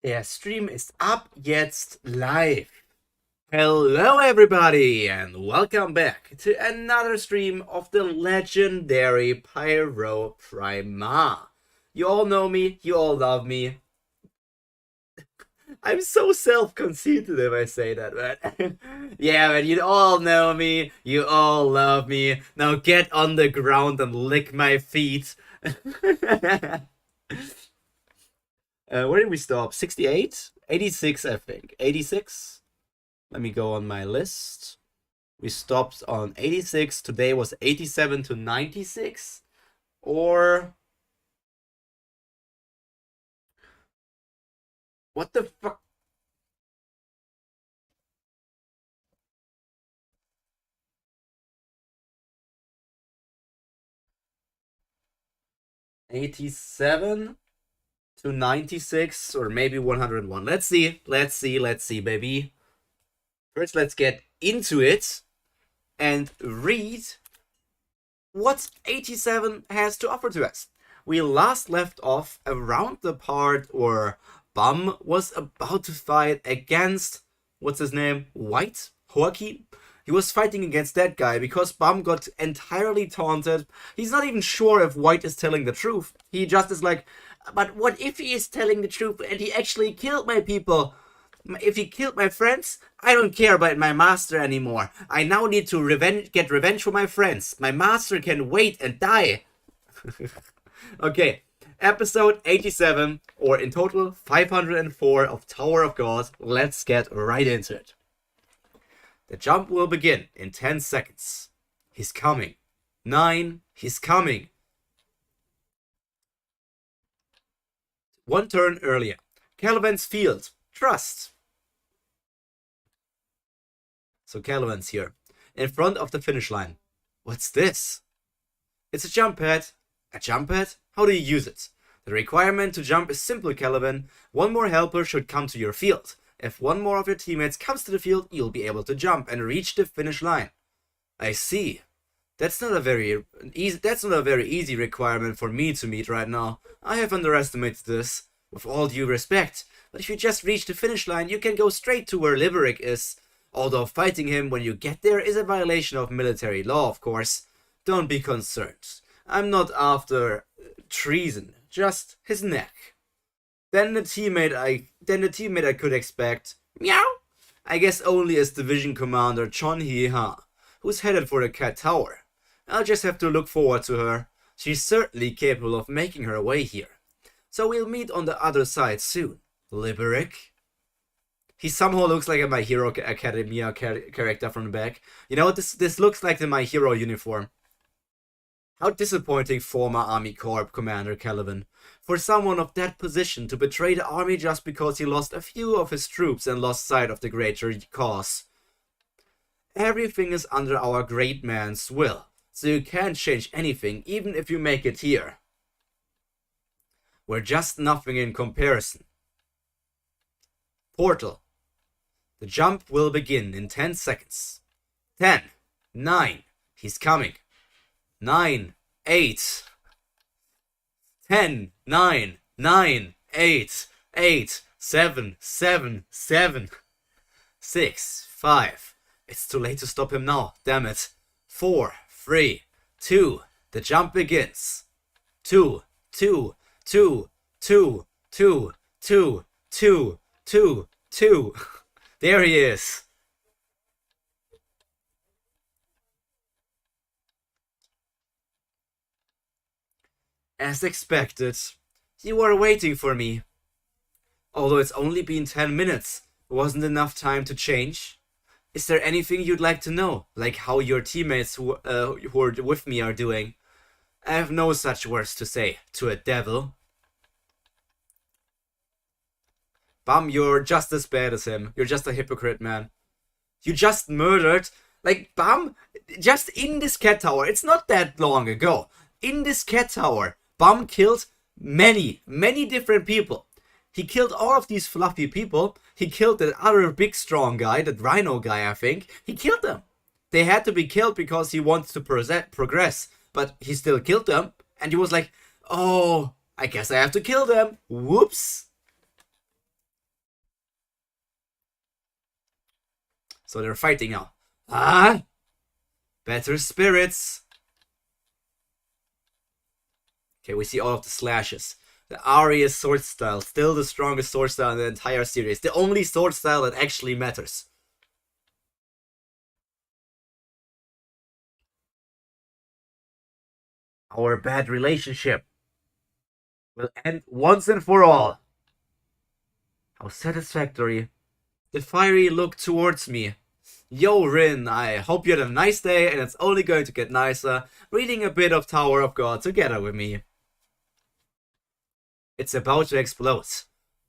Der Stream ist ab jetzt live. Hello everybody and welcome back to another stream of the legendary Pyro Prima. You all know me, you all love me. I'm so self-conceited if I say that, man. Yeah, man, you all know me, you all love me. Now get on the ground and lick my feet. Where did we stop? 68? 86, I think. 86? Let me go on my list. We stopped on 86. Today was 87 to 96. Or... what the fuck? $87 to 96 or maybe 101. Let's see, baby. First, let's get into it and read what 87 has to offer to us. We last left off around the part where Bum was about to fight against, what's his name? White? Joaquin? He was fighting against that guy because Bum got entirely taunted. He's not even sure if White is telling the truth. He just is like, but what if he is telling the truth and he actually killed my people? If he killed my friends, I don't care about my master anymore. I now need to get revenge for my friends. My master can wait and die. Okay, episode 87, or in total 504 of Tower of God. Let's get right into it. The jump will begin in 10 seconds. He's coming. 9, he's coming. One turn earlier. Caliban's field. Trust. So Caliban's here. In front of the finish line. What's this? It's a jump pad. A jump pad? How do you use it? The requirement to jump is simple, Caliban. One more helper should come to your field. If one more of your teammates comes to the field, you'll be able to jump and reach the finish line. I see. That's not a very easy requirement for me to meet right now. I have underestimated this, with all due respect. But if you just reach the finish line, you can go straight to where Liberic is. Although fighting him when you get there is a violation of military law, of course. Don't be concerned. I'm not after treason, just his neck. Then the teammate I could expect, meow, I guess only as Division Commander Chon Hee-ha, who's headed for the Cat Tower. I'll just have to look forward to her. She's certainly capable of making her way here. So we'll meet on the other side soon. Liberic? He somehow looks like a My Hero Academia character from the back. You know, this looks like the My Hero uniform. How disappointing, former Army Corps Commander Caliban. For someone of that position to betray the army just because he lost a few of his troops and lost sight of the greater cause. Everything is under our great man's will, so you can't change anything even if you make it here. We're just nothing in comparison. Portal. The jump will begin in 10 seconds. 10, 9, he's coming. 9, 8, 10, 9, 9, 8, 8, 7, 7, 7, 6, 5. It's too late to stop him now, damn it. 4, 3, 2, the jump begins. 2, 2, 2, 2, 2, 2, 2, 2, 2. There he is. As expected, you were waiting for me. Although it's only been 10 minutes, wasn't enough time to change? Is there anything you'd like to know, like how your teammates who are with me are doing? I have no such words to say to a devil. Bum, you're just as bad as him. You're just a hypocrite, man. You just murdered, like, Bum, just in this cat tower. It's not that long ago. In this cat tower, Bum killed many different people. He killed all of these fluffy people. He killed that other big strong guy, that rhino guy, I think. He killed them. They had to be killed because he wanted to progress. But he still killed them. And he was like, oh, I guess I have to kill them. Whoops. So they're fighting now. Ah! Better spirits. Okay, we see all of the slashes. The Arya sword style, still the strongest sword style in the entire series. The only sword style that actually matters. Our bad relationship will end once and for all. How satisfactory. The fiery look towards me. Yo, Rin, I hope you had a nice day and it's only going to get nicer reading a bit of Tower of God together with me. It's about to explode.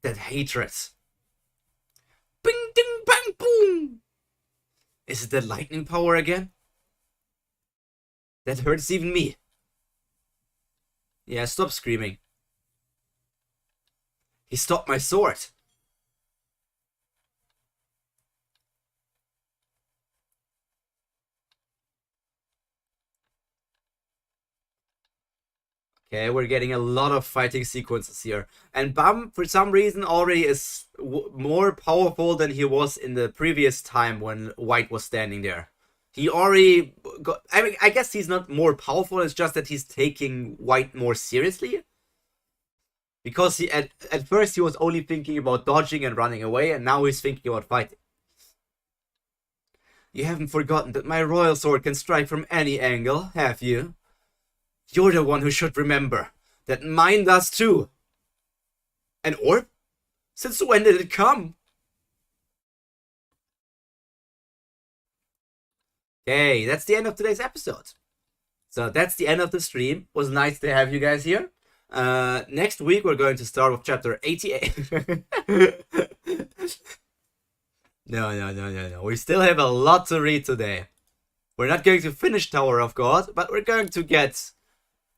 That hatred. Bing, ding, bang, boom! Is it the lightning power again? That hurts even me. Yeah, stop screaming. He stopped my sword. Okay, we're getting a lot of fighting sequences here. And Bam, for some reason, already is more powerful than he was in the previous time when White was standing there. He already got... I mean, I guess he's not more powerful, it's just that he's taking White more seriously. Because he at first he was only thinking about dodging and running away, and now he's thinking about fighting. You haven't forgotten that my royal sword can strike from any angle, have you? You're the one who should remember that mine does too. An orb? Since when did it come? Okay, that's the end of today's episode. So that's the end of the stream. It was nice to have you guys here. Next week we're going to start with chapter 88. No. We still have a lot to read today. We're not going to finish Tower of God, but we're going to get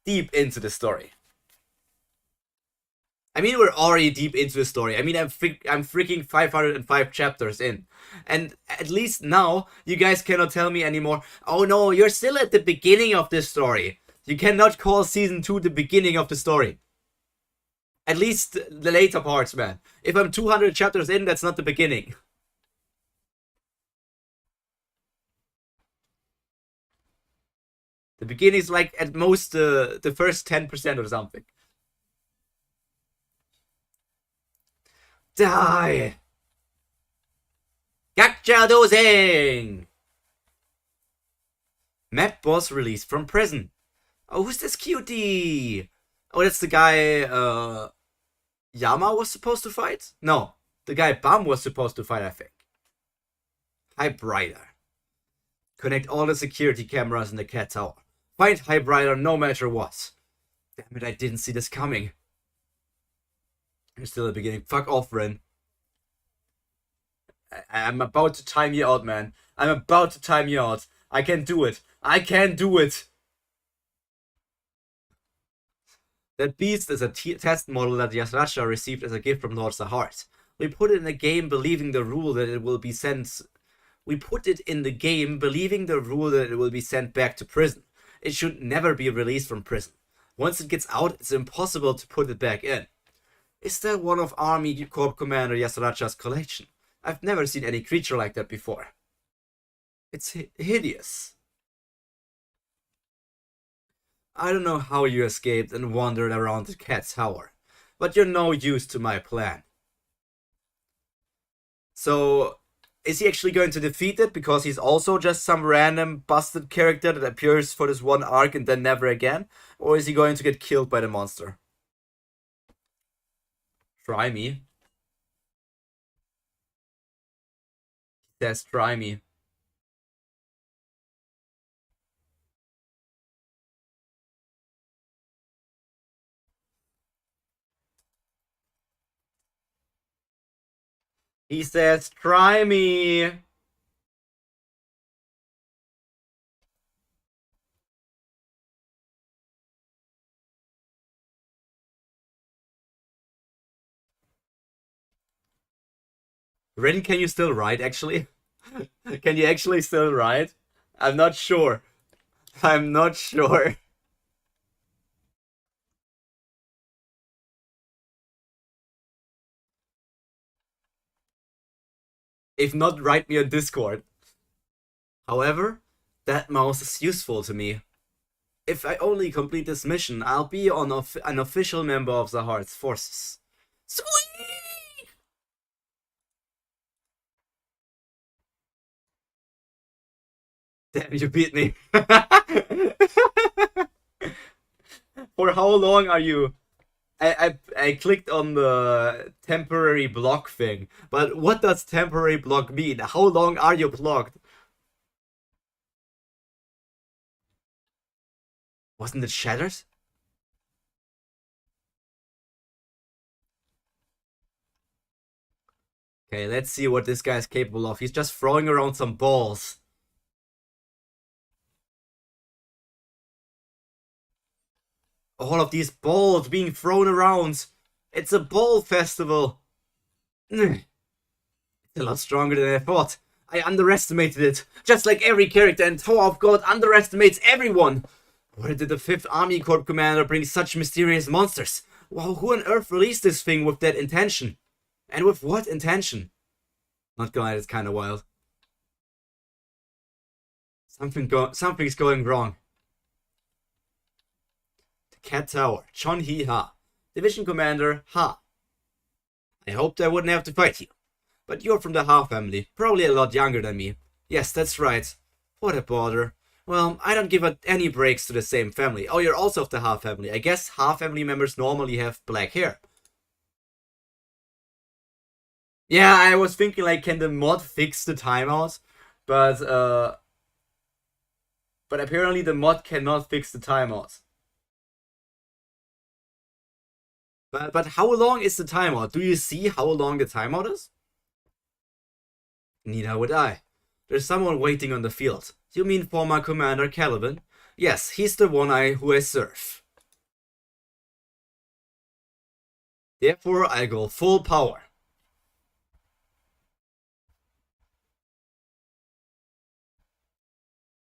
deep into the story. I mean, we're already deep into the story. I mean, I'm freaking 505 chapters in. And at least now, you guys cannot tell me anymore, oh no, you're still at the beginning of this story. You cannot call season 2 the beginning of the story. At least the later parts, man. If I'm 200 chapters in, that's not the beginning. The beginning is like at most the first 10% or something. Die! Gotcha dosing! Map boss released from prison. Oh, who's this cutie? Oh, that's the guy Yama was supposed to fight? No, the guy Bam was supposed to fight, I think. Hybrider. Connect all the security cameras in the cat tower. Find Hybrider no matter what. Damn it, I didn't see this coming. You're still at the beginning. Fuck off, Ren. I'm about to time you out, man. I'm about to time you out. I can do it. I can do it. That beast is a test model that Yasrasha received as a gift from Lord Sahart. We put it in the game believing the rule that it will be sent... We put it in the game believing the rule that it will be sent back to prison. It should never be released from prison. Once it gets out, it's impossible to put it back in. Is that one of Army Corps Commander Yasaracha's collection? I've never seen any creature like that before. It's hideous. I don't know how you escaped and wandered around the cat tower, but you're no use to my plan. So, is he actually going to defeat it because he's also just some random busted character that appears for this one arc and then never again? Or is he going to get killed by the monster? Try me. He says try me. He says try me. Rin, can you still ride, actually? Can you actually still ride? I'm not sure. I'm not sure. If not, write me on Discord. However, that mouse is useful to me. If I only complete this mission, I'll be an official member of the Heart's forces. Squeak! Damn, you beat me. For how long are you? I clicked on the temporary block thing, but what does temporary block mean? How long are you blocked? Wasn't it shattered? Okay, let's see what this guy's capable of. He's just throwing around some balls. All of these balls being thrown around. It's a ball festival. It's a lot stronger than I thought. I underestimated it. Just like every character in Tower of God underestimates everyone. Where did the 5th Army Corps commander bring such mysterious monsters? Wow, who on earth released this thing with that intention? And with what intention? Not gonna lie, it's kinda wild. Something's going wrong. The Cat Tower, Chon Hee Ha. Division Commander Ha. I hoped I wouldn't have to fight you. But you're from the Ha family, probably a lot younger than me. Yes, that's right. What a bother. Well, I don't give any breaks to the same family. Oh, you're also of the Ha family. I guess Ha family members normally have black hair. Yeah, I was thinking, like, can the mod fix the timeout? But apparently the mod cannot fix the timeout. But how long is the timeout? Do you see how long the timeout is? Neither would I. There's someone waiting on the field. You mean former Commander Calvin? Yes, he's the one who I serve. Therefore, I go full power.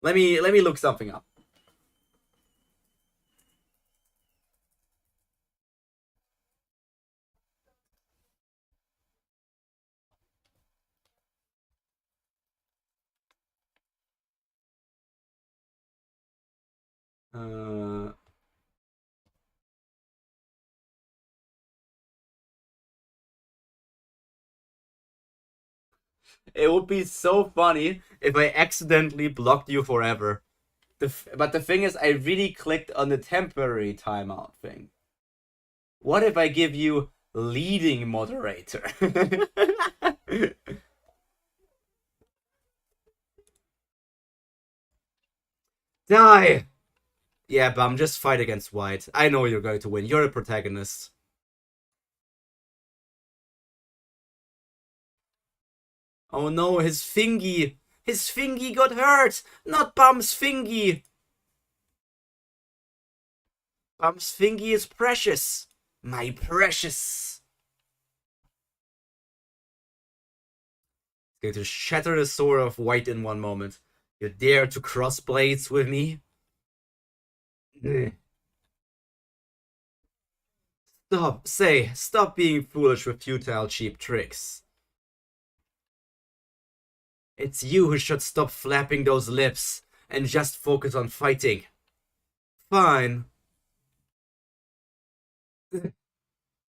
Let me look something up. It would be so funny if I accidentally blocked you forever. But the thing is, I really clicked on the temporary timeout thing. What if I give you leading moderator? Die! Yeah, Bum, just fight against White. I know you're going to win. You're a protagonist. Oh no, his fingy! His fingy got hurt! Not Bum's fingy! Bum's fingy is precious! My precious! It's going to shatter the sword of White in one moment. You dare to cross blades with me? Stop being foolish with futile, cheap tricks. It's you who should stop flapping those lips and just focus on fighting. Fine.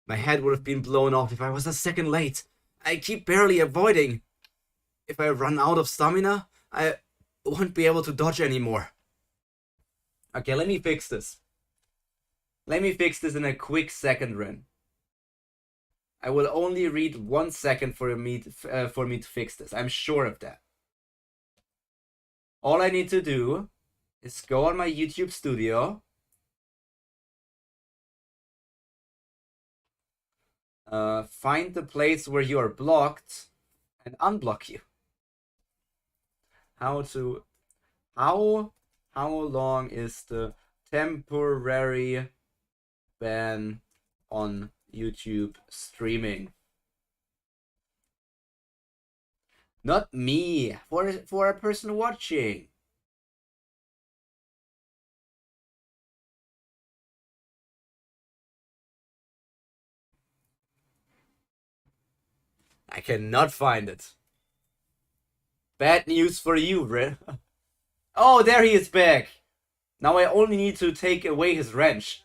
My head would have been blown off if I was a second late. I keep barely avoiding. If I run out of stamina, I won't be able to dodge anymore. Okay, let me fix this. Let me fix this in a quick second run. I will only read 1 second for me to fix this. I'm sure of that. All I need to do is go on my YouTube studio. Find the place where you are blocked and unblock you. How long is the temporary ban on YouTube streaming? Not me, for a person watching. I cannot find it. Bad news for you, Ren. Oh, there he is back. Now I only need to take away his wrench.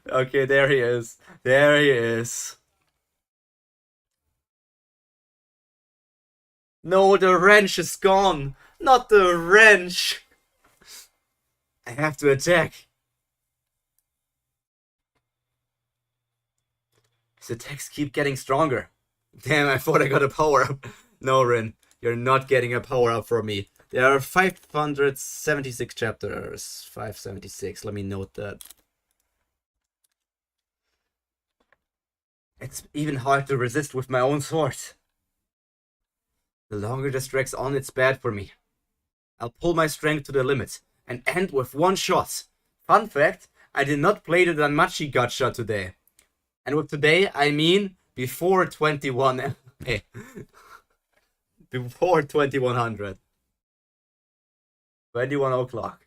Okay, there he is. There he is. No, the wrench is gone. Not the wrench. I have to attack. His attacks keep getting stronger. Damn, I thought I got a power up. No, Rin, you're not getting a power up from me. There are 576 chapters. 576, let me note that. It's even hard to resist with my own sword. The longer this drags on, it's bad for me. I'll pull my strength to the limit and end with one shot. Fun fact, I did not play the Danmachi gacha today. And with today, I mean before 21. Before 2100. 21 o'clock.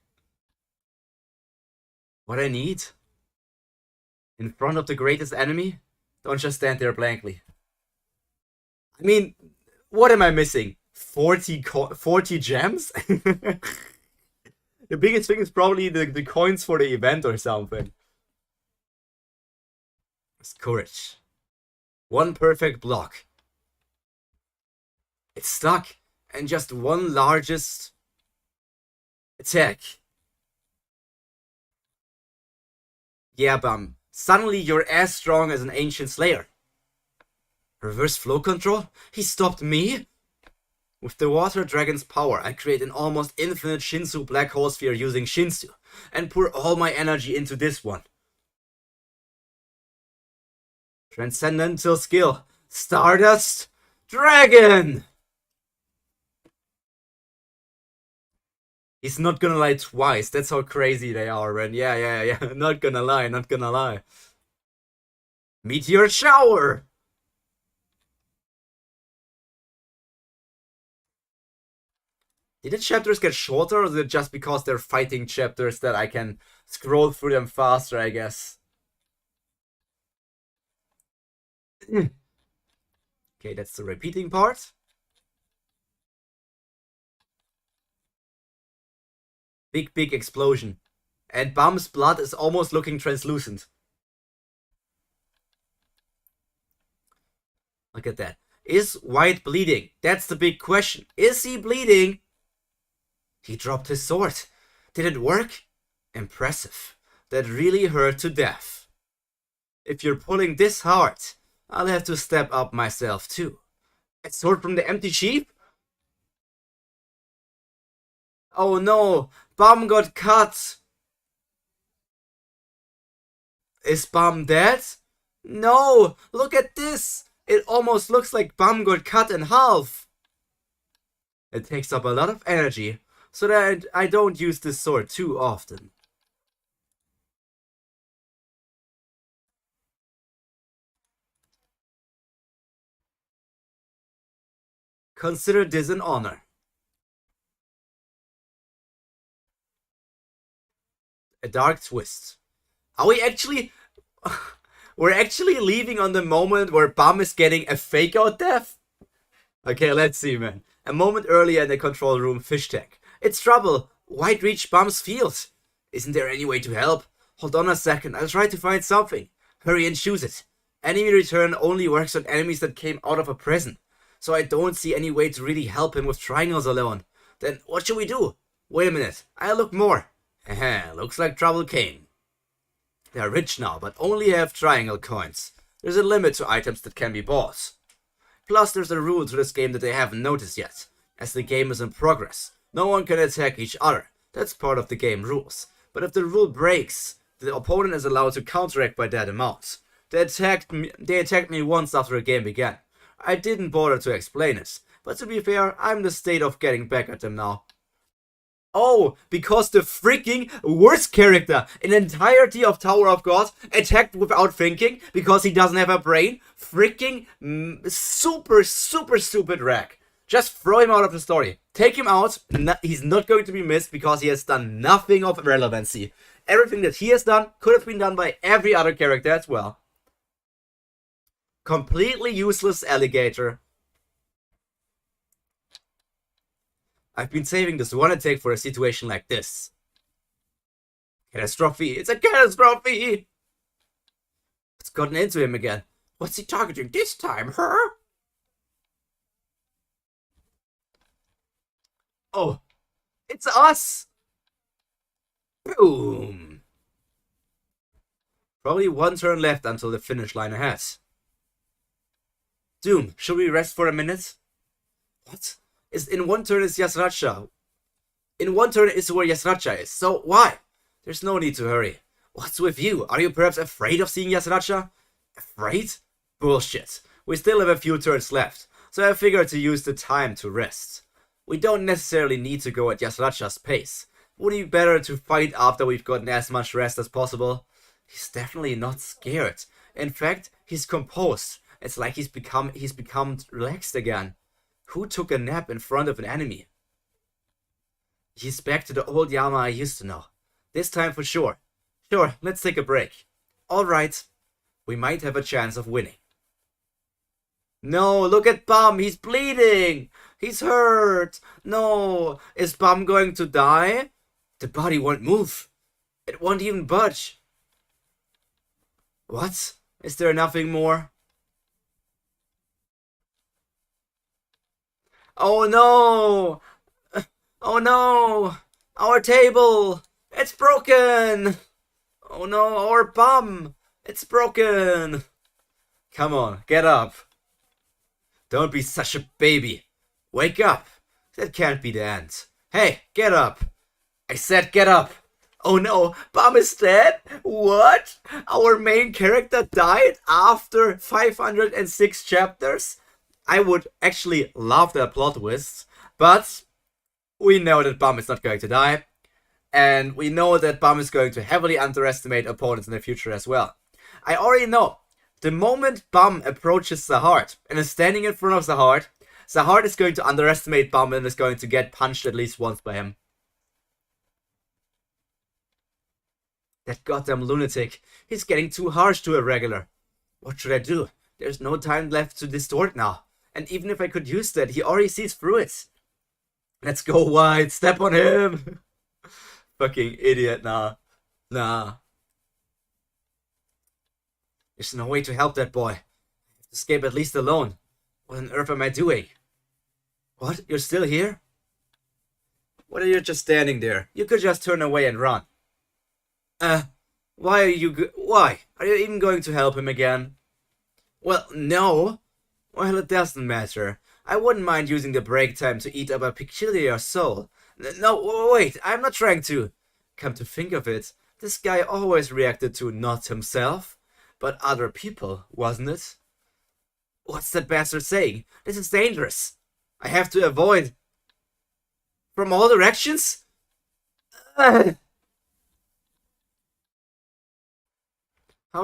What I need? In front of the greatest enemy? Don't just stand there blankly. I mean, what am I missing? 40 gems? The biggest thing is probably the coins for the event or something. It's courage. One perfect block. It's stuck. And just one largest attack. Yeah, Bum. Suddenly you're as strong as an ancient slayer. Reverse flow control? He stopped me? With the water dragon's power, I create an almost infinite Shinsu black hole sphere using Shinsu, and pour all my energy into this one. Transcendental skill. Stardust Dragon! He's not gonna lie twice. That's how crazy they are, Ren. Yeah. Not gonna lie. Meteor shower! Did the chapters get shorter, or is it just because they're fighting chapters that I can scroll through them faster, I guess? Okay, that's the repeating part. Big explosion. And Bum's blood is almost looking translucent. Look at that. Is White bleeding? That's the big question. Is he bleeding? He dropped his sword. Did it work? Impressive. That really hurt to death. If you're pulling this hard, I'll have to step up myself too. A sword from the empty sheath? Oh no, Bum got cut. Is Bum dead? No, look at this. It almost looks like Bum got cut in half. It takes up a lot of energy, so that I don't use this sword too often. Consider this an honor. A dark twist. Are we actually... We're actually leaving on the moment where Bum is getting a fake out death? Okay, let's see, man. A moment earlier in the control room, fish tank. It's trouble. White reached Bum's field. Isn't there any way to help? Hold on a second, I'll try to find something. Hurry and choose it. Enemy return only works on enemies that came out of a prison. So I don't see any way to really help him with triangles alone. Then what should we do? Wait a minute, I'll look more. Looks like trouble came. They're rich now, but only have triangle coins. There's a limit to items that can be bought. Plus there's a rule to this game that they haven't noticed yet. As the game is in progress, no one can attack each other. That's part of the game rules. But if the rule breaks, the opponent is allowed to counteract by that amount. They attacked me once after the game began. I didn't bother to explain it, but to be fair, I'm in the state of getting back at them now. Oh, because the freaking worst character in the entirety of Tower of God attacked without thinking because he doesn't have a brain. Freaking super stupid Rack. Just throw him out of the story. Take him out. He's not going to be missed because he has done nothing of relevancy. Everything that he has done could have been done by every other character as well. Completely useless alligator. I've been saving this one attack for a situation like this. Catastrophe! It's a catastrophe! It's gotten into him again. What's he targeting this time, her? Oh, it's us! Boom! Probably one turn left until the finish line ahead. Doom, should we rest for a minute? What? In one turn is Yasracha. In one turn is where Yasracha is, so why? There's no need to hurry. What's with you? Are you perhaps afraid of seeing Yasracha? Afraid? Bullshit. We still have a few turns left, so I figured to use the time to rest. We don't necessarily need to go at Yasracha's pace. Would it be better to fight after we've gotten as much rest as possible? He's definitely not scared. In fact, he's composed. It's like he's become relaxed again. Who took a nap in front of an enemy? He's back to the old Yama I used to know. This time for sure. Sure, let's take a break. Alright. We might have a chance of winning. No, look at Bum, he's bleeding! He's hurt! No, is Bum going to die? The body won't move. It won't even budge. What? Is there nothing more? Oh no! Oh no! Our table! It's broken! Oh no, our bum! It's broken! Come on, get up. Don't be such a baby. Wake up. That can't be the end. Hey, get up. I said get up. Oh no, Bum is dead? What? Our main character died after 506 chapters? I would actually love that plot twist, but we know that Bum is not going to die, and we know that Bum is going to heavily underestimate opponents in the future as well. I already know, the moment Bum approaches Zahard and is standing in front of Zahard, Zahard is going to underestimate Bum and is going to get punched at least once by him. That goddamn lunatic, he's getting too harsh to a regular. What should I do? There's no time left to distort now. And even if I could use that, he already sees through it. Let's go wide, step on him. Fucking idiot, nah. Nah. There's no way to help that boy. I have to escape at least alone. What on earth am I doing? What? You're still here? What are you just standing there? You could just turn away and run. Why are you why? Are you even going to help him again? Well, no. Well, it doesn't matter. I wouldn't mind using the break time to eat up a peculiar soul. No, wait, I'm not trying to. Come to think of it, this guy always reacted to not himself, but other people, wasn't it? What's that bastard saying? This is dangerous. I have to avoid. From all directions? How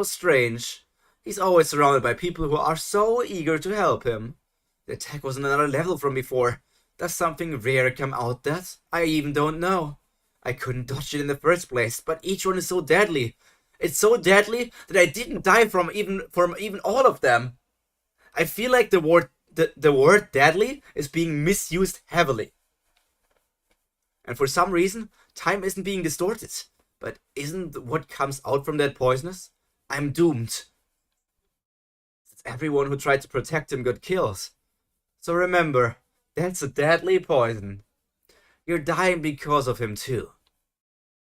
strange. He's always surrounded by people who are so eager to help him. The attack was on another level from before. Does something rare come out that? I even don't know. I couldn't dodge it in the first place, but each one is so deadly. It's so deadly that I didn't die from even all of them. I feel like the word deadly is being misused heavily. And for some reason, time isn't being distorted. But isn't what comes out from that poisonous? I'm doomed. Since everyone who tried to protect him got kills. So remember, that's a deadly poison. You're dying because of him too.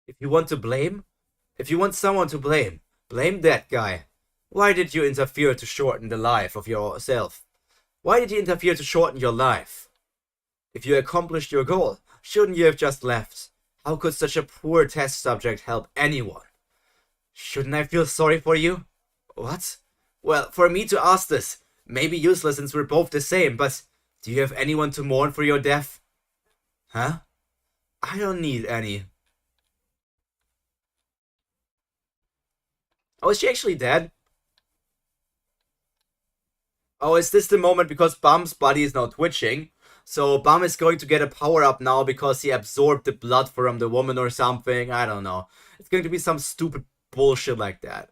If you want someone to blame, blame that guy. Why did you interfere to shorten the life of yourself? Why did you interfere to shorten your life? If you accomplished your goal, shouldn't you have just left? How could such a poor test subject help anyone? Shouldn't I feel sorry for you? What? Well, for me to ask this, may be useless since we're both the same, but do you have anyone to mourn for your death? Huh? I don't need any. Oh, is she actually dead? Oh, is this the moment because Bum's body is now twitching? So Bum is going to get a power up now because he absorbed the blood from the woman or something. I don't know. It's going to be some stupid bullshit like that.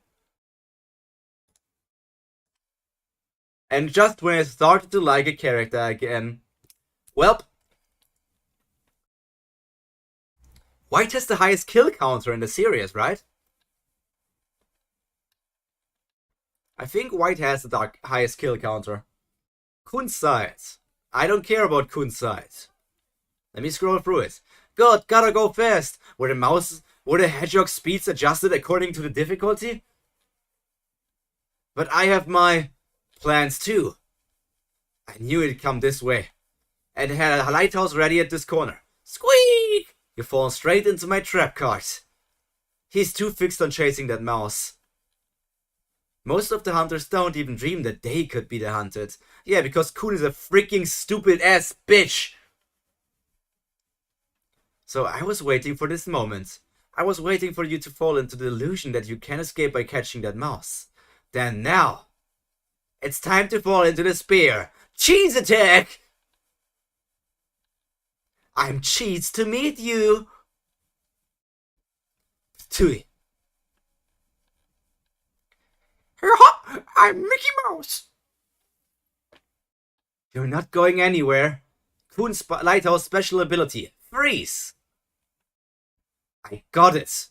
And just when I started to like a character again, well, White has the highest kill counter in the series, right? I think White has the highest kill counter. Kun's side. I don't care about Kun's side. Let me scroll through it. God, gotta go fast. Were the hedgehog speeds adjusted according to the difficulty? But I have my plans too. I knew it'd come this way. And had a lighthouse ready at this corner. Squeak! You've fallen straight into my trap card. He's too fixed on chasing that mouse. Most of the hunters don't even dream that they could be the hunted. Yeah, because Kun is a freaking stupid ass bitch. So I was waiting for this moment. I was waiting for you to fall into the illusion that you can escape by catching that mouse. Then now, it's time to fall into the spear. Cheese attack! I'm cheesed to meet you. Tui. I'm Mickey Mouse. You're not going anywhere. Kun's lighthouse special ability. Freeze. I got it.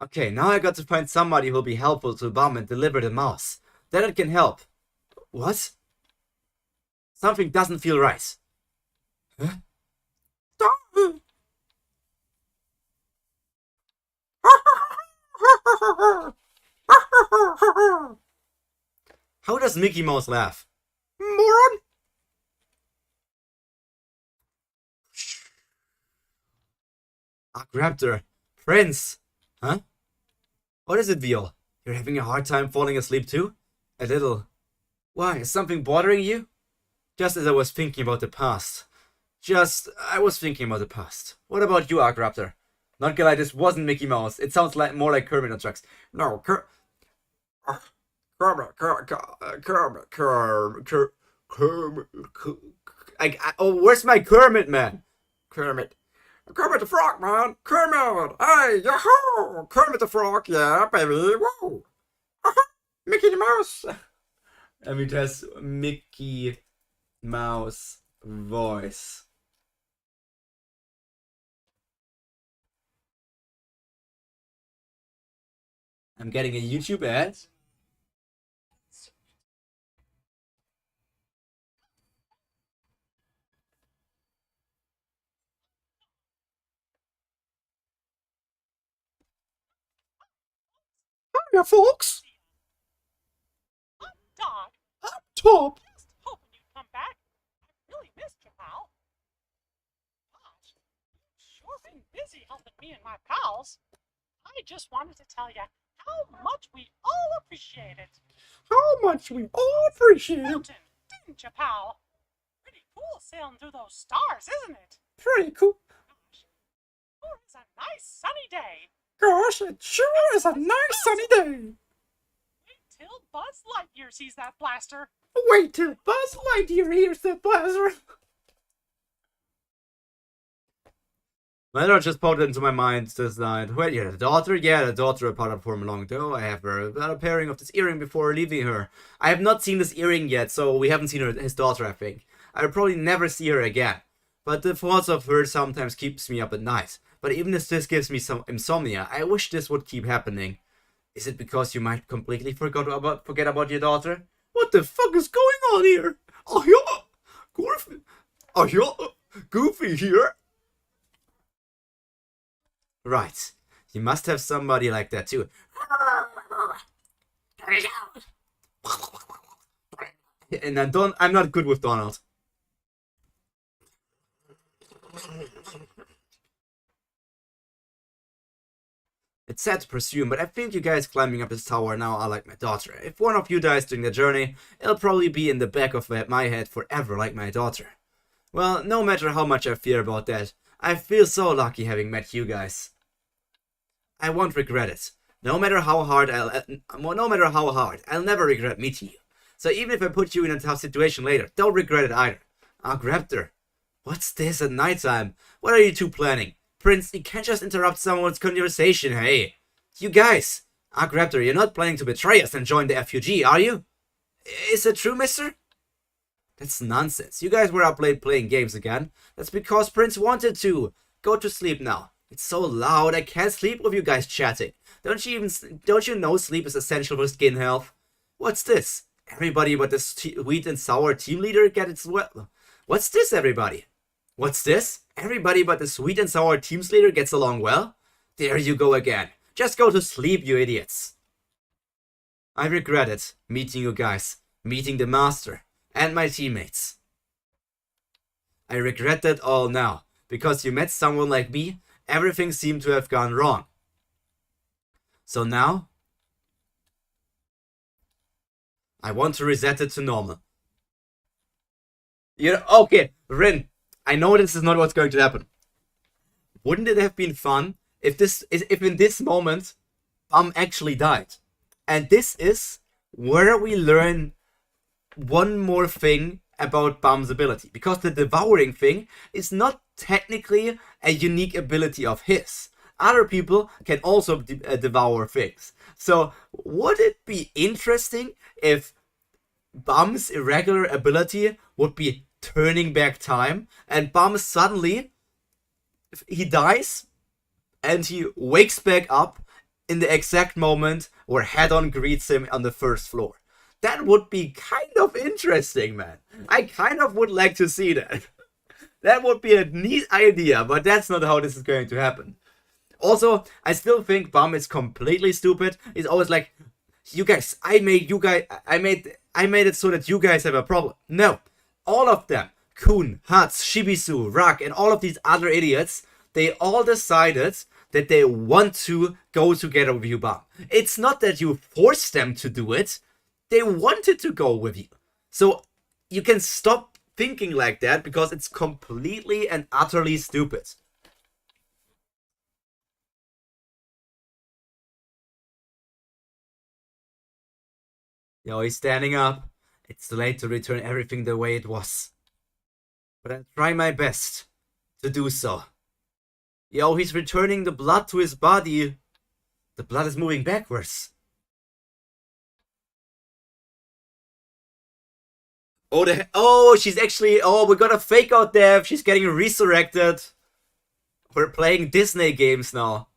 Okay, now I got to find somebody who'll be helpful to bomb and deliver the mouse. Then it can help. What? Something doesn't feel right. Huh? How does Mickey Mouse laugh? Moron! I grabbed her. Prince! Huh? What is it, Viol? You're having a hard time falling asleep too? A little. Why, is something bothering you? Just as I was thinking about the past. I was thinking about the past. What about you, Agraptor? Not gonna lie, this wasn't Mickey Mouse. It sounds like more like Kermit on tracks. No, oh, where's my Kermit, man? Kermit the Frog, man. Kermit. Hey, yahoo! Kermit the Frog, yeah, baby. Whoa. Mickey Mouse. Let me test Mickey Mouse voice. I'm getting a YouTube ad. Hiya, folks. I'm Doc. I'm Top. Just hoping you'd come back. I really missed you, pal. Gosh, you've sure been busy helping me and my pals. I just wanted to tell you how much we all appreciate it. How much we all appreciate it. Webtoon, didn't you, pal? Pretty cool sailing through those stars, isn't it? Pretty cool. Gosh, sure is a nice sunny day. Gosh, it sure is a nice sunny day. Wait till Buzz Lightyear sees that blaster. Wait till Buzz Lightyear hears that blaster. My daughter just popped into my mind this night. Wait, yeah, the daughter? Yeah, the daughter apart from long ago. I have her about a pairing of this earring before leaving her. I have not seen this earring yet, so we haven't seen his daughter, I think. I will probably never see her again. But the thoughts of her sometimes keeps me up at night. But even if this gives me some insomnia, I wish this would keep happening. Is it because you might completely forget about your daughter? What the fuck is going on here? Oh yeah, Goofy. Oh yeah, Goofy here. Right, you must have somebody like that too. And I'm not good with Donald. It's sad to presume, but I think you guys climbing up this tower now are like my daughter. If one of you dies during the journey, it'll probably be in the back of my head forever like my daughter. Well, no matter how much I fear about that, I feel so lucky having met you guys. I won't regret it. No matter how hard, I'll never regret meeting you. So even if I put you in a tough situation later, don't regret it either. Raptor, what's this at nighttime? What are you two planning? Prince, you can't just interrupt someone's conversation, hey. You guys, Raptor, you're not planning to betray us and join the FUG, are you? Is that true, mister? That's nonsense. You guys were up late playing games again. That's because Prince wanted to. Go to sleep now. It's so loud, I can't sleep with you guys chatting. Don't you know sleep is essential for skin health? What's this? Everybody but the sweet and sour team leader gets well. What's this, everybody? What's this? Everybody but the sweet and sour team's leader gets along well? There you go again. Just go to sleep, you idiots. I regret it, meeting you guys, meeting the master, and my teammates. I regret that all now, because you met someone like me, everything seemed to have gone wrong. So now, I want to reset it to normal. Okay, Rin, I know this is not what's going to happen. Wouldn't it have been fun if in this moment, Bum actually died? And this is where we learn one more thing about Bum's ability. Because the devouring thing is not technically a unique ability of his. Other people can also devour things. So would it be interesting if Bum's irregular ability would be turning back time, and Bum suddenly, he dies and he wakes back up in the exact moment where Head-On greets him on the first floor? That would be kind of interesting, man. I kind of would like to see that. That would be a neat idea, but that's not how this is going to happen. Also, I still think Bum is completely stupid. He's always like, you guys, I made it so that you guys have a problem. No, all of them, Kun, Hats, Shibisu, Rak, and all of these other idiots, they all decided that they want to go together with you, Bum. It's not that you forced them to do it. They wanted to go with you. So you can stop thinking like that, because it's completely and utterly stupid. Yo, he's standing up. It's too late to return everything the way it was. But I'll try my best to do so. Yo, he's returning the blood to his body. The blood is moving backwards. She's actually... Oh, we got a fake out death. She's getting resurrected. We're playing Disney games now.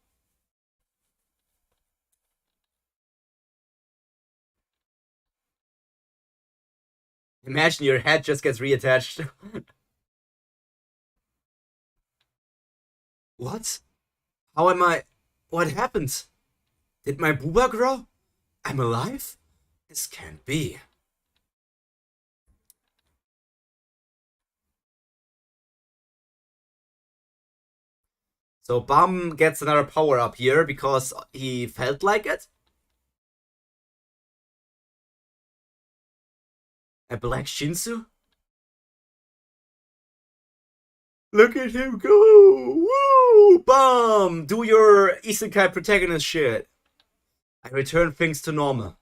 Imagine your head just gets reattached. What? How am I... What happened? Did my booba grow? I'm alive? This can't be. So Bum gets another power up here because he felt like it. A black Shinsu? Look at him go! Woo! Bum! Do your Isekai protagonist shit. I return things to normal.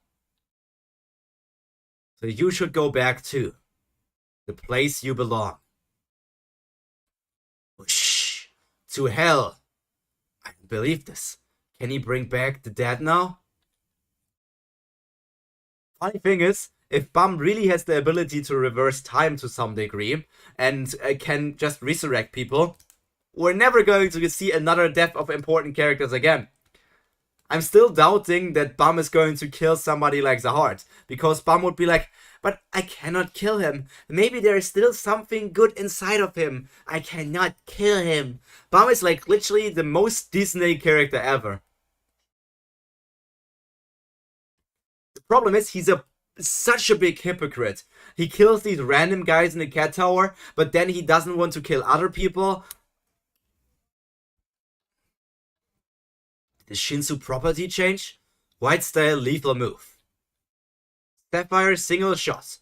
So you should go back too. The place you belong. Whoosh! To hell! I don't believe this. Can he bring back the dead now? Funny thing is, if Bum really has the ability to reverse time to some degree and can just resurrect people, we're never going to see another death of important characters again. I'm still doubting that Bum is going to kill somebody like Zahart, because Bum would be like, but I cannot kill him. Maybe there is still something good inside of him. I cannot kill him. Bum is like literally the most Disney character ever. The problem is he's such a big hypocrite. He kills these random guys in the cat tower, but then he doesn't want to kill other people. Did the Shinsu property change? White style lethal move. Sapphire single shot.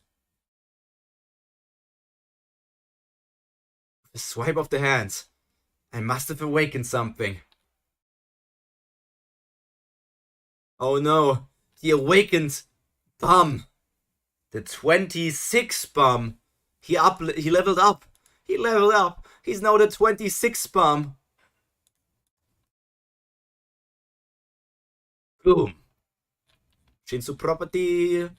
A swipe of the hand. I must have awakened something. Oh no, he awakened Bum. The 26 Bum. He leveled up. He leveled up. He's now the 26 Bum. Boom. Shinsu property.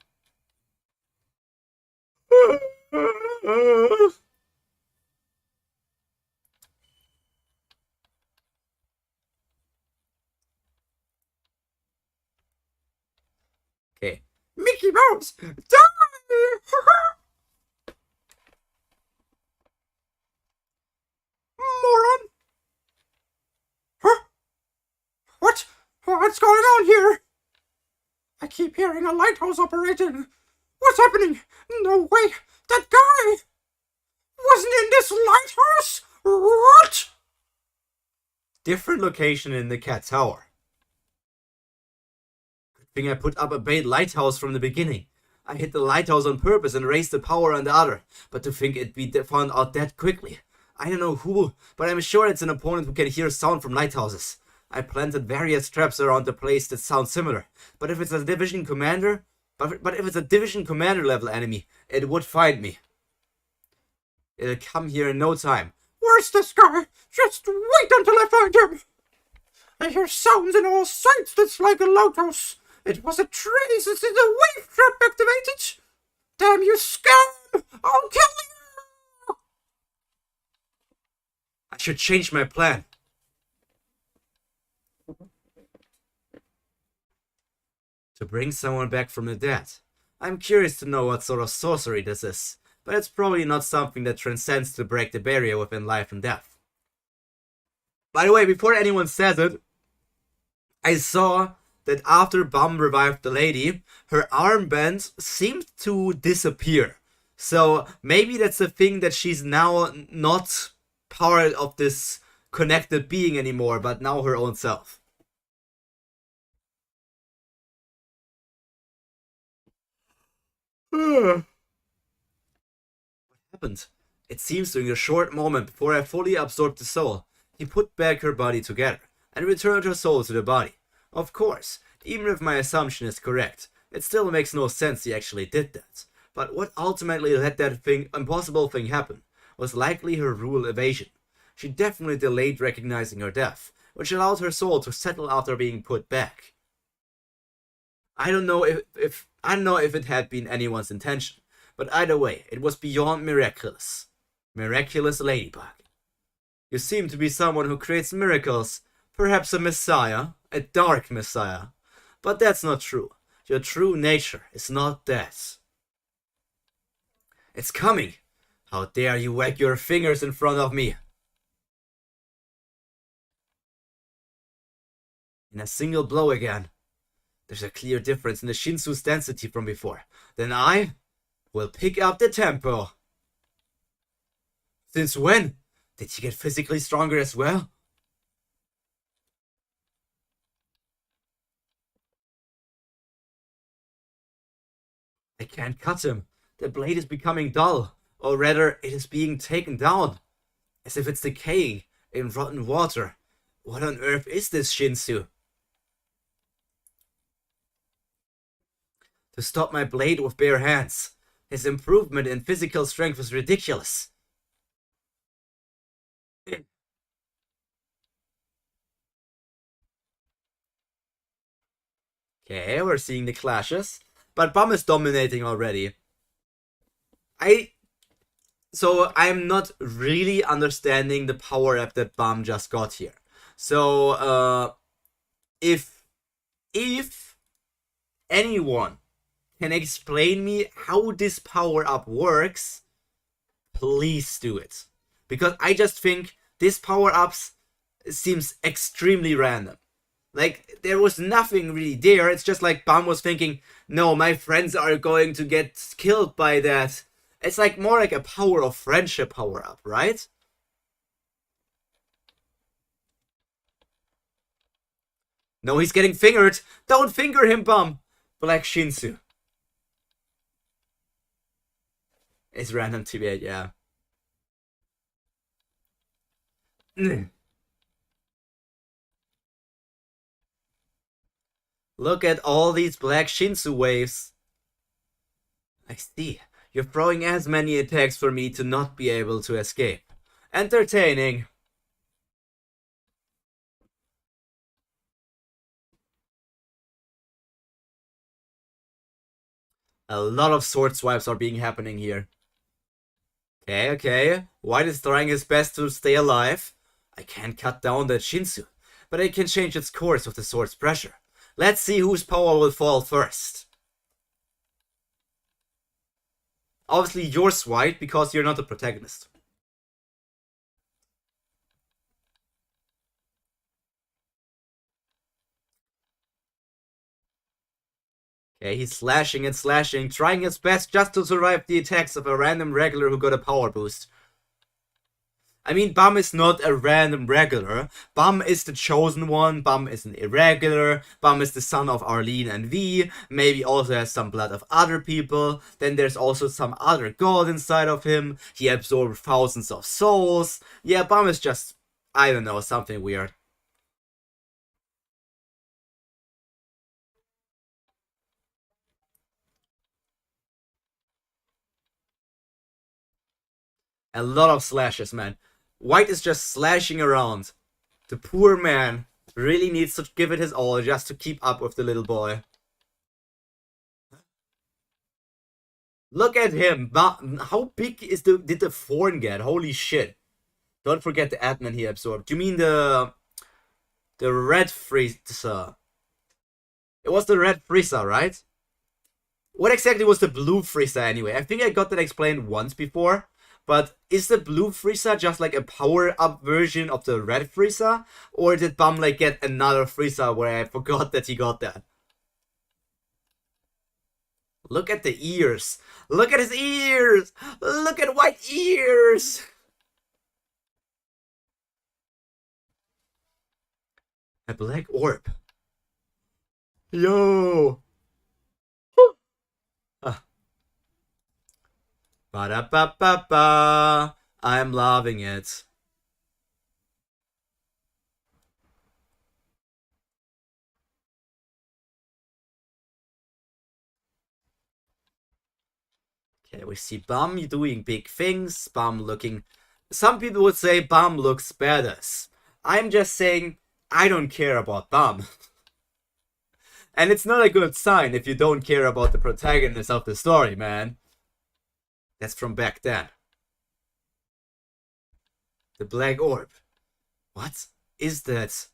Okay. Mickey Mouse! Die! Moron! Huh? What? What's going on here? I keep hearing a lighthouse operating. What's happening? No way! That guy wasn't in this lighthouse? What? Different location in the cat tower. Good thing I put up a bait lighthouse from the beginning. I hit the lighthouse on purpose and raised the power on the other, but to think it'd be found out that quickly. I don't know who, but I'm sure it's an opponent who can hear sound from lighthouses. I planted various traps around the place that sound similar, but if it's a division commander, but if it's a division commander level enemy, it would find me. It'll come here in no time. Where's this guy? Just wait until I find him. I hear sounds in all sides that's like a lighthouse. It was a trace. It's in the wave trap activated. Damn you, scum! I'll kill you! I should change my plan. To bring someone back from the dead. I'm curious to know what sort of sorcery this is, but it's probably not something that transcends to break the barrier within life and death. By the way, before anyone says it, I saw that after Bum revived the lady, her armband seemed to disappear. So maybe that's a thing that she's now not part of this connected being anymore, but now her own self. What happened? It seems during a short moment before I fully absorbed the soul, he put back her body together and returned her soul to the body. Of course, even if my assumption is correct, it still makes no sense he actually did that. But what ultimately let that impossible thing happen was likely her rule evasion. She definitely delayed recognizing her death, which allowed her soul to settle after being put back. I don't know if it had been anyone's intention, but either way, it was beyond miraculous. Miraculous ladybug. You seem to be someone who creates miracles, perhaps a messiah, a dark messiah. But that's not true. Your true nature is not that. It's coming! How dare you wag your fingers in front of me! In a single blow again. There's a clear difference in the Shinsu's density from before. Then I will pick up the tempo. Since when? Did she get physically stronger as well? I can't cut him. The blade is becoming dull. Or rather, it is being taken down. As if it's decaying in rotten water. What on earth is this Shinsu? To stop my blade with bare hands. His improvement in physical strength is ridiculous. Okay, we're seeing the clashes. But Bum is dominating already. So I'm not really understanding the power up that Bum just got here. So, if anyone can explain me how this power up works, please do it. Because I just think this power ups seems extremely random. Like, there was nothing really there. It's just like Bum was thinking, no, my friends are going to get killed by that. It's like more like a power of friendship power up, right? No, he's getting fingered. Don't finger him, Bum. Black Shinsu. It's random TBA, yeah. Look at all these black Shinsu waves. I see. You're throwing as many attacks for me to not be able to escape. Entertaining. A lot of sword swipes are being happening here. Okay. White is trying his best to stay alive. I can't cut down that Shinsu, but I can change its course with the sword's pressure. Let's see whose power will fall first. Obviously, yours white because you're not the protagonist. Okay, he's slashing and slashing, trying his best just to survive the attacks of a random regular who got a power boost. I mean, Bum is not a random regular. Bum is the chosen one. Bum is an irregular. Bum is the son of Arlene and V. Maybe also has some blood of other people. Then there's also some other god inside of him. He absorbed thousands of souls. Yeah, Bum is just, I don't know, something weird. A lot of slashes, man. White is just slashing around. The poor man really needs to give it his all just to keep up with the little boy. Look at him. How big did the thorn get? Holy shit. Don't forget the admin he absorbed. You mean the red freezer? It was the red freezer, right? What exactly was the blue freezer anyway? I think I got that explained once before. But is the blue freezer just like a power-up version of the red freezer? Or did Bum like get another freezer where I forgot that he got that? Look at the ears. Look at his ears. Look at white ears. A black orb. Yo. Ba-da-ba-ba-ba. I'm loving it. Okay, we see Bum doing big things. Bum looking... Some people would say Bum looks badass. I'm just saying, I don't care about Bum. And it's not a good sign if you don't care about the protagonist of the story, man. That's from back then. The black orb. What is that? It's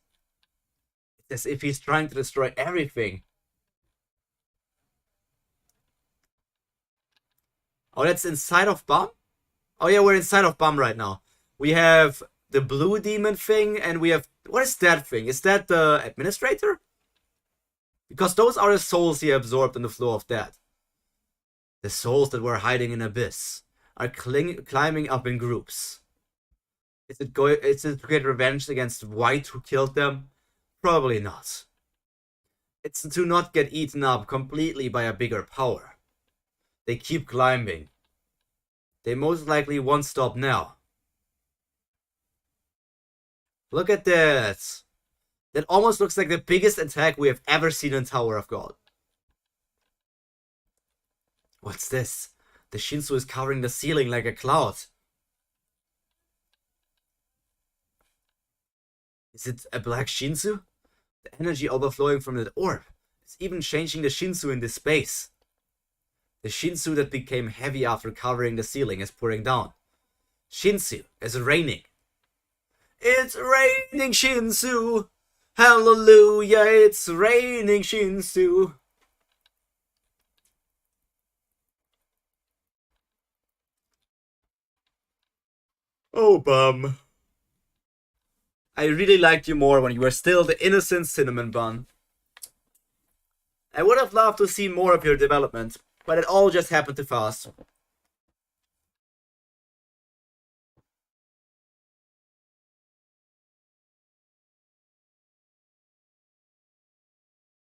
as if he's trying to destroy everything. Oh, that's inside of Bum? Oh yeah, we're inside of Bum right now. We have the blue demon thing, and we have... What is that thing? Is that the administrator? Because those are the souls he absorbed on the floor of death. The souls that were hiding in Abyss are climbing up in groups. Is it to get revenge against White who killed them? Probably not. It's to not get eaten up completely by a bigger power. They keep climbing. They most likely won't stop now. Look at that. That almost looks like the biggest attack we have ever seen in Tower of God. What's this? The Shinsu is covering the ceiling like a cloud. Is it a black Shinsu? The energy overflowing from that orb is even changing the Shinsu in this space. The Shinsu that became heavy after covering the ceiling is pouring down. Shinsu is raining. It's raining Shinsu! Hallelujah, it's raining Shinsu! Oh, Bum. I really liked you more when you were still the innocent cinnamon bun. I would have loved to see more of your development, but it all just happened too fast.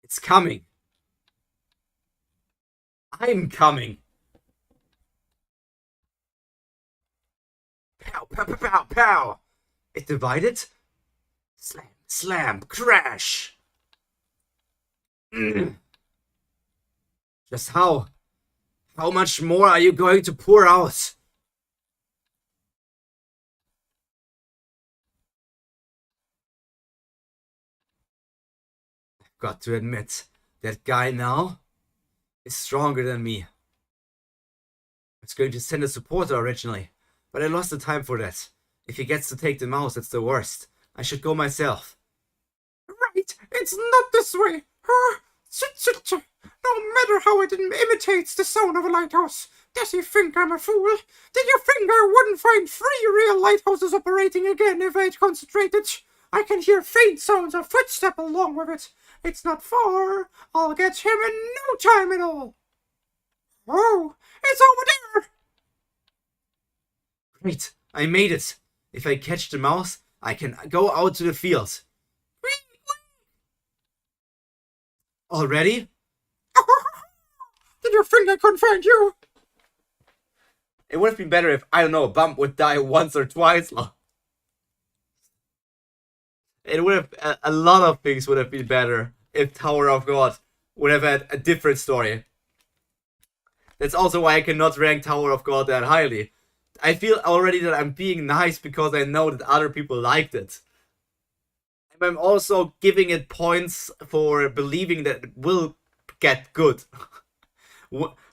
It's coming. I'm coming. Pow, pow, pow, pow, pow. It divided? Slam, slam, crash. Just how much more are you going to pour out? I've got to admit, that guy now is stronger than me. I was going to send a supporter originally, but I lost the time for that. If he gets to take the mouse, it's the worst. I should go myself. Right, it's not this way. No matter how it imitates the sound of a lighthouse, Does he think I'm a fool? Did you think I wouldn't find 3 real lighthouses operating again if I'd concentrated? I can hear faint sounds of footstep along with it. It's not far. I'll get him in no time at all. Oh, it's over there! Great, I made it. If I catch the mouse, I can go out to the field. Already? Did you think I couldn't find you? It would have been better if, I don't know, Bump would die once or twice. It would have, a lot of things would have been better if Tower of God would have had a different story. That's also why I cannot rank Tower of God that highly. I feel already that I'm being nice because I know that other people liked it. And I'm also giving it points for believing that it will get good.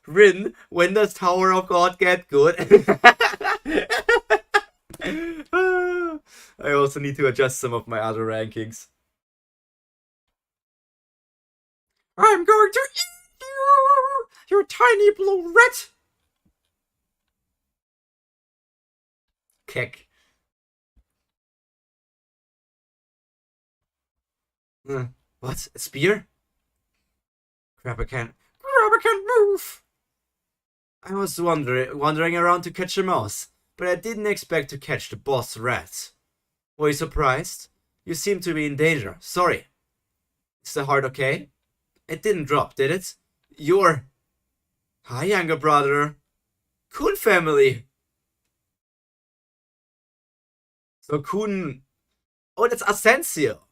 Rin, when does Tower of God get good? I also need to adjust some of my other rankings. I'm going to eat you, you tiny blue rat. Kick. What? A spear? Crap, I can't move. I was wandering around to catch a mouse, but I didn't expect to catch the boss rat. Were you surprised? You seem to be in danger. Sorry. Is the heart okay? It didn't drop, did it? You're... Hi, younger brother. Kun family. So Kun... Oh, that's Asensio.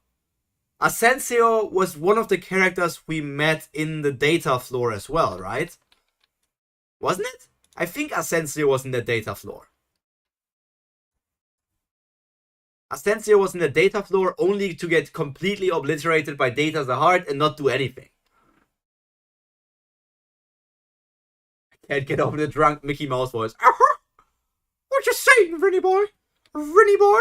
Asensio was one of the characters we met in the data floor as well, right? Wasn't it? I think Asensio was in the data floor. Asensio was in the data floor only to get completely obliterated by Data the Heart and not do anything. I can't get over the drunk Mickey Mouse voice. What you saying, Rinny boy? Rinny boy?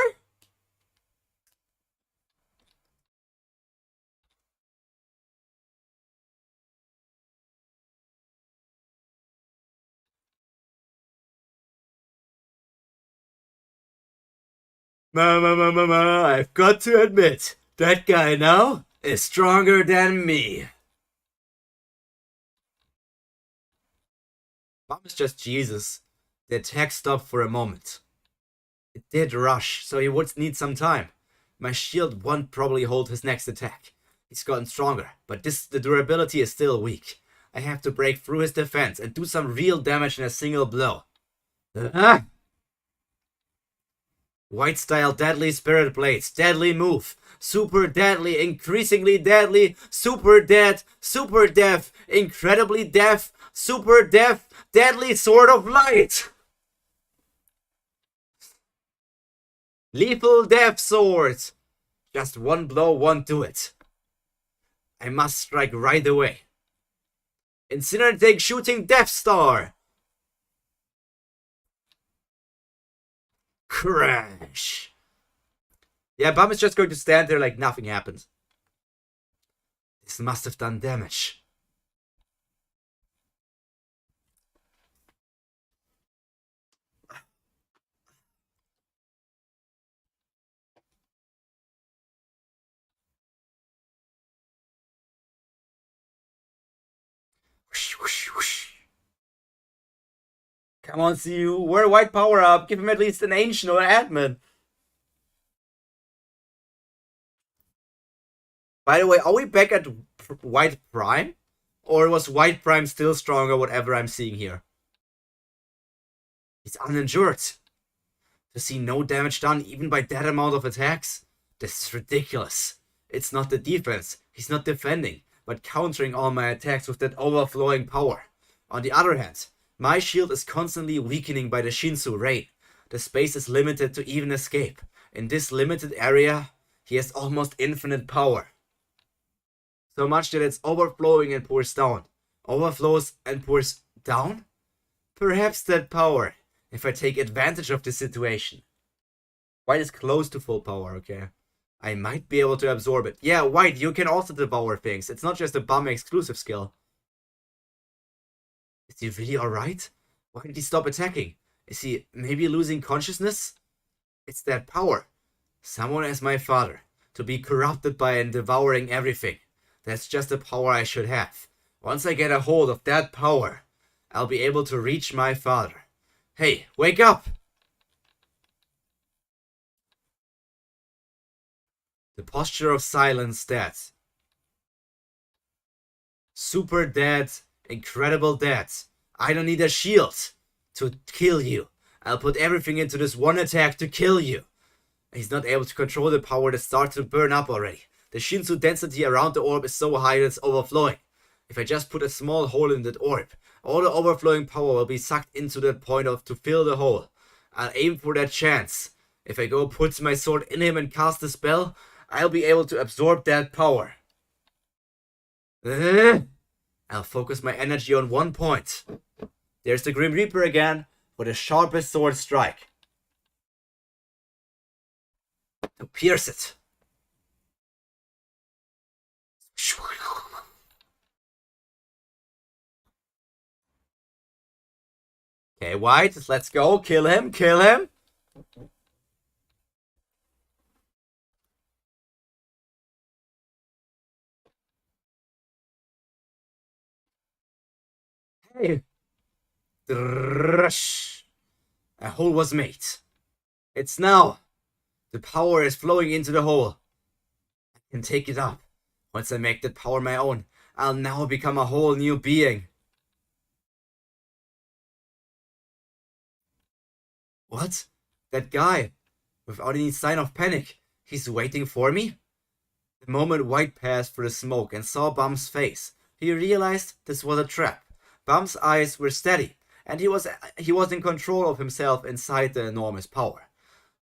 I've got to admit, that guy now is stronger than me. Mom is just Jesus. The attack stopped for a moment. It did rush, so he would need some time. My shield won't probably hold his next attack. He's gotten stronger, but the durability is still weak. I have to break through his defense and do some real damage in a single blow. White style deadly spirit blades, deadly move, super deadly, increasingly deadly, super dead, super deaf, incredibly deaf, super deaf, deadly sword of light. Lethal death sword. Just one blow won't do it. I must strike right away. Incinerating shooting Death Star. Crash. Yeah, Bum is just going to stand there like nothing happened. This must have done damage. Whoosh, whoosh, whoosh. Come on, CU. Wear a white power up. Give him at least an ancient or an admin. By the way, are we back at White Prime? Or was White Prime still stronger, whatever I'm seeing here? He's uninjured. To see no damage done even by that amount of attacks? This is ridiculous. It's not the defense. He's not defending, but countering all my attacks with that overflowing power. On the other hand, my shield is constantly weakening by the Shinsu rain. The space is limited to even escape. In this limited area, he has almost infinite power. So much that it's overflowing and pours down. Overflows and pours down? Perhaps that power, if I take advantage of the situation. White is close to full power, okay? I might be able to absorb it. Yeah, White, you can also devour things. It's not just a Bum exclusive skill. Is he really alright? Why did he stop attacking? Is he maybe losing consciousness? It's that power. Someone as my father. To be corrupted by and devouring everything. That's just the power I should have. Once I get a hold of that power, I'll be able to reach my father. Hey, wake up! The posture of silence dead. Super dead, incredible dead. I don't need a shield to kill you. I'll put everything into this one attack to kill you. He's not able to control the power that starts to burn up already. The Shinsu density around the orb is so high that it's overflowing. If I just put a small hole in that orb, all the overflowing power will be sucked into that point to fill the hole. I'll aim for that chance. If I go put my sword in him and cast the spell, I'll be able to absorb that power. I'll focus my energy on one point. There's the Grim Reaper again for the sharpest sword strike. To pierce it. Okay, White, let's go. Kill him, kill him. Hey. A hole was made. It's now. The power is flowing into the hole. I can take it up. Once I make that power my own, I'll now become a whole new being. What? That guy, without any sign of panic, he's waiting for me? The moment White passed through the smoke and saw Bum's face, he realized this was a trap. Bum's eyes were steady, and he was in control of himself inside the enormous power.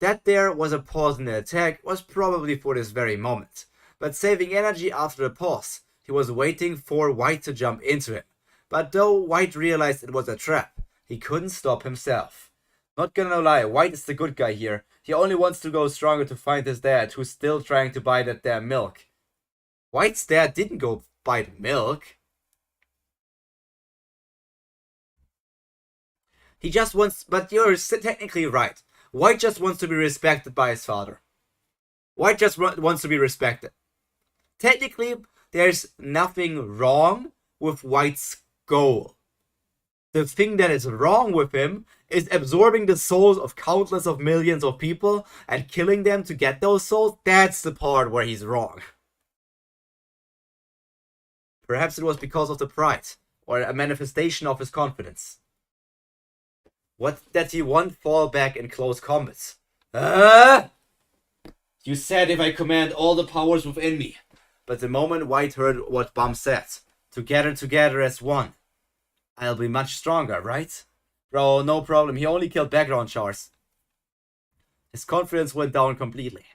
That there was a pause in the attack was probably for this very moment, but saving energy after the pause, he was waiting for White to jump into him. But though White realized it was a trap, he couldn't stop himself. Not gonna lie, White is the good guy here. He only wants to go stronger to find his dad, who's still trying to buy that damn milk. White's dad didn't go buy the milk. He just wants, but you're technically right. White just wants to be respected by his father. White just wants to be respected. Technically, there's nothing wrong with White's goal. The thing that is wrong with him is absorbing the souls of countless of millions of people and killing them to get those souls. That's the part where he's wrong. Perhaps it was because of the pride, or a manifestation of his confidence. What that he won't fall back in close combat. You said if I command all the powers within me. But the moment White heard what Bum said, together as one, I'll be much stronger, right? Bro, no problem. He only killed background shards. His confidence went down completely.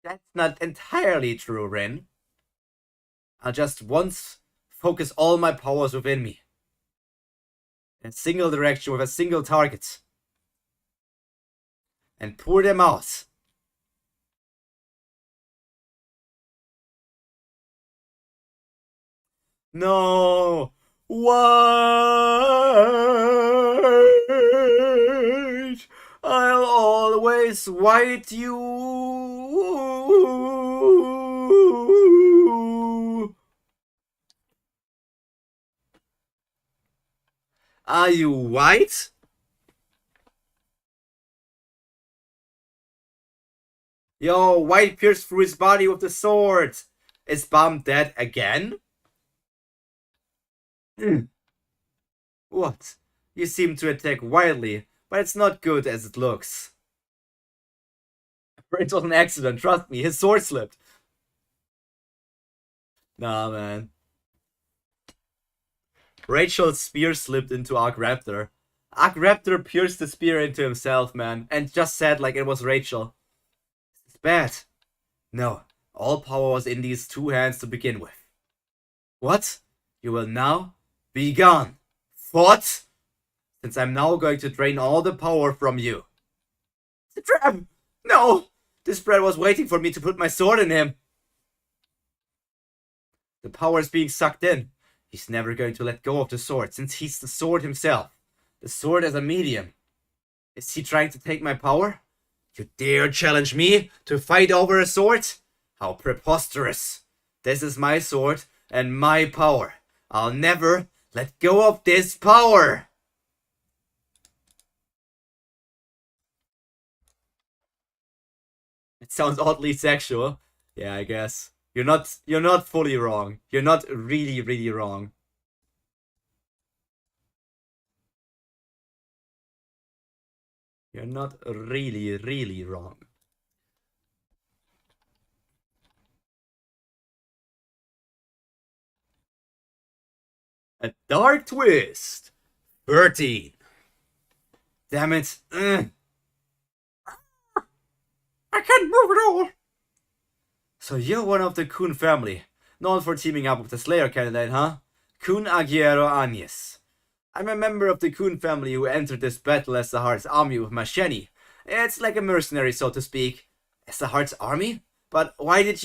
That's not entirely true, Rin. I'll just once focus all my powers within me. In a single direction with a single target. And pour them out. No! White! I'll always white you! Are you white? Yo, White pierced through his body with the sword. Is Bum dead again? What? You seem to attack wildly, but it's not good as it looks. It was an accident, trust me, his sword slipped. Nah, man. Rachel's spear slipped into Arc Raptor. Arc Raptor pierced the spear into himself, man, and just said like it was Rachel. It's bad. No, all power was in these two hands to begin with. What? You will now be gone. What? Since I'm now going to drain all the power from you. It's a trap! No! This brat was waiting for me to put my sword in him. The power is being sucked in. He's never going to let go of the sword, since he's the sword himself. The sword as a medium. Is he trying to take my power? You dare challenge me to fight over a sword? How preposterous. This is my sword and my power. I'll never let go of this power. It sounds oddly sexual. Yeah, I guess. You're not fully wrong. You're not really wrong. You're not really wrong. A dark twist. 13. Damn it. I can't move at all. So you're one of the Kun family, known for teaming up with the Slayer candidate, huh? Kun Aguero Agnes. I'm a member of the Kun family who entered this battle as the Heart's army with Masheni. It's like a mercenary, so to speak. As the Heart's army? But why did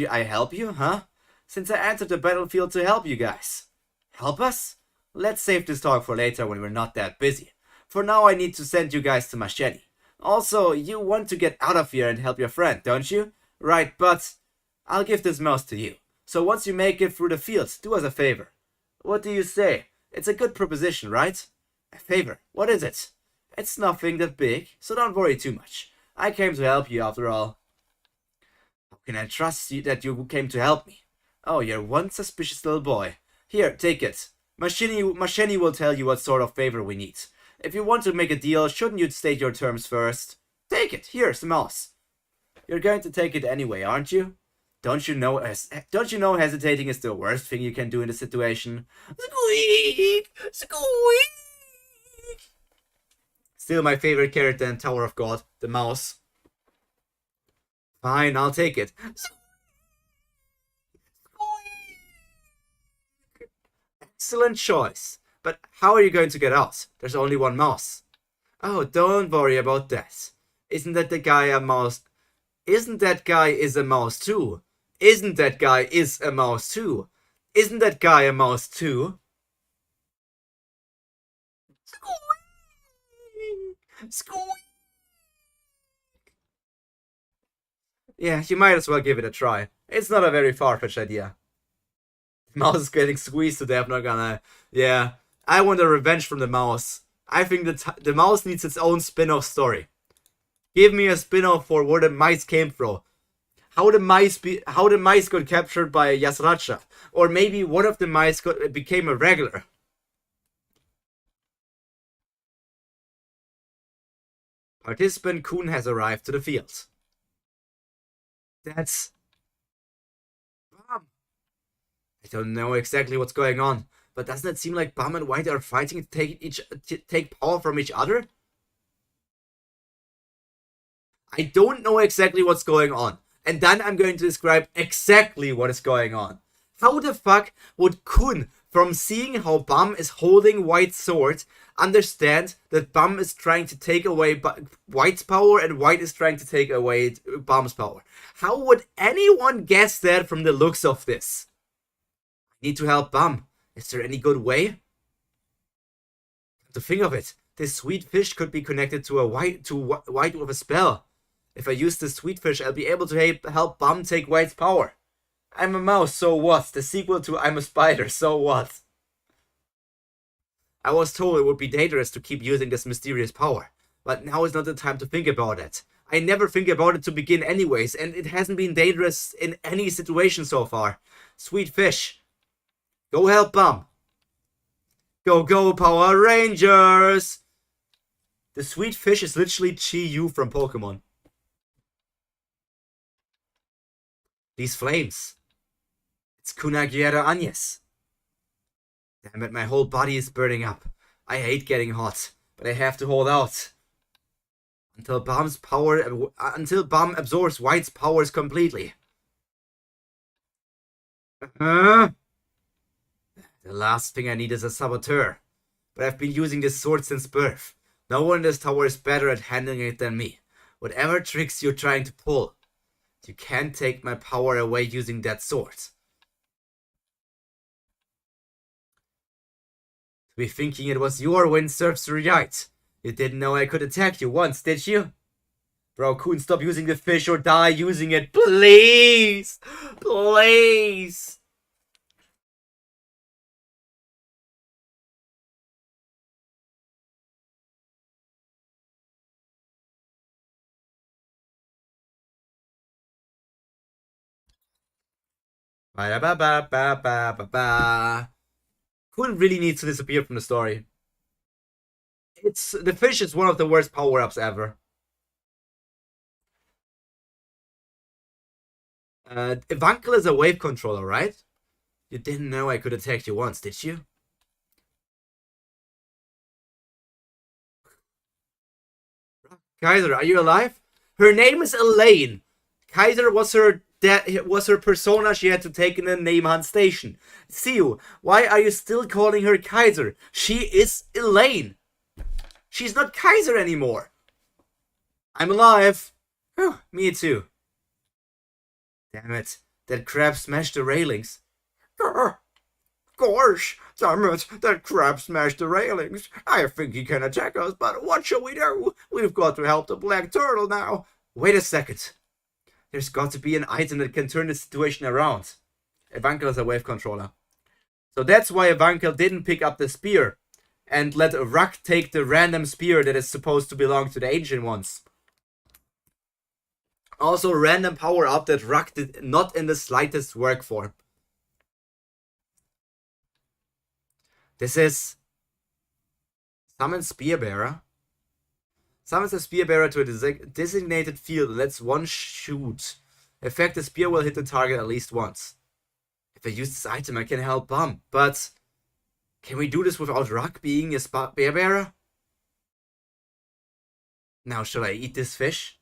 I help you, huh? Since I entered the battlefield to help you guys. Help us? Let's save this talk for later when we're not that busy. For now I need to send you guys to Masheni. Also, you want to get out of here and help your friend, don't you? Right, but I'll give this mouse to you. So once you make it through the fields, do us a favor. What do you say? It's a good proposition, right? A favor. What is it? It's nothing that big, so don't worry too much. I came to help you after all. How can I trust you that you came to help me? Oh, you're one suspicious little boy. Here, take it. Masheni will tell you what sort of favor we need. If you want to make a deal, shouldn't you state your terms first? Take it. Here's the mouse. You're going to take it anyway, aren't you? Don't you know hesitating is the worst thing you can do in the situation? Squeak! Squeak! Still my favorite character in Tower of God, the mouse. Fine, I'll take it. Excellent choice. But how are you going to get out? There's only one mouse. Oh, don't worry about that. Isn't that guy a mouse is a mouse too? Isn't that guy is a mouse too? Isn't that guy a mouse too? Squeak! Squeak! Yeah, you might as well give it a try. It's not a very far-fetched idea. The mouse is getting squeezed to death, not gonna... Yeah, I want a revenge from the mouse. I think the mouse needs its own spin-off story. Give me a spin-off for where the mice came from. How the mice got captured by Yasracha. Or maybe one of the mice became a regular. Participant Kun has arrived to the field. That's... Bam. I don't know exactly what's going on, but doesn't it seem like Bam and White are fighting to take power from each other? I don't know exactly what's going on. And then I'm going to describe exactly what is going on. How the fuck would Kun, from seeing how Bam is holding White's sword, understand that Bam is trying to take away White's power and White is trying to take away Bam's power? How would anyone guess that from the looks of this? I need to help Bam. Is there any good way? To think of it, this sweet fish could be connected to White with a spell. If I use this sweet fish, I'll be able to help Bam take White's power. I'm a mouse, so what? The sequel to I'm a spider, so what? I was told it would be dangerous to keep using this mysterious power, but now is not the time to think about it. I never think about it to begin anyways, and it hasn't been dangerous in any situation so far. Sweet fish. Go help Bam. Go, go, Power Rangers! The sweet fish is literally Chi-Yu from Pokemon. These flames. It's Kunagiera Agnes. Damn it, my whole body is burning up. I hate getting hot, but I have to hold out. Until Bam absorbs White's powers completely. The last thing I need is a saboteur. But I've been using this sword since birth. No one in this tower is better at handling it than me. Whatever tricks you're trying to pull, you can't take my power away using that sword. To be thinking it was your wind serves you right. You didn't know I could attack you once, did you? Bro, Kun, stop using the fish or die using it. Please! Please! Ba ba ba ba ba ba ba. Kun really needs to disappear from the story. The fish is one of the worst power-ups ever. Evankel is a wave controller, right? You didn't know I could attack you once, did you? Kaiser, are you alive? Her name is Elaine. Kaiser was her persona she had to take in the name hunt station. Siu, why are you still calling her Kaiser? She is Elaine. She's not Kaiser anymore. I'm alive. Whew, me too. Damn it, that crab smashed the railings. Gosh, damn it, that crab smashed the railings. I think he can attack us, but what shall we do? We've got to help the black turtle now. Wait a second. There's got to be an item that can turn the situation around. Evankel is a wave controller. So that's why Evankel didn't pick up the spear and let Ruck take the random spear that is supposed to belong to the Ancient Ones. Also, random power up that Ruck did not in the slightest work for. This is Summon Spearbearer. Summons a Spearbearer to a designated field and lets one shoot. Effect, the spear will hit the target at least once. If I use this item, I can help Bum, but can we do this without Ruck being a Spearbearer? Now, shall I eat this fish?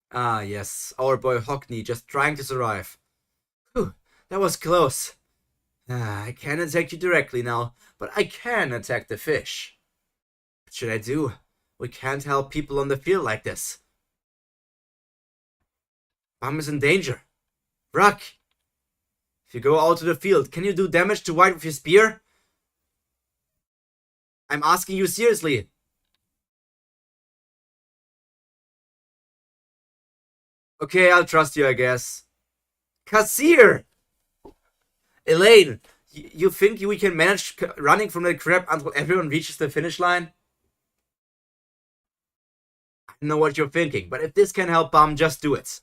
Ah, yes, our boy Hockney just trying to survive. Whew, that was close. I can't attack you directly now, but I can attack the fish. What should I do? We can't help people on the field like this. Bum is in danger. Ruck! If you go out to the field, can you do damage to White with your spear? I'm asking you seriously. Okay, I'll trust you, I guess. Kassir! Elaine, you think we can manage running from the crab until everyone reaches the finish line? I don't know what you're thinking, but if this can help Bum, just do it.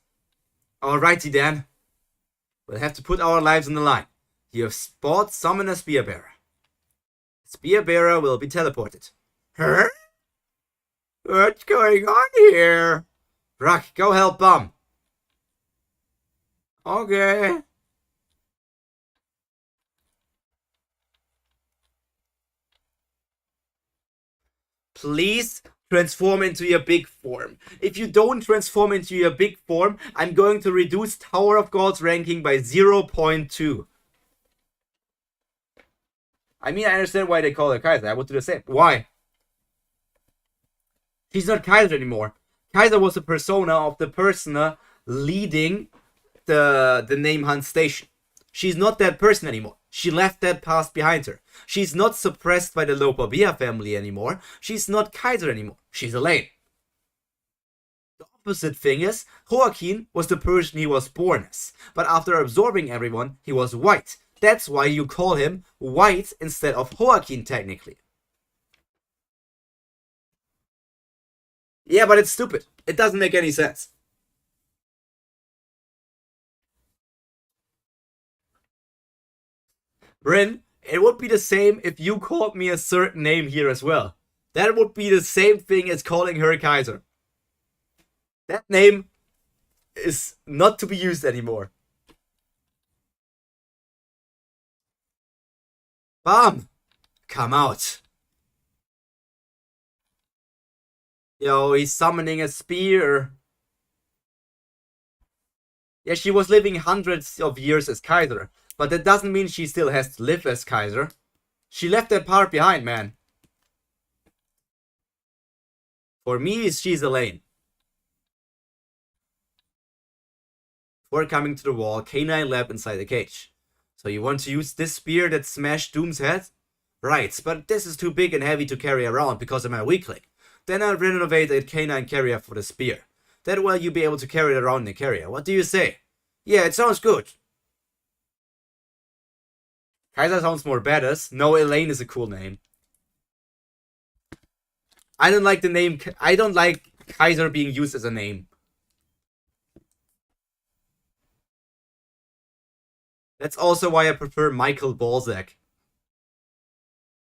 Alrighty then. We'll have to put our lives on the line. You have summoned a Spearbearer. Spearbearer will be teleported. Huh? What's going on here? Ruck, go help Bum. Okay. Please transform into your big form. If you don't transform into your big form, I'm going to reduce Tower of God's ranking by 0.2. I mean, I understand why they call her Kaiser. I would do the same. Why? She's not Kaiser anymore. Kaiser was a persona of the persona leading the name hunt station. She's not that person anymore. She left that past behind her. She's not suppressed by the Lopabia family anymore. She's not Kaiser anymore. She's Elaine. The opposite thing is, Joaquin was the person he was born as. But after absorbing everyone, he was white. That's why you call him White instead of Joaquin technically. Yeah, but it's stupid. It doesn't make any sense. Bryn, it would be the same if you called me a certain name here as well. That would be the same thing as calling her Kaiser. That name is not to be used anymore. Bum! Come out. Yo, he's summoning a spear. Yeah, she was living hundreds of years as Kaiser. But that doesn't mean she still has to live as Kaiser. She left that part behind, man. For me, she's a lane. Before coming to the wall, K9 leapt inside the cage. So you want to use this spear that smashed Doom's head? Right, but this is too big and heavy to carry around because of my weakling. Then I'll renovate a K9 carrier for the spear. That way you'll be able to carry it around in the carrier. What do you say? Yeah, it sounds good. Kaiser sounds more badass. No, Elaine is a cool name. I don't like the name. I don't like Kaiser being used as a name. That's also why I prefer Michael Balzac.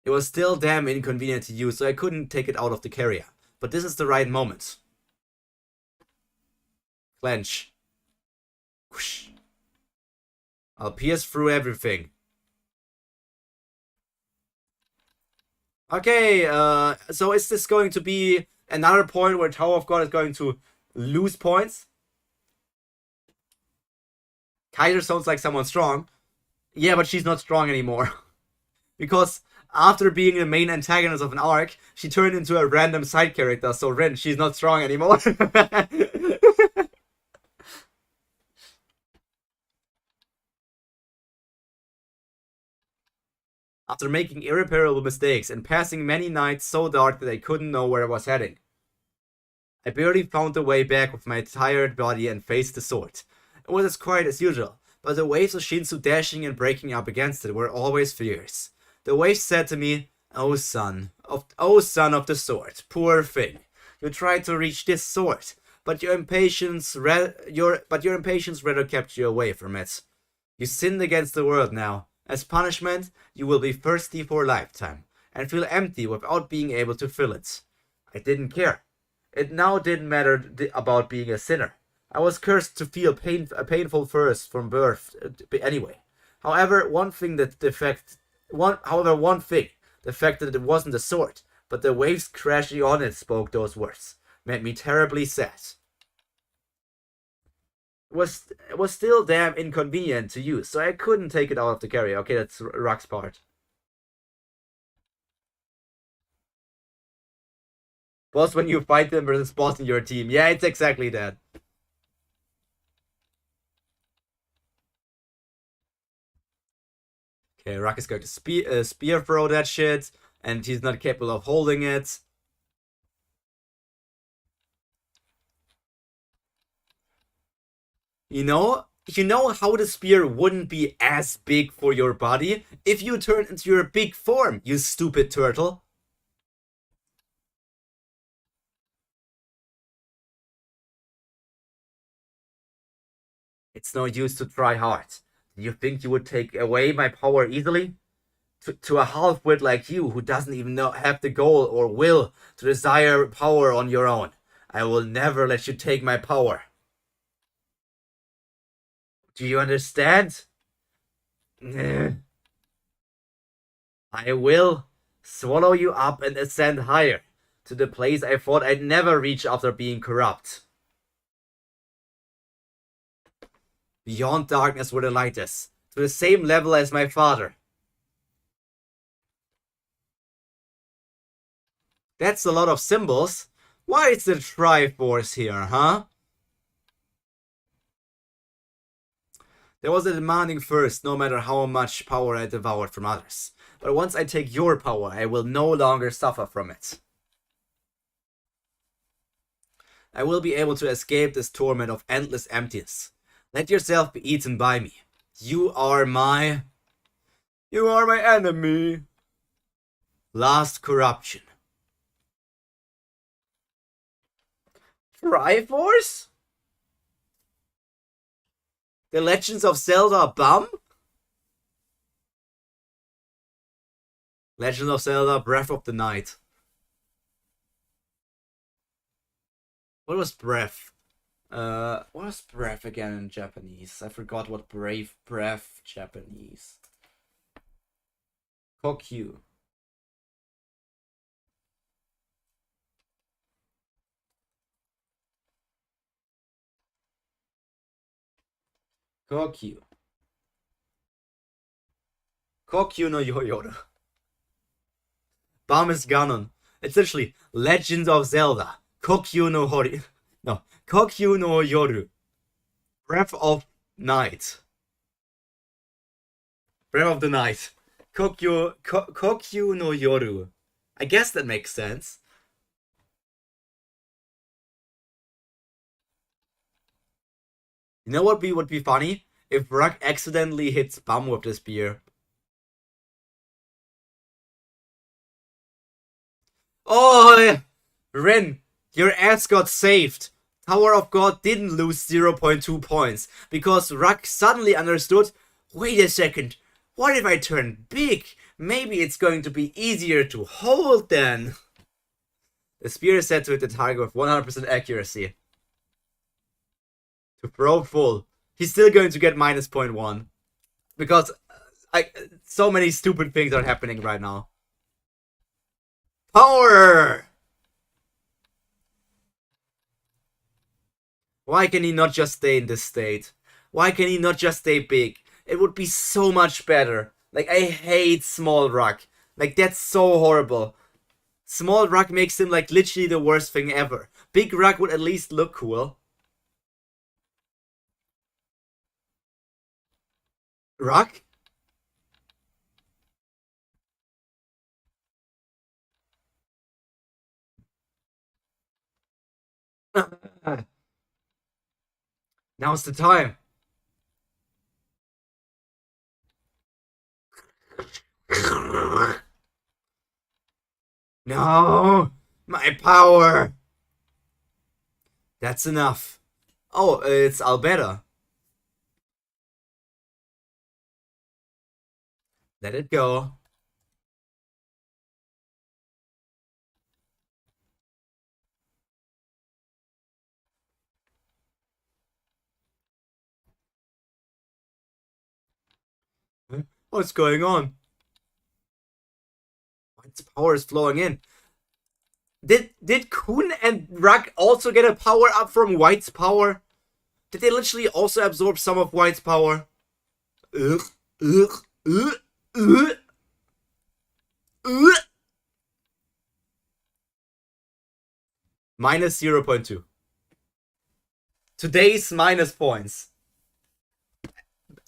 It was still damn inconvenient to use, so I couldn't take it out of the carrier. But this is the right moment. Clench. Whoosh. I'll pierce through everything. Okay, so is this going to be another point where Tower of God is going to lose points? Kaiser sounds like someone strong. Yeah, but she's not strong anymore. Because after being the main antagonist of an arc, she turned into a random side character, so Ren, she's not strong anymore. After making irreparable mistakes and passing many nights so dark that I couldn't know where I was heading, I barely found the way back with my tired body and faced the sword. It was as quiet as usual, but the waves of Shinsu dashing and breaking up against it were always fierce. The waves said to me, oh son of the sword, poor thing. You tried to reach this sword, but your impatience rather kept you away from it. You sinned against the world now. As punishment, you will be thirsty for a lifetime, and feel empty without being able to fill it. I didn't care. It now didn't matter about being a sinner. I was cursed to feel a painful thirst from birth anyway. However, one thing, the fact that it wasn't a sword, but the waves crashing on it spoke those words, made me terribly sad. It was still damn inconvenient to use, so I couldn't take it out of the carrier. Okay, that's Rock's part. Boss when you fight them versus boss in your team. Yeah, it's exactly that. Okay, Rock is going to spear throw that shit, and he's not capable of holding it. You know how the spear wouldn't be as big for your body if you turn into your big form, you stupid turtle. It's no use to try hard. Do you think you would take away my power easily? To a half-wit like you who doesn't even have the goal or will to desire power on your own. I will never let you take my power. Do you understand? I will swallow you up and ascend higher, to the place I thought I'd never reach after being corrupt. Beyond darkness where the light is, to the same level as my father. That's a lot of symbols. Why is the Triforce here, huh? There was a demanding thirst, no matter how much power I devoured from others. But once I take your power, I will no longer suffer from it. I will be able to escape this torment of endless emptiness. Let yourself be eaten by me. You are my enemy. Last corruption. Triforce? The Legends of Zelda bum? Legend of Zelda Breath of the Night. What was breath? What was breath again in Japanese? I forgot what breath Japanese. Kokyu. Kokyu. Kokyu no Yoyoru. Bum is Ganon. It's literally Legends of Zelda. Kokyu no Hori. No. Kokyu no Yoru. Breath of Night. Breath of the Night. Kokyu no Yoru. I guess that makes sense. You know what would be funny? If Ruck accidentally hits Bum with the spear. Oh, Rin, your ass got saved. Tower of God didn't lose 0.2 points because Ruck suddenly understood, wait a second, what if I turn big? Maybe it's going to be easier to hold then. The spear is set to hit the target with 100% accuracy. To throw full. He's still going to get minus 0.1. Because so many stupid things are happening right now. Power! Why can he not just stay in this state? Why can he not just stay big? It would be so much better. Like, I hate Small Ruck. Like, that's so horrible. Small Ruck makes him, like, literally the worst thing ever. Big Ruck would at least look cool. Ruck? Now's the time. No! My power! That's enough. Oh, it's Alberta. Let it go. What's going on? White's power is flowing in. Did Kun and Ruck also get a power up from White's power? Did they literally also absorb some of White's power? Ugh, ugh, ugh, ugh, ugh. Minus 0.2. Today's minus points.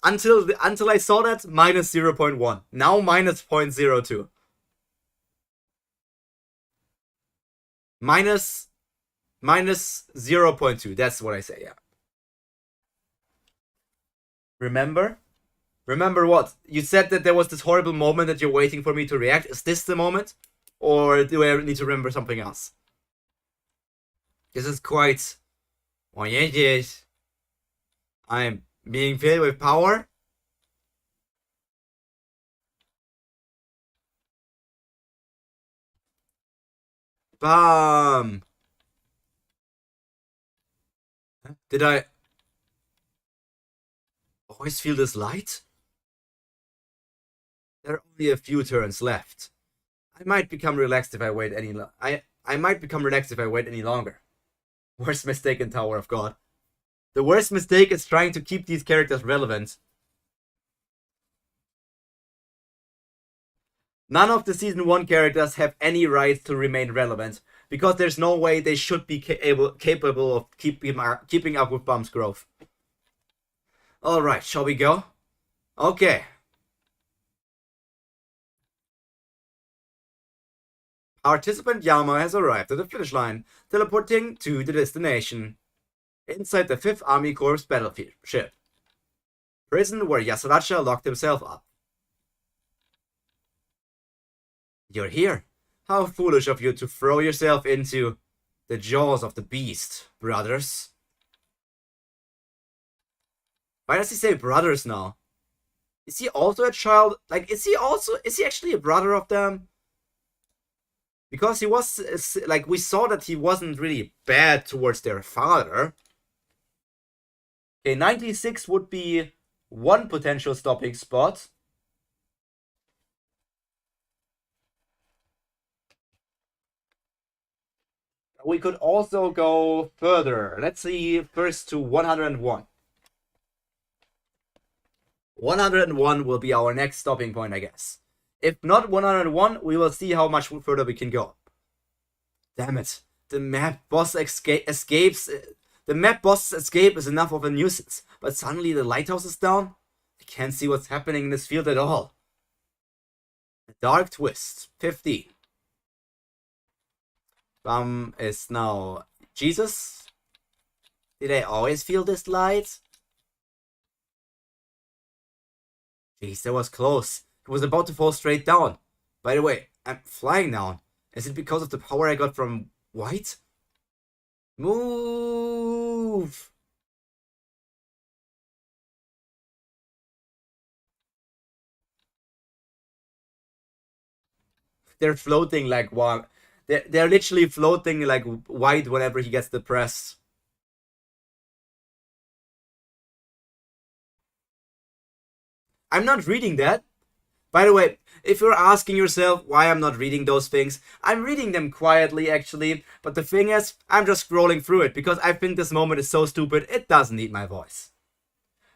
Until I saw that, minus 0.1. Now minus 0.02. Minus 0.2. That's what I say, yeah. Remember? Remember what? You said that there was this horrible moment that you're waiting for me to react. Is this the moment? Or do I need to remember something else? This is quite... Oh, yes. I'm being filled with power. Bam! Did I always feel this light? There are only a few turns left. I might become relaxed if I wait any I might become relaxed if I wait any longer. Worst mistake in Tower of God. The worst mistake is trying to keep these characters relevant. None of the Season 1 characters have any right to remain relevant, because there's no way they should be capable of keeping up with Bum's growth. Alright, shall we go? Okay. Participant Yama has arrived at the finish line, teleporting to the destination. Inside the 5th Army Corps battleship. Prison where Yasuracha locked himself up. You're here. How foolish of you to throw yourself into the jaws of the beast, brothers. Why does he say brothers now? Is he also a child? Like, is he actually a brother of them? Because he was, like, we saw that he wasn't really bad towards their father. Okay, 96 would be one potential stopping spot. We could also go further. Let's see first to 101. 101 will be our next stopping point, I guess. If not 101, we will see how much further we can go. Damn it. The map boss escapes. The map boss's escape is enough of a nuisance, but suddenly the lighthouse is down? I can't see what's happening in this field at all. A dark twist. 15. Bum is now Jesus. Did I always feel this light? Jeez, that was close. It was about to fall straight down. By the way, I'm flying now. Is it because of the power I got from White? Move! They're floating like one. They're literally floating like White whenever he gets depressed. I'm not reading that. By the way, if you're asking yourself why I'm not reading those things, I'm reading them quietly actually, but the thing is, I'm just scrolling through it because I think this moment is so stupid, it doesn't need my voice.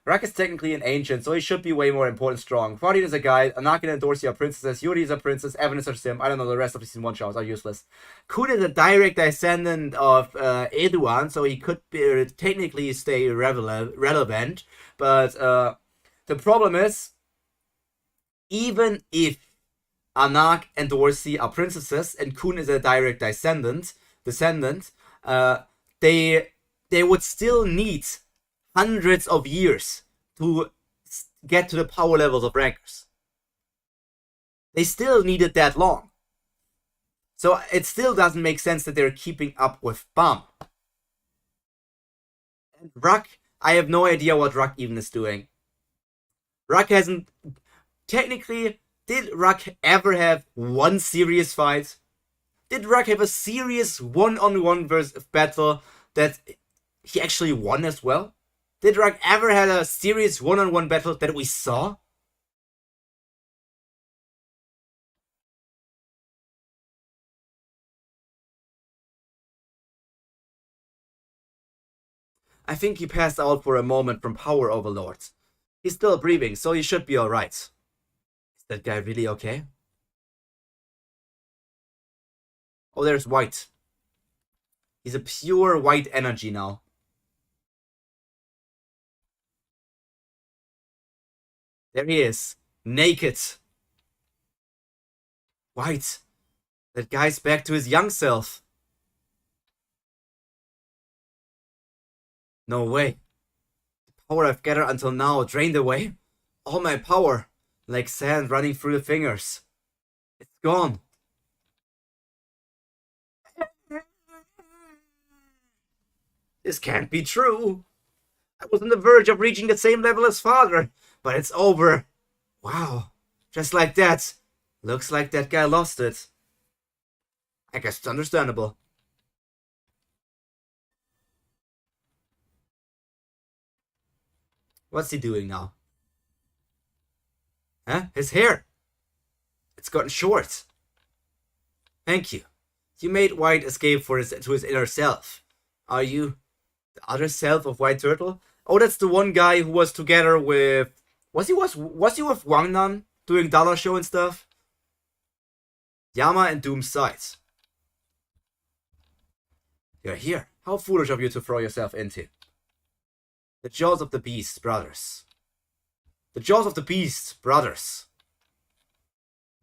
Rak is technically an ancient, so he should be way more important strong. Fardin is a guy, Anakin and Dorsey are princesses, Yuri is a princess, Evan is a sim, I don't know, the rest of the season 1 shows are useless. Kun is a direct descendant of Eduan, so he could be, technically stay relevant, but the problem is, even if Anak and Dorsey are princesses and Kun is a direct descendant, they would still need hundreds of years to get to the power levels of rankers. They still needed that long. So it still doesn't make sense that they're keeping up with Bum. And Rak, I have no idea what Rak even is doing. Rak hasn't... Technically, did Rak ever have one serious fight? Did Rak have a serious one-on-one versus battle that he actually won as well? Did Rak ever had a serious one-on-one battle that we saw? I think he passed out for a moment from power overload. He's still breathing, so he should be alright. Is that guy really okay? Oh, there's White. He's a pure white energy now. There he is. Naked. White. That guy's back to his young self. No way. The power I've gathered until now drained away. All my power. Like sand running through the fingers. It's gone. This can't be true. I was on the verge of reaching the same level as father, but it's over. Wow. Just like that. Looks like that guy lost it. I guess it's understandable. What's he doing now? Huh? His hair! It's gotten short. Thank you. You made White escape to his inner self. Are you the other self of White Turtle? Oh, that's the one guy who was together with... Was he with Wangnan doing Dollar Show and stuff? Yama and Doom's sides. You're here. How foolish of you to throw yourself into. The jaws of the beast, brothers. The jaws of the beast, brothers.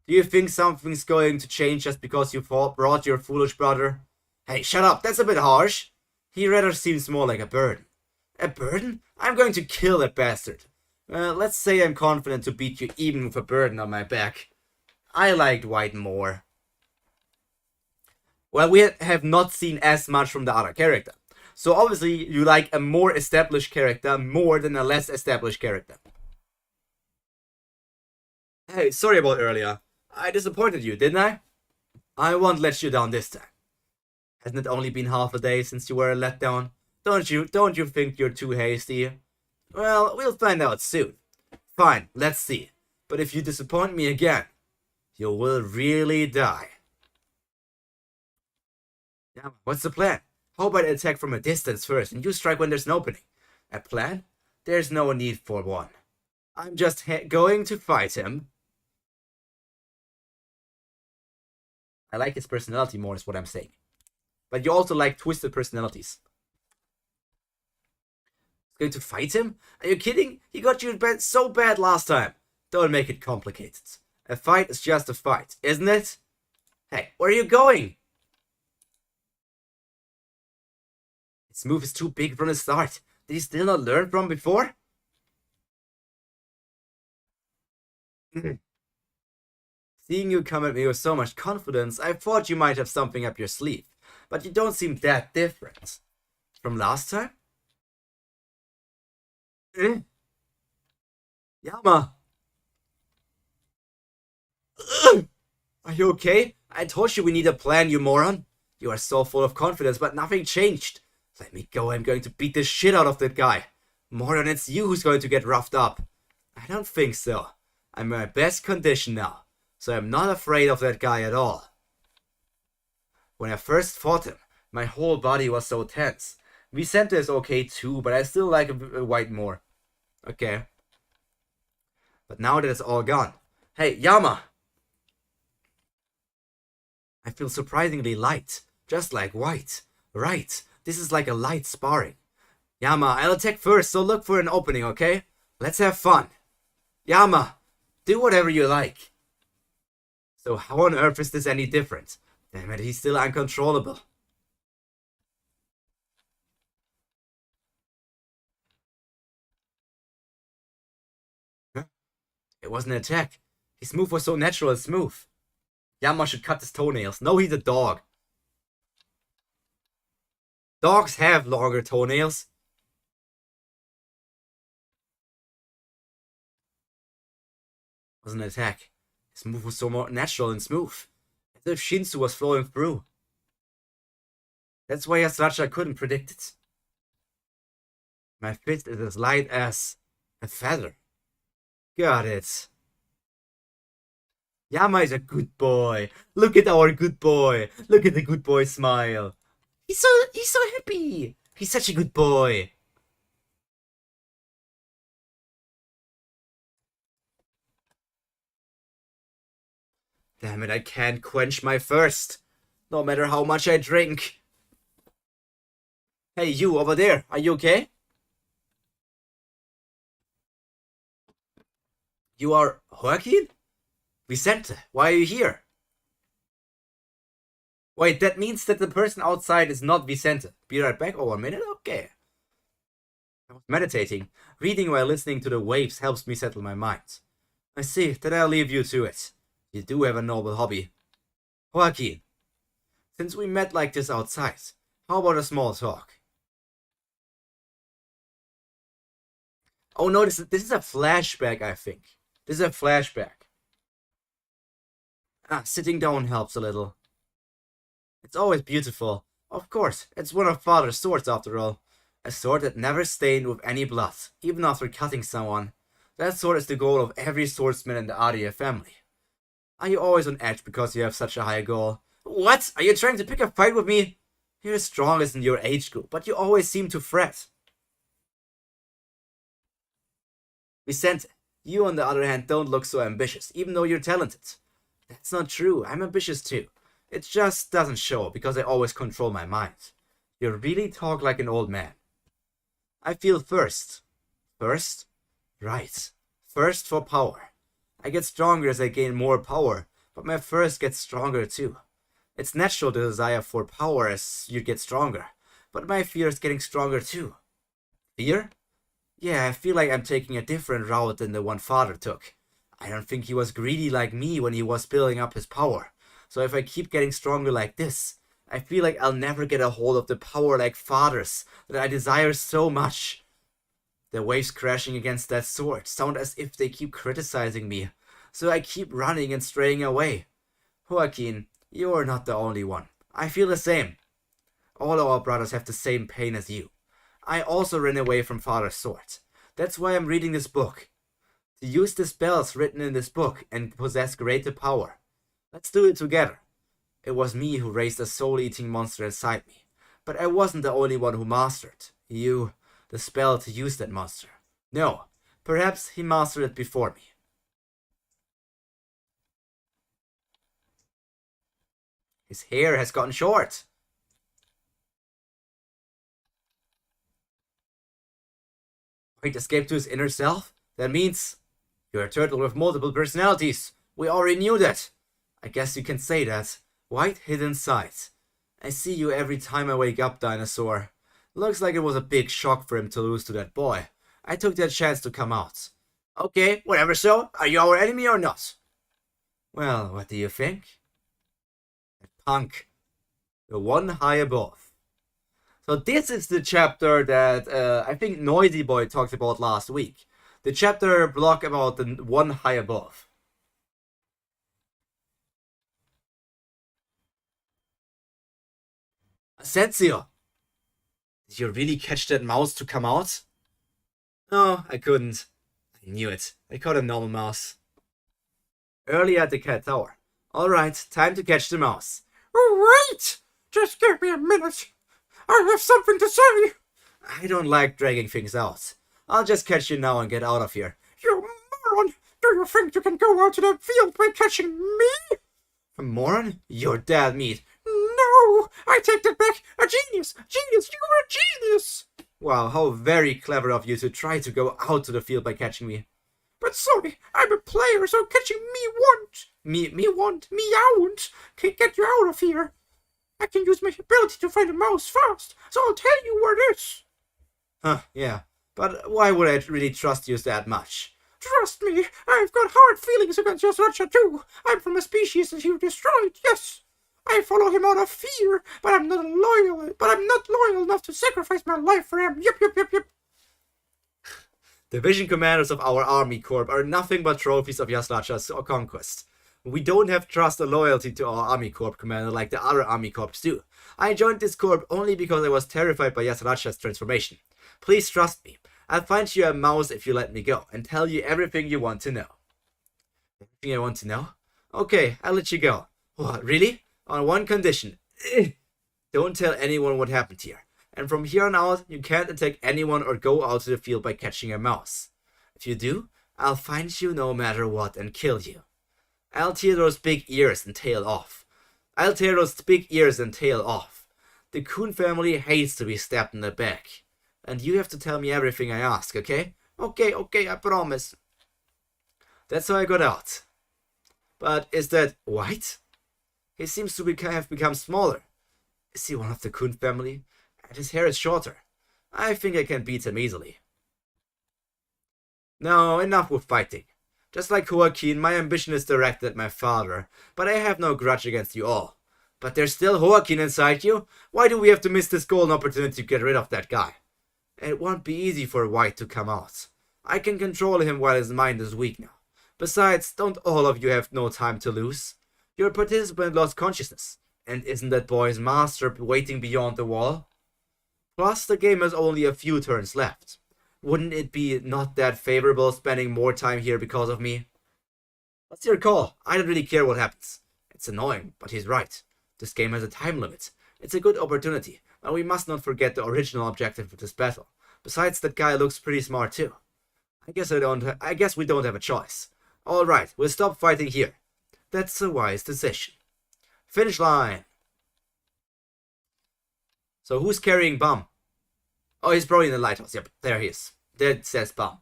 Do you think something's going to change just because you brought your foolish brother? Hey, shut up, that's a bit harsh. He rather seems more like a burden. A burden? I'm going to kill that bastard. Let's say I'm confident to beat you even with a burden on my back. I liked White more. Well, we have not seen as much from the other character. So obviously you like a more established character more than a less established character. Hey, sorry about earlier. I disappointed you, didn't I? I won't let you down this time. Hasn't it only been half a day since you were a letdown? Don't you think you're too hasty? Well, we'll find out soon. Fine, let's see. But if you disappoint me again, you will really die. Yeah, what's the plan? How about I attack from a distance first and you strike when there's an opening? A plan? There's no need for one. I'm just going to fight him. I like his personality more is what I'm saying. But you also like twisted personalities. Going to fight him? Are you kidding? He got you so bad last time. Don't make it complicated. A fight is just a fight, isn't it? Hey, where are you going? His move is too big from the start. Did he still not learn from before? Seeing you come at me with so much confidence, I thought you might have something up your sleeve. But you don't seem that different. From last time? Yama! Are you okay? I told you we need a plan, you moron. You are so full of confidence, but nothing changed. Let me go, I'm going to beat the shit out of that guy. Moron, it's you who's going to get roughed up. I don't think so. I'm in my best condition now, so I'm not afraid of that guy at all. When I first fought him, my whole body was so tense. Vicente is okay too, but I still like a white more. Okay. But now that it's all gone. Hey, Yama! I feel surprisingly light. Just like white. Right. This is like a light sparring. Yama, I'll attack first, so look for an opening, okay? Let's have fun. Yama, do whatever you like. So how on earth is this any different? Damn it, he's still uncontrollable. It wasn't an attack. His move was so natural and smooth. Yama should cut his toenails. No, he's a dog. Dogs have longer toenails. It wasn't an attack. His move was so more natural and smooth. As if Shinsu was flowing through. That's why Yasracha couldn't predict it. My fist is as light as a feather. Got it. Yama is a good boy. Look at our good boy. Look at the good boy smile. He's so happy. He's such a good boy. Damn it, I can't quench my thirst. No matter how much I drink. Hey, you over there. Are you okay? You are Joaquin? Vicente, why are you here? Wait, that means that the person outside is not Vicente. Be right back. Oh, 1 minute? Okay. I was meditating. Reading while listening to the waves helps me settle my mind. I see, then I'll leave you to it. You do have a noble hobby. Joaquin, since we met like this outside, how about a small talk? Oh no, this is a flashback, I think. This is a flashback. Sitting down helps a little. It's always beautiful. Of course, it's one of Father's swords after all. A sword that never stained with any blood, even after cutting someone. That sword is the goal of every swordsman in the Arya family. Are you always on edge because you have such a high goal? What? Are you trying to pick a fight with me? You're the strongest in your age group, but you always seem to fret. Vicente, you on the other hand don't look so ambitious, even though you're talented. That's not true, I'm ambitious too. It just doesn't show because I always control my mind. You really talk like an old man. I feel thirst. Thirst? Right. Thirst for power. I get stronger as I gain more power, but my thirst gets stronger too. It's natural to desire for power as you get stronger, but my fear is getting stronger too. Fear? Yeah, I feel like I'm taking a different route than the one Father took. I don't think he was greedy like me when he was building up his power. So if I keep getting stronger like this, I feel like I'll never get a hold of the power like Father's that I desire so much. The waves crashing against that sword sound as if they keep criticizing me, so I keep running and straying away. Joaquin, you're not the only one. I feel the same. All our brothers have the same pain as you. I also ran away from Father's sword. That's why I'm reading this book. To use the spells written in this book and possess greater power. Let's do it together. It was me who raised a soul-eating monster inside me, but I wasn't the only one who mastered, the spell to use that monster. No, perhaps he mastered it before me. His hair has gotten short. White escaped to his inner self? That means you're a turtle with multiple personalities. We already knew that. I guess you can say that. White hid inside. I see you every time I wake up, dinosaur. Looks like it was a big shock for him to lose to that boy. I took that chance to come out. Okay, whatever so. Are you our enemy or not? Well, what do you think? That punk. The one high above. So this is the chapter that I think Noisy Boy talked about last week. The chapter block about the one high above. Asensio! Did you really catch that mouse to come out? No, I couldn't. I knew it. I caught a normal mouse. Early at the cat tower. Alright, time to catch the mouse. Wait! Just give me a minute. I have something to say. I don't like dragging things out. I'll just catch you now and get out of here. You moron! Do you think you can go out to the field by catching me? Moron? You're dead meat. No! I take that back! A genius! Genius! You are a genius! Wow, how very clever of you to try to go out to the field by catching me. But sorry, I'm a player, so catching me won't. Me won't. Can't get you out of here. I can use my ability to find a mouse fast, so I'll tell you where it is. Huh, yeah. But why would I really trust you that much? Trust me, I've got hard feelings against Yasracha too. I'm from a species that you destroyed, yes. I follow him out of fear, but I'm not loyal enough to sacrifice my life for him. Yep. Division commanders of our army corps are nothing but trophies of Yasracha's conquest. We don't have trust or loyalty to our army corps commander like the other army corps do. I joined this corps only because I was terrified by Yasracha's transformation. Please trust me. I'll find you a mouse if you let me go, and tell you everything you want to know. Everything I want to know? Okay, I'll let you go. What, really? On one condition. Don't tell anyone what happened here. And from here on out, you can't attack anyone or go out to the field by catching a mouse. If you do, I'll find you no matter what and kill you. I'll tear those big ears and tail off. The Coon family hates to be stabbed in the back. And you have to tell me everything I ask, okay? Okay, I promise. That's how I got out. But is that White? He seems to have become smaller. Is he one of the Coon family? And his hair is shorter. I think I can beat him easily. No, enough with fighting. Just like Joaquin, my ambition is directed at my father, but I have no grudge against you all. But there's still Joaquin inside you? Why do we have to miss this golden opportunity to get rid of that guy? It won't be easy for White to come out. I can control him while his mind is weak now. Besides, don't all of you have no time to lose? Your participant lost consciousness, and isn't that boy's master waiting beyond the wall? Plus, the game has only a few turns left. Wouldn't it be not that favorable spending more time here because of me? What's your call? I don't really care what happens. It's annoying, but he's right. This game has a time limit. It's a good opportunity, and we must not forget the original objective of this battle. Besides, that guy looks pretty smart too. I guess we don't have a choice. Alright, we'll stop fighting here. That's a wise decision. Finish line! So who's carrying Bum? Oh, he's probably in the lighthouse. Yep, there he is. There it says Bum.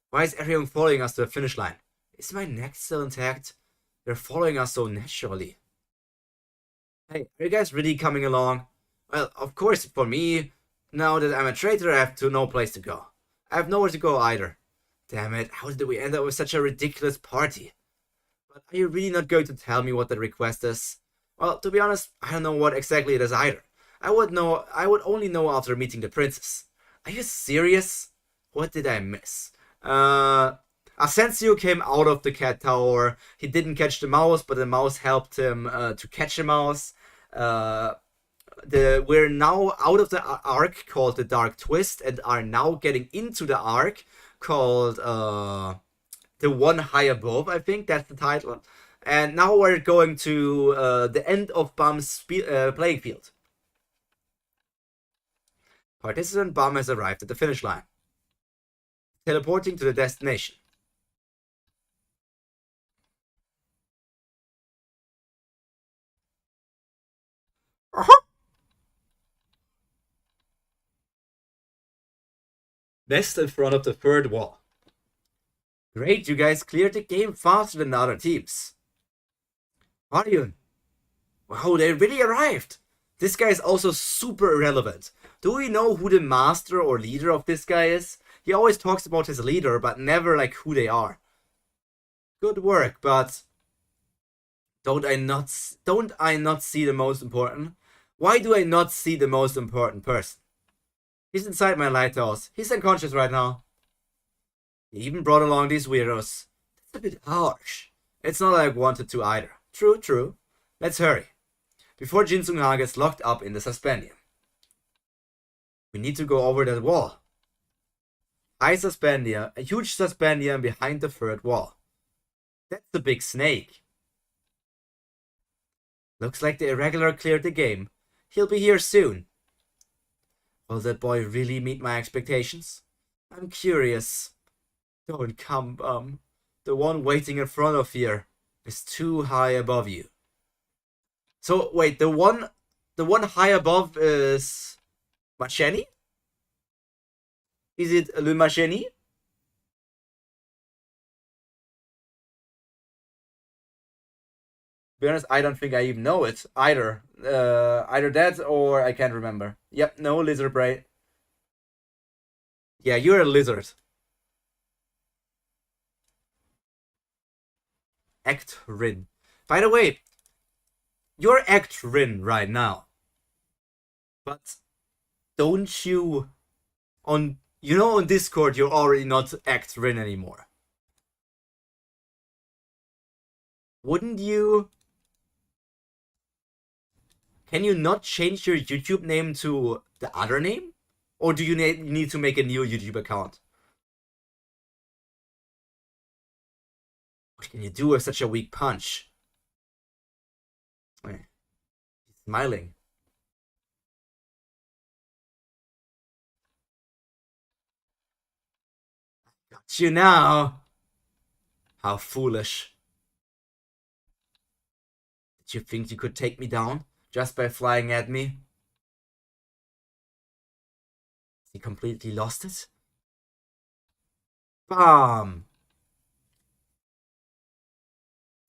Why is everyone following us to the finish line? Is my neck still intact? They're following us so naturally. Hey, are you guys really coming along? Well, of course, for me, now that I'm a traitor, I have no place to go. I have nowhere to go either. Damn it, how did we end up with such a ridiculous party? But are you really not going to tell me what the request is? Well, to be honest, I don't know what exactly it is either. I would only know after meeting the princess. Are you serious? What did I miss? Asensio came out of the cat tower. He didn't catch the mouse, but the mouse helped him to catch a mouse. We're now out of the arc called the Dark Twist and are now getting into the arc called The One High Above, I think that's the title. And now we're going to the end of Bum's playing field. Participant Bum has arrived at the finish line, teleporting to the destination. Nest in front of the third wall. Great, you guys cleared the game faster than the other teams. Orion. Wow, they really arrived. This guy is also super irrelevant. Do we know who the master or leader of this guy is? He always talks about his leader, but never like who they are. Good work, but don't I not see the most important? Why do I not see the most important person? He's inside my lighthouse. He's unconscious right now. He even brought along these weirdos. That's a bit harsh. It's not like I wanted to either. True, true. Let's hurry. Before Jin Sung-ha gets locked up in the suspendium. We need to go over that wall. High suspendium, a huge suspendium behind the third wall. That's the big snake. Looks like the irregular cleared the game. He'll be here soon. Will that boy really meet my expectations? I'm curious. Don't come, bum. The one waiting in front of here is too high above you. So wait, the one high above is Macheni? Is it Le Macheni? To be honest, I don't think I even know it either. Either that or I can't remember. Yep, no lizard brain. Yeah, you're a lizard. Act Rin. By the way, you're Act Rin right now. But don't you on Discord you're already not Act Rin anymore. Wouldn't you? Can you not change your YouTube name to the other name? Or do you need to make a new YouTube account? What can you do with such a weak punch? He's smiling. Got you now. How foolish. Did you think you could take me down just by flying at me? He completely lost it? Bam!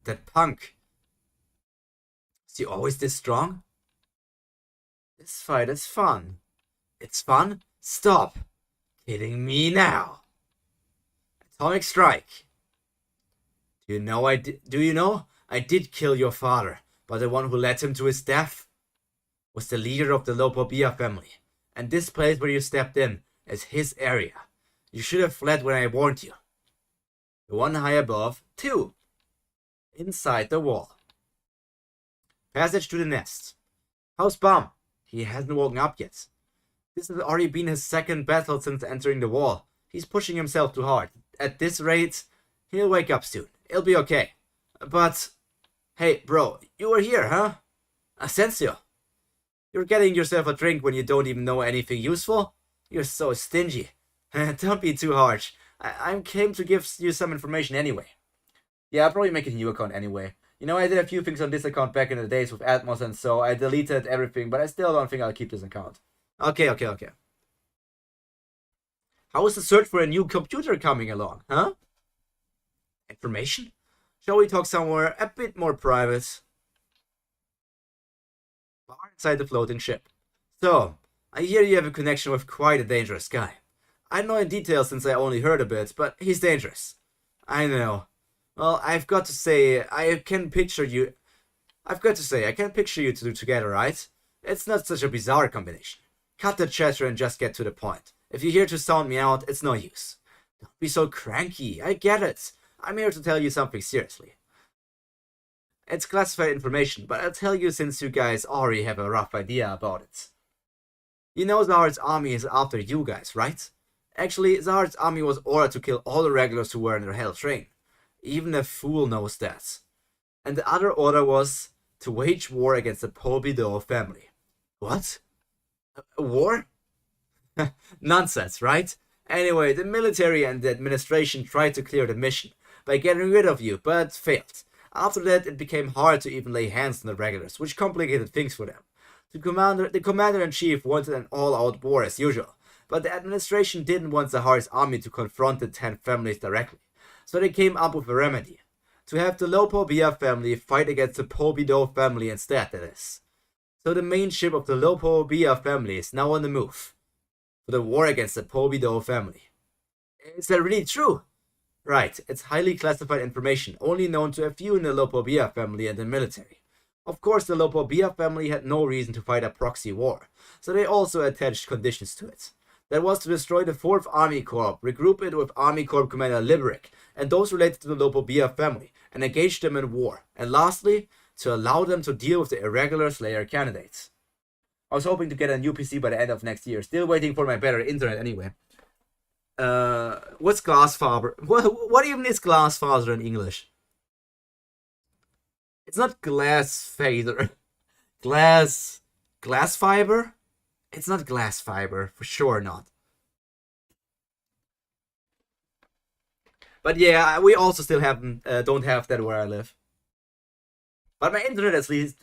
That punk. Is he always this strong? This fight is fun. It's fun? Stop kidding me now. Atomic strike. Do you know I did kill your father, but the one who led him to his death was the leader of the Lopobia family. And this place where you stepped in is his area. You should have fled when I warned you. The one high above, 2. Inside the wall. Passage to the nest. How's Bum? He hasn't woken up yet. This has already been his second battle since entering the wall. He's pushing himself too hard. At this rate, he'll wake up soon. It'll be okay. But, hey bro, you were here, huh? Asensio. You're getting yourself a drink when you don't even know anything useful? You're so stingy. Don't be too harsh. I came to give you some information anyway. Yeah, I'll probably make a new account anyway. You know, I did a few things on this account back in the days with Atmos and so I deleted everything, but I still don't think I'll keep this account. Okay. How is the search for a new computer coming along, huh? Information? Shall we talk somewhere a bit more private? Far inside the floating ship. So, I hear you have a connection with quite a dangerous guy. I don't know in detail since I only heard a bit, but he's dangerous. I know. Well, I've got to say, I can picture you two together, right? It's not such a bizarre combination. Cut the chatter and just get to the point. If you're here to sound me out, it's no use. Don't be so cranky, I get it. I'm here to tell you something seriously. It's classified information, but I'll tell you since you guys already have a rough idea about it. You know Zard's army is after you guys, right? Actually, Zard's army was ordered to kill all the regulars who were in their hell train. Even a fool knows that. And the other order was to wage war against the Polbido family. What? A war? Nonsense, right? Anyway, the military and the administration tried to clear the mission by getting rid of you, but failed. After that, it became hard to even lay hands on the regulars, which complicated things for them. The commander-in-chief wanted an all-out war as usual, but the administration didn't want Zahari's army to confront the 10 families directly, so they came up with a remedy. To have the Lopobia family fight against the Pobido family instead, that is. So the main ship of the Lopobia family is now on the move for the war against the Pobido family. Is that really true? Right, it's highly classified information, only known to a few in the Lopobia family and the military. Of course, the Lopobia family had no reason to fight a proxy war, so they also attached conditions to it. That was to destroy the 4th Army Corps, regroup it with Army Corps Commander Liberic, and those related to the Lopobia family, and engage them in war, and lastly, to allow them to deal with the irregular Slayer candidates. I was hoping to get a new PC by the end of next year, still waiting for my better internet anyway. What's Glasfaser? What even is Glasfaser in English? It's not glass fader. Glass fiber? It's not glass fiber, for sure not. But yeah, we also still don't have that where I live. But my internet at least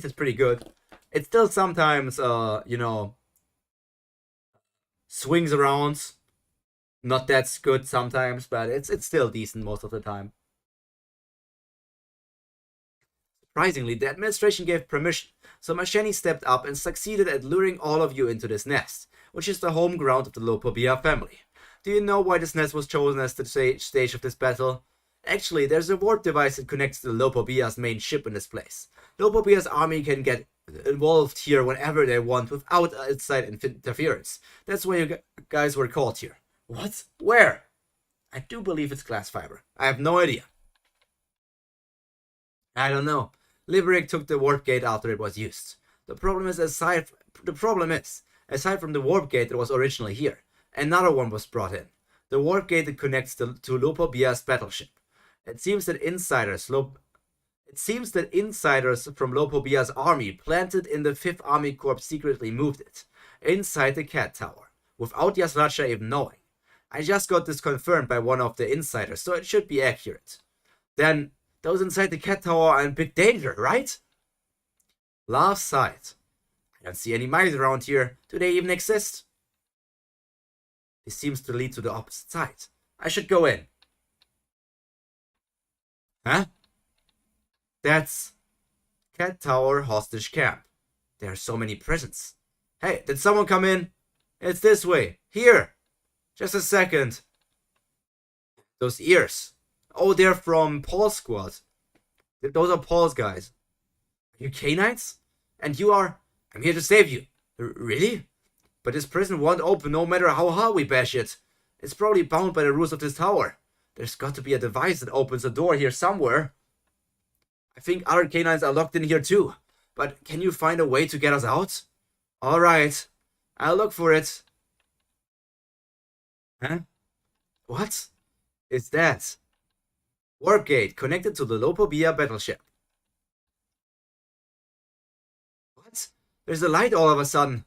is pretty good. It still sometimes swings around. Not that good sometimes, but it's still decent most of the time. Surprisingly, the administration gave permission, so Masheni stepped up and succeeded at luring all of you into this nest, which is the home ground of the Lopobia family. Do you know why this nest was chosen as the stage of this battle? Actually, there's a warp device that connects to the Lopobia's main ship in this place. Lopobia's army can get involved here whenever they want without outside interference. That's why you guys were called here. What? Where? I do believe it's glass fiber. I have no idea. I don't know. Liberic took the warp gate after it was used. The problem is, aside from the warp gate that was originally here, another one was brought in. The warp gate that connects to Lopobia's battleship. It seems that insiders from Lopobia's army planted in the 5th Army Corps secretly moved it inside the Cat Tower, without Yasracha even knowing. I just got this confirmed by one of the insiders, so it should be accurate. Then, those inside the Cat Tower are in big danger, right? Laugh sighed. I don't see any mice around here. Do they even exist? This seems to lead to the opposite side. I should go in. Huh? That's Cat Tower hostage camp. There are so many prisons. Hey, did someone come in? It's this way. Here. Just a second. Those ears. Oh, they're from Paul's squad. Those are Paul's guys. Are you Canaanites? And you are... I'm here to save you. Really? But this prison won't open no matter how hard we bash it. It's probably bound by the rules of this tower. There's got to be a device that opens a door here somewhere. I think other canines are locked in here too. But can you find a way to get us out? Alright. I'll look for it. Huh? What is that? Warp gate connected to the Lopobia battleship. What? There's a light all of a sudden.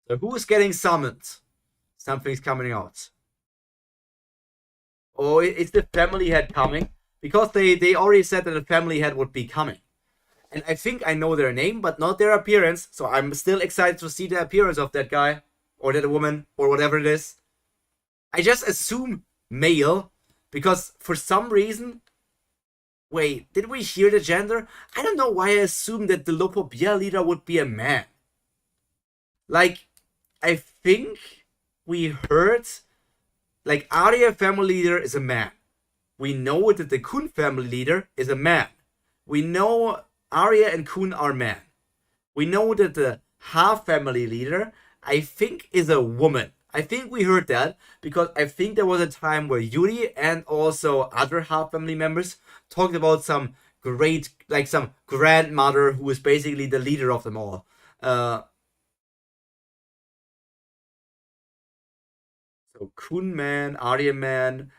So who's getting summoned? Something's coming out. Oh, it's the family head coming. Because they already said that the family head would be coming. And I think I know their name, but not their appearance. So I'm still excited to see the appearance of that guy. Or that woman. Or whatever it is. I just assume male. Because for some reason... Wait, did we hear the gender? I don't know why I assumed that the Lopobia leader would be a man. Like, I think we heard... Like, Arya family leader is a man. We know that the Kun family leader is a man. We know Arya and Kun are men. We know that the Ha family leader, I think, is a woman. I think we heard that because I think there was a time where Yuri and also other Ha family members talked about some great, like some grandmother who is basically the leader of them all. So Kun man, Arya man,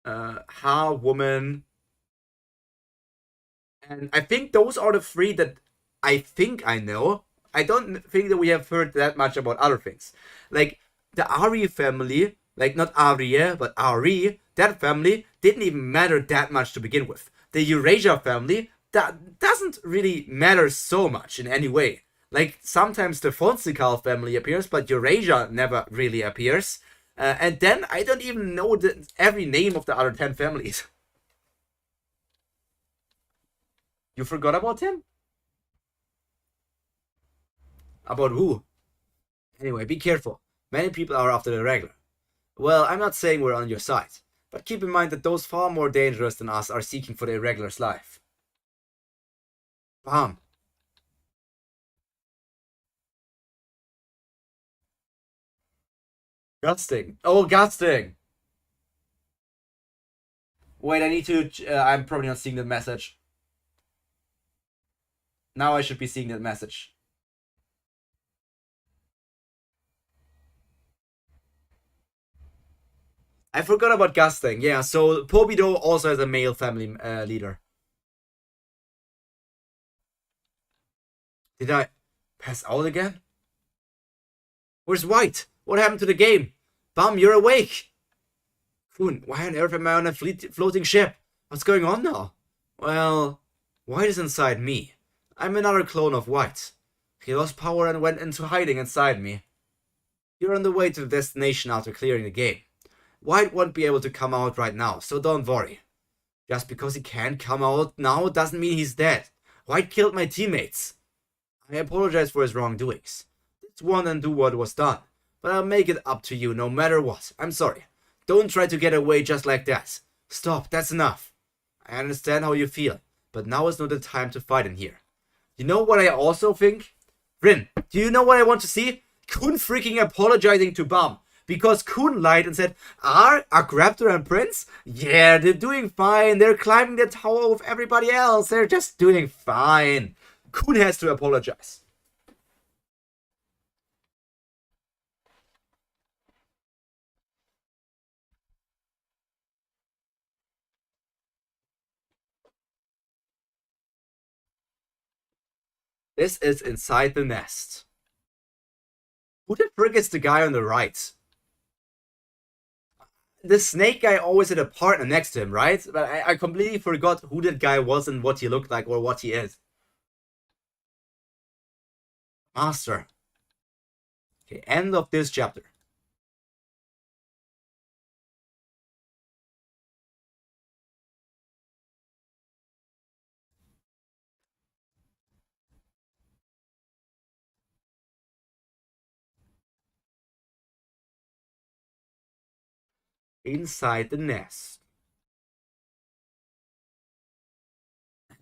Ha woman. And I think those are the three that I think I know. I don't think that we have heard that much about other things. Like, the Ari family, like not Arya, but Ari, that family didn't even matter that much to begin with. The Eurasia family, that doesn't really matter so much in any way. Like, sometimes the Fonsecal family appears, but Eurasia never really appears. And then I don't even know every name of the other 10 families. You forgot about him? About who? Anyway, be careful. Many people are after the regular. Well, I'm not saying we're on your side, but keep in mind that those far more dangerous than us are seeking for the irregular's life. Bam. Gusting. Oh, gusting! Wait, I need to... I'm probably not seeing that message. Now I should be seeing that message. I forgot about gusting. Yeah, so Pobido also has a male family leader. Did I pass out again? Where's White? What happened to the game? Bum, you're awake! Kun, why on earth am I on a floating ship? What's going on now? Well, White is inside me. I'm another clone of White. He lost power and went into hiding inside me. You're on the way to the destination after clearing the game. White won't be able to come out right now, so don't worry. Just because he can't come out now doesn't mean he's dead. White killed my teammates. I apologize for his wrongdoings. Let's one and do what was done, but I'll make it up to you no matter what. I'm sorry. Don't try to get away just like that. Stop, that's enough. I understand how you feel, but now is not the time to fight in here. You know what I also think? Rin, do you know what I want to see? Kun freaking apologizing to Bam. Because Kun lied and said, are Grabtor and Prince? Yeah, they're doing fine. They're climbing the tower with everybody else. They're just doing fine. Kun has to apologize. This is inside the nest. Who the frick is the guy on the right? The snake guy always had a partner next to him, right? But I completely forgot who that guy was and what he looked like or what he is. Master. Okay, end of this chapter. Inside the nest.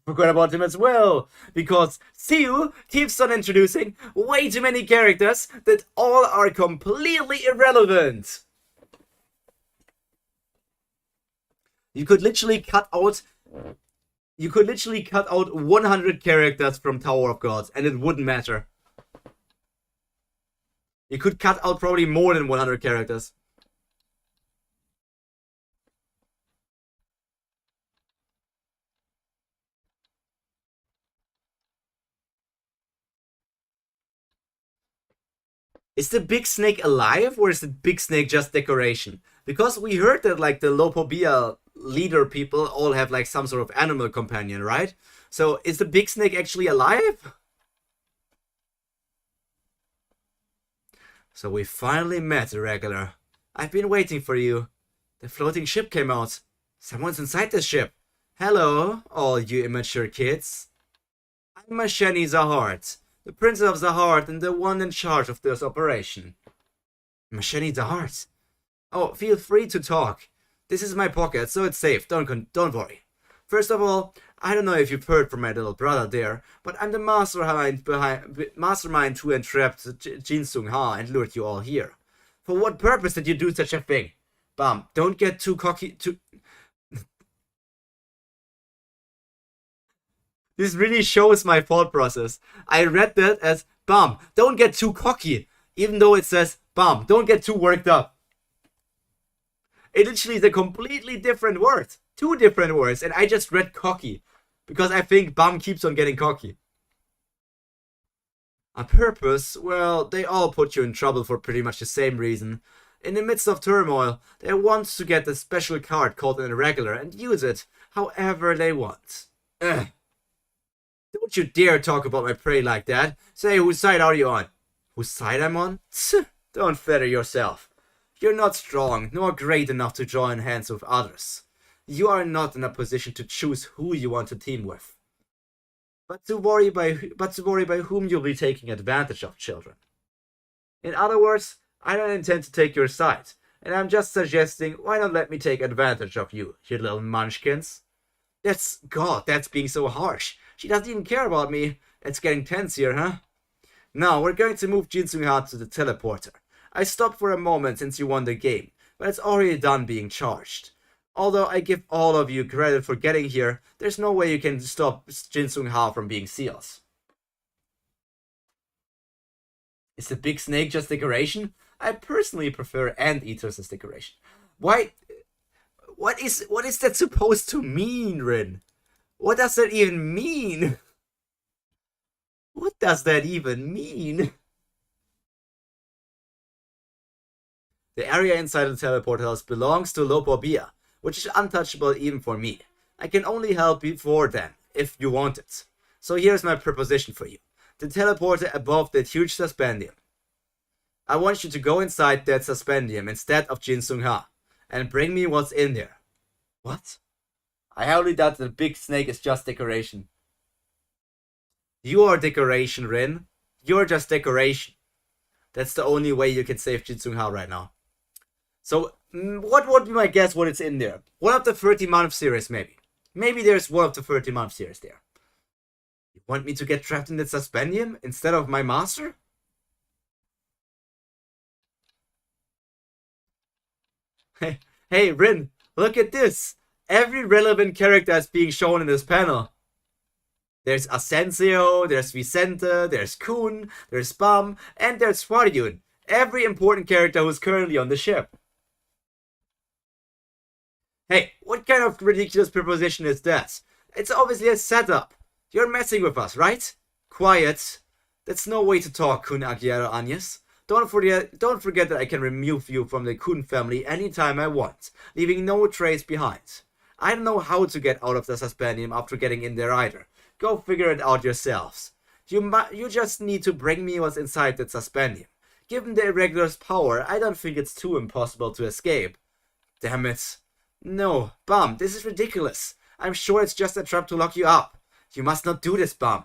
Forgot about him as well, because Siu keeps on introducing way too many characters that all are completely irrelevant. You could literally cut out 100 characters from Tower of Gods and it wouldn't matter. You could cut out probably more than 100 characters. Is the big snake alive or is the big snake just decoration? Because we heard that like the Lopobia leader people all have like some sort of animal companion, right? So is the big snake actually alive? So we finally met, Irregular. I've been waiting for you. The floating ship came out. Someone's inside the ship. Hello, all you immature kids. I'm Masheni Zahart, the Princess of Zahart and the one in charge of this operation. Masheni Zahart? Oh, feel free to talk. This is my pocket, so it's safe. Don't worry. First of all, I don't know if you've heard from my little brother there, but I'm the mastermind who entrapped Jin Sung Ha and lured you all here. For what purpose did you do such a thing? Bam, don't get too cocky. This really shows my thought process. I read that as, Bam, don't get too cocky, even though it says, Bam, don't get too worked up. It literally is a completely different word. Two different words, and I just read cocky. Because I think Bam keeps on getting cocky. A purpose? Well, they all put you in trouble for pretty much the same reason. In the midst of turmoil, they want to get a special card called an irregular and use it however they want. Ugh. Don't you dare talk about my prey like that. Say, whose side are you on? Whose side I'm on? Don't flatter yourself. You're not strong, nor great enough to join hands with others. You are not in a position to choose who you want to team with. But to worry by whom you'll be taking advantage of, children. In other words, I don't intend to take your side, and I'm just suggesting, why not let me take advantage of you, you little munchkins? That's being so harsh. She doesn't even care about me. It's getting tense here, huh? Now, we're going to move Jin-Sung-ha to the teleporter. I stopped for a moment since you won the game, but it's already done being charged. Although I give all of you credit for getting here, there's no way you can stop Jin-Sung-ha from being seals. Is the big snake just decoration? I personally prefer anteaters as decoration. Why? What is that supposed to mean, Rin? What does that even mean? What does that even mean? The area inside the teleport house belongs to Lopobia, which is untouchable even for me. I can only help before then, if you want it. So here's my proposition for you. The teleporter above that huge suspendium. I want you to go inside that suspendium instead of Jin-Sung-ha, and bring me what's in there. What? I highly doubt the big snake is just decoration. You are decoration, Rin. You're just decoration. That's the only way you can save Jin-Sung-ha right now. So, what would be my guess what it's in there? One of the 30-month series, maybe. Maybe there's one of the 30-month series there. You want me to get trapped in that suspendium instead of my master? Hey, Rin, look at this. Every relevant character is being shown in this panel. There's Asensio, there's Vicente, there's Kun, there's Bam, and there's Hwaryun. Every important character who's currently on the ship. Hey, what kind of ridiculous proposition is that? It's obviously a setup. You're messing with us, right? Quiet. That's no way to talk, Kun Aguero Agnes. Don't forget that I can remove you from the Kun family anytime I want, leaving no trace behind. I don't know how to get out of the suspendium after getting in there either. Go figure it out yourselves. You just need to bring me what's inside that suspendium. Given the Irregular's power, I don't think it's too impossible to escape. Damn it. No, Bum, this is ridiculous. I'm sure it's just a trap to lock you up. You must not do this, Bum.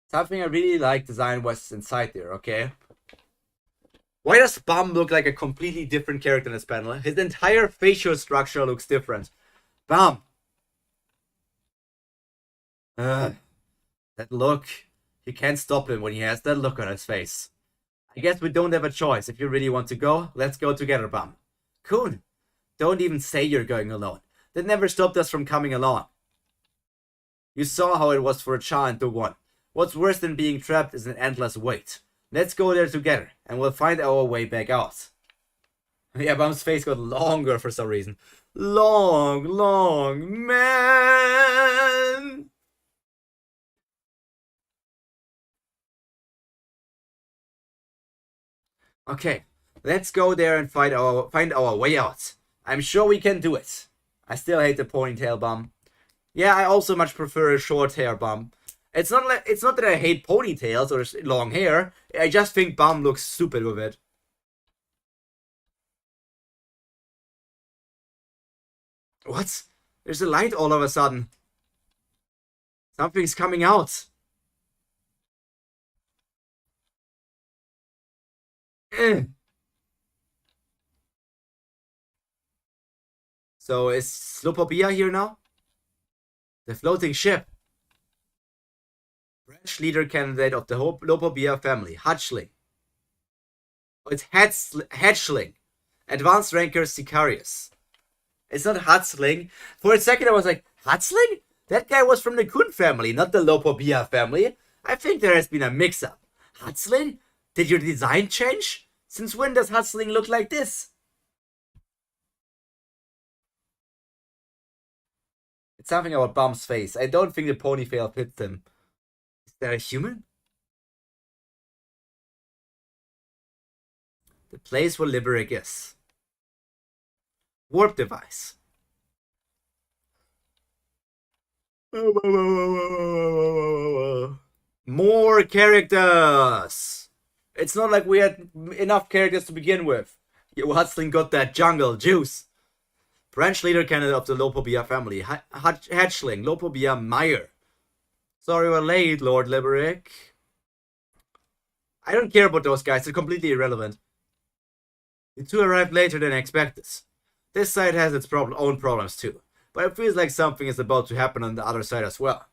Something I really like design-wise inside there, okay? Why does Bum look like a completely different character in this panel? His entire facial structure looks different. Bum! That look. You can't stop him when he has that look on his face. I guess we don't have a choice. If you really want to go, let's go together, Bum. Kun, don't even say you're going alone. That never stopped us from coming along. You saw how it was for Cha and Dogwon. What's worse than being trapped is an endless wait. Let's go there together, and we'll find our way back out. Yeah, Bum's face got longer for some reason. Long, man! Okay, let's go there and find our way out. I'm sure we can do it. I still hate the ponytail, Bum. Yeah, I also much prefer a short hair, Bum. It's not that I hate ponytails or long hair. I just think Bum looks stupid with it. What? There's a light all of a sudden. Something's coming out. So is Slopopia here now? The floating ship. Branch leader candidate of the Lopobia family, Hatchling. Oh, it's Hatchling. Advanced ranker Sicarius. It's not Hatchling. For a second I was like, Hatchling? That guy was from the Kun family, not the Lopobia family. I think there has been a mix-up. Hatchling? Did your design change? Since when does Hatchling look like this? It's something about Bum's face. I don't think the ponytail fits him. Is that a human? The place where Liberic is. Warp device. More characters! It's not like we had enough characters to begin with. You hustling got that jungle juice. Branch leader candidate of the Lopobia family, hatchling, Lopobia Meyer. Sorry we're late, Lord Liberick. I don't care about those guys, they're completely irrelevant. The two arrived later than expected. This side has its own problems too, but it feels like something is about to happen on the other side as well.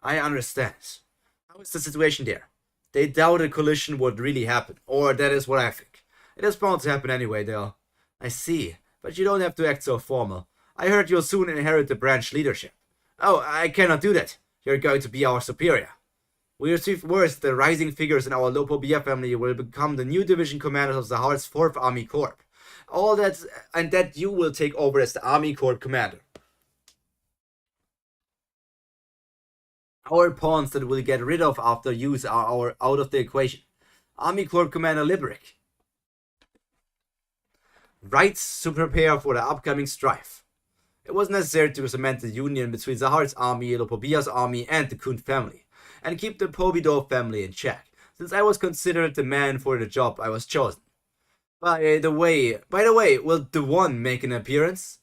I understand. How is the situation there? They doubt a collision would really happen, or that is what I think. It is bound to happen anyway, though. I see, but you don't have to act so formal. I heard you'll soon inherit the branch leadership. Oh, I cannot do that. You're going to be our superior. We received word that the rising figures in our Lopobia family will become the new division commanders of the Heart's 4th Army Corps. All that, and that you will take over as the Army Corps commander. Our pawns that we'll get rid of after use are out of the equation. Army Corps Commander Liberick. Rights to prepare for the upcoming strife. It was necessary to cement the union between Zahar's army, Lopobia's army, and the Kuhn family, and keep the Pobidor family in check, since I was considered the man for the job I was chosen. By the way, will the One make an appearance?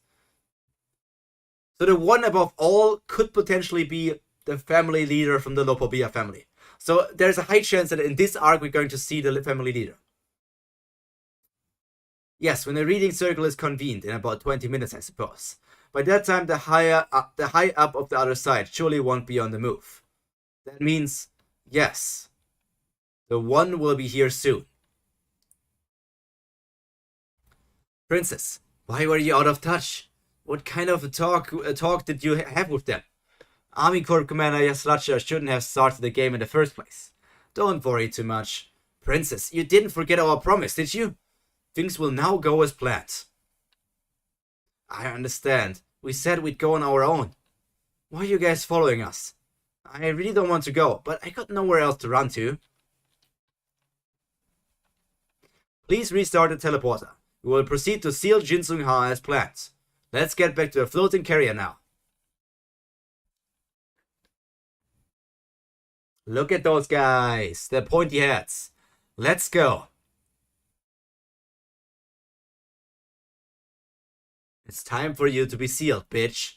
So the One above all could potentially be the family leader from the Lopobia family. So there's a high chance that in this arc we're going to see the family leader. Yes, when the reading circle is convened in about 20 minutes, I suppose. By that time, the high up of the other side surely won't be on the move. That means, yes, the One will be here soon. Princess, why were you out of touch? What kind of a talk did you have with them? Army Corps Commander Yaslacha shouldn't have started the game in the first place. Don't worry too much. Princess, you didn't forget our promise, did you? Things will now go as planned. I understand. We said we'd go on our own. Why are you guys following us? I really don't want to go, but I got nowhere else to run to. Please restart the teleporter. We will proceed to seal Jinsung-ha as planned. Let's get back to the floating carrier now. Look at those guys, their pointy heads. Let's go. It's time for you to be sealed, bitch.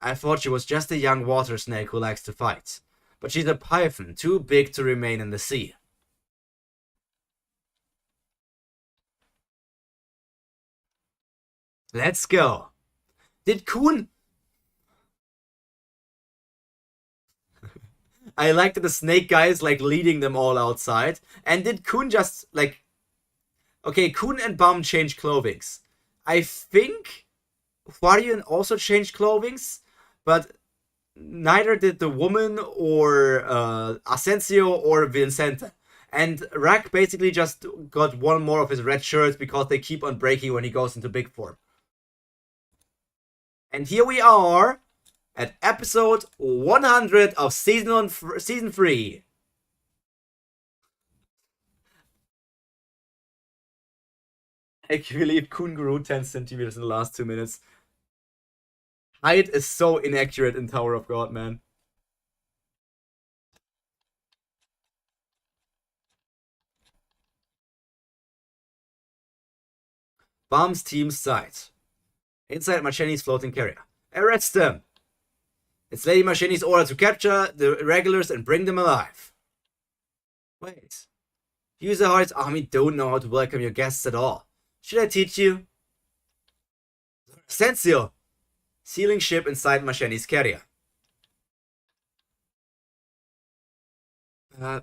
I thought she was just a young water snake who likes to fight, but she's a python too big to remain in the sea. Let's go. Did Kuhn... I like that the snake guy is like leading them all outside. And did Kuhn just like... Okay, Kuhn and Bum changed clothings. I think Huarian also changed clothings, but neither did the woman or Asensio or Vincente. And Rack basically just got one more of his red shirts because they keep on breaking when he goes into big form. And here we are at episode 100 of season 3. I can't believe Kun grew 10 centimeters in the last 2 minutes. Height is so inaccurate in Tower of God, man. Bombs team's site. Inside Macheni's floating carrier. Arrest them! It's Lady Macheni's order to capture the irregulars and bring them alive. Wait. You Zahar's army don't know how to welcome your guests at all. Should I teach you? Sensio! Sealing ship inside Macheni's carrier. Oh,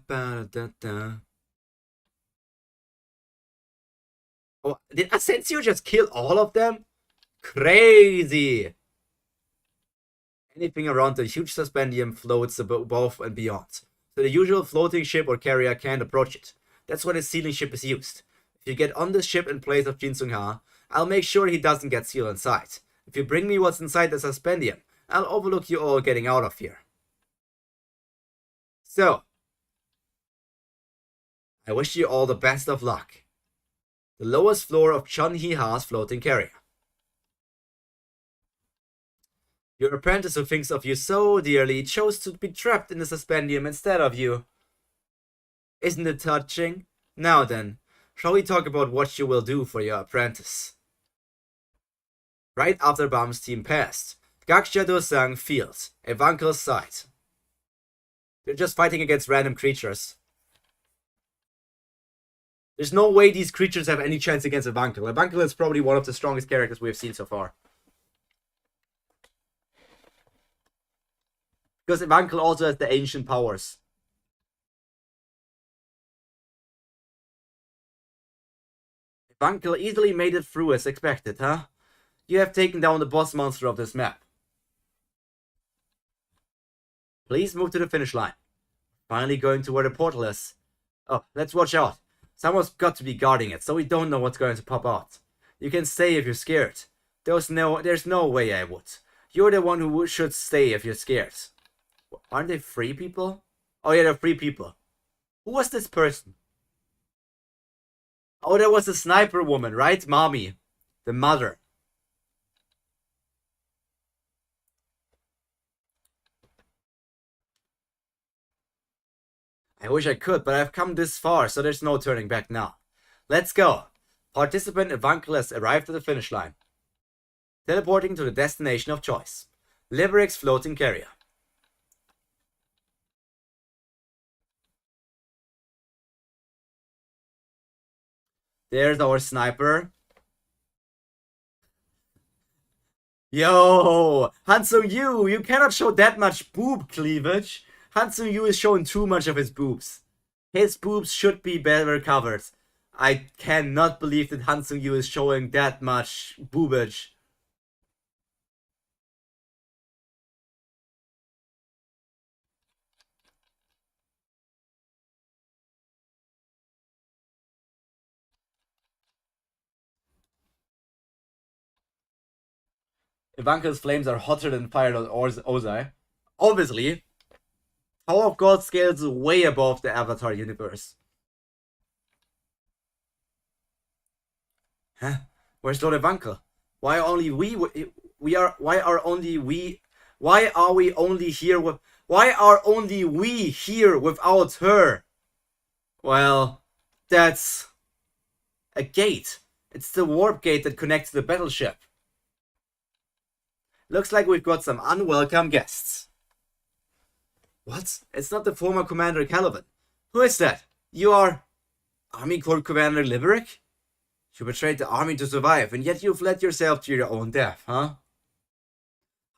did Asensio just kill all of them? Crazy! Anything around the huge suspendium floats above and beyond, so the usual floating ship or carrier can't approach it. That's why the sealing ship is used. If you get on this ship in place of Jinsung-ha, I'll make sure he doesn't get sealed inside. If you bring me what's inside the suspendium, I'll overlook you all getting out of here. So, I wish you all the best of luck. The lowest floor of Chun Hee-ha's floating carrier. Your apprentice who thinks of you so dearly chose to be trapped in the suspendium instead of you. Isn't it touching? Now then, shall we talk about what you will do for your apprentice? Right after Bam's team passed, Gaksha Dosang field, Evankel's side. They're just fighting against random creatures. There's no way these creatures have any chance against Evankel. Evankel is probably one of the strongest characters we've seen so far. Because Evankel also has the ancient powers. Evankel easily made it through as expected, huh? You have taken down the boss monster of this map. Please move to the finish line. Finally going to where the portal is. Oh, let's watch out. Someone's got to be guarding it, so we don't know what's going to pop out. You can stay if you're scared. There's no way I would. You're the one who should stay if you're scared. Aren't they free people? Oh yeah, they're free people. Who was this person? Oh, there was a sniper woman, right? Mommy. The mother. I wish I could, but I've come this far, so there's no turning back now. Let's go. Participant Evankel has arrived at the finish line. Teleporting to the destination of choice. Liberic's floating carrier. There's our sniper. Yo! Hansung Yu, you cannot show that much boob cleavage. Hansung Yu is showing too much of his boobs. His boobs should be better covered. I cannot believe that Hansung Yu is showing that much boobage. Ivanka's flames are hotter than Pyro or Ozai. Obviously, Power of God scales way above the Avatar universe. Huh? Where's Lord Ivanka? Why are we only here without her? Well, that's a gate. It's the warp gate that connects the battleship. Looks like we've got some unwelcome guests. What? It's not the former Commander Caliban. Who is that? You are Army Corps Commander Liberic? You betrayed the army to survive, and yet you've led yourself to your own death, huh?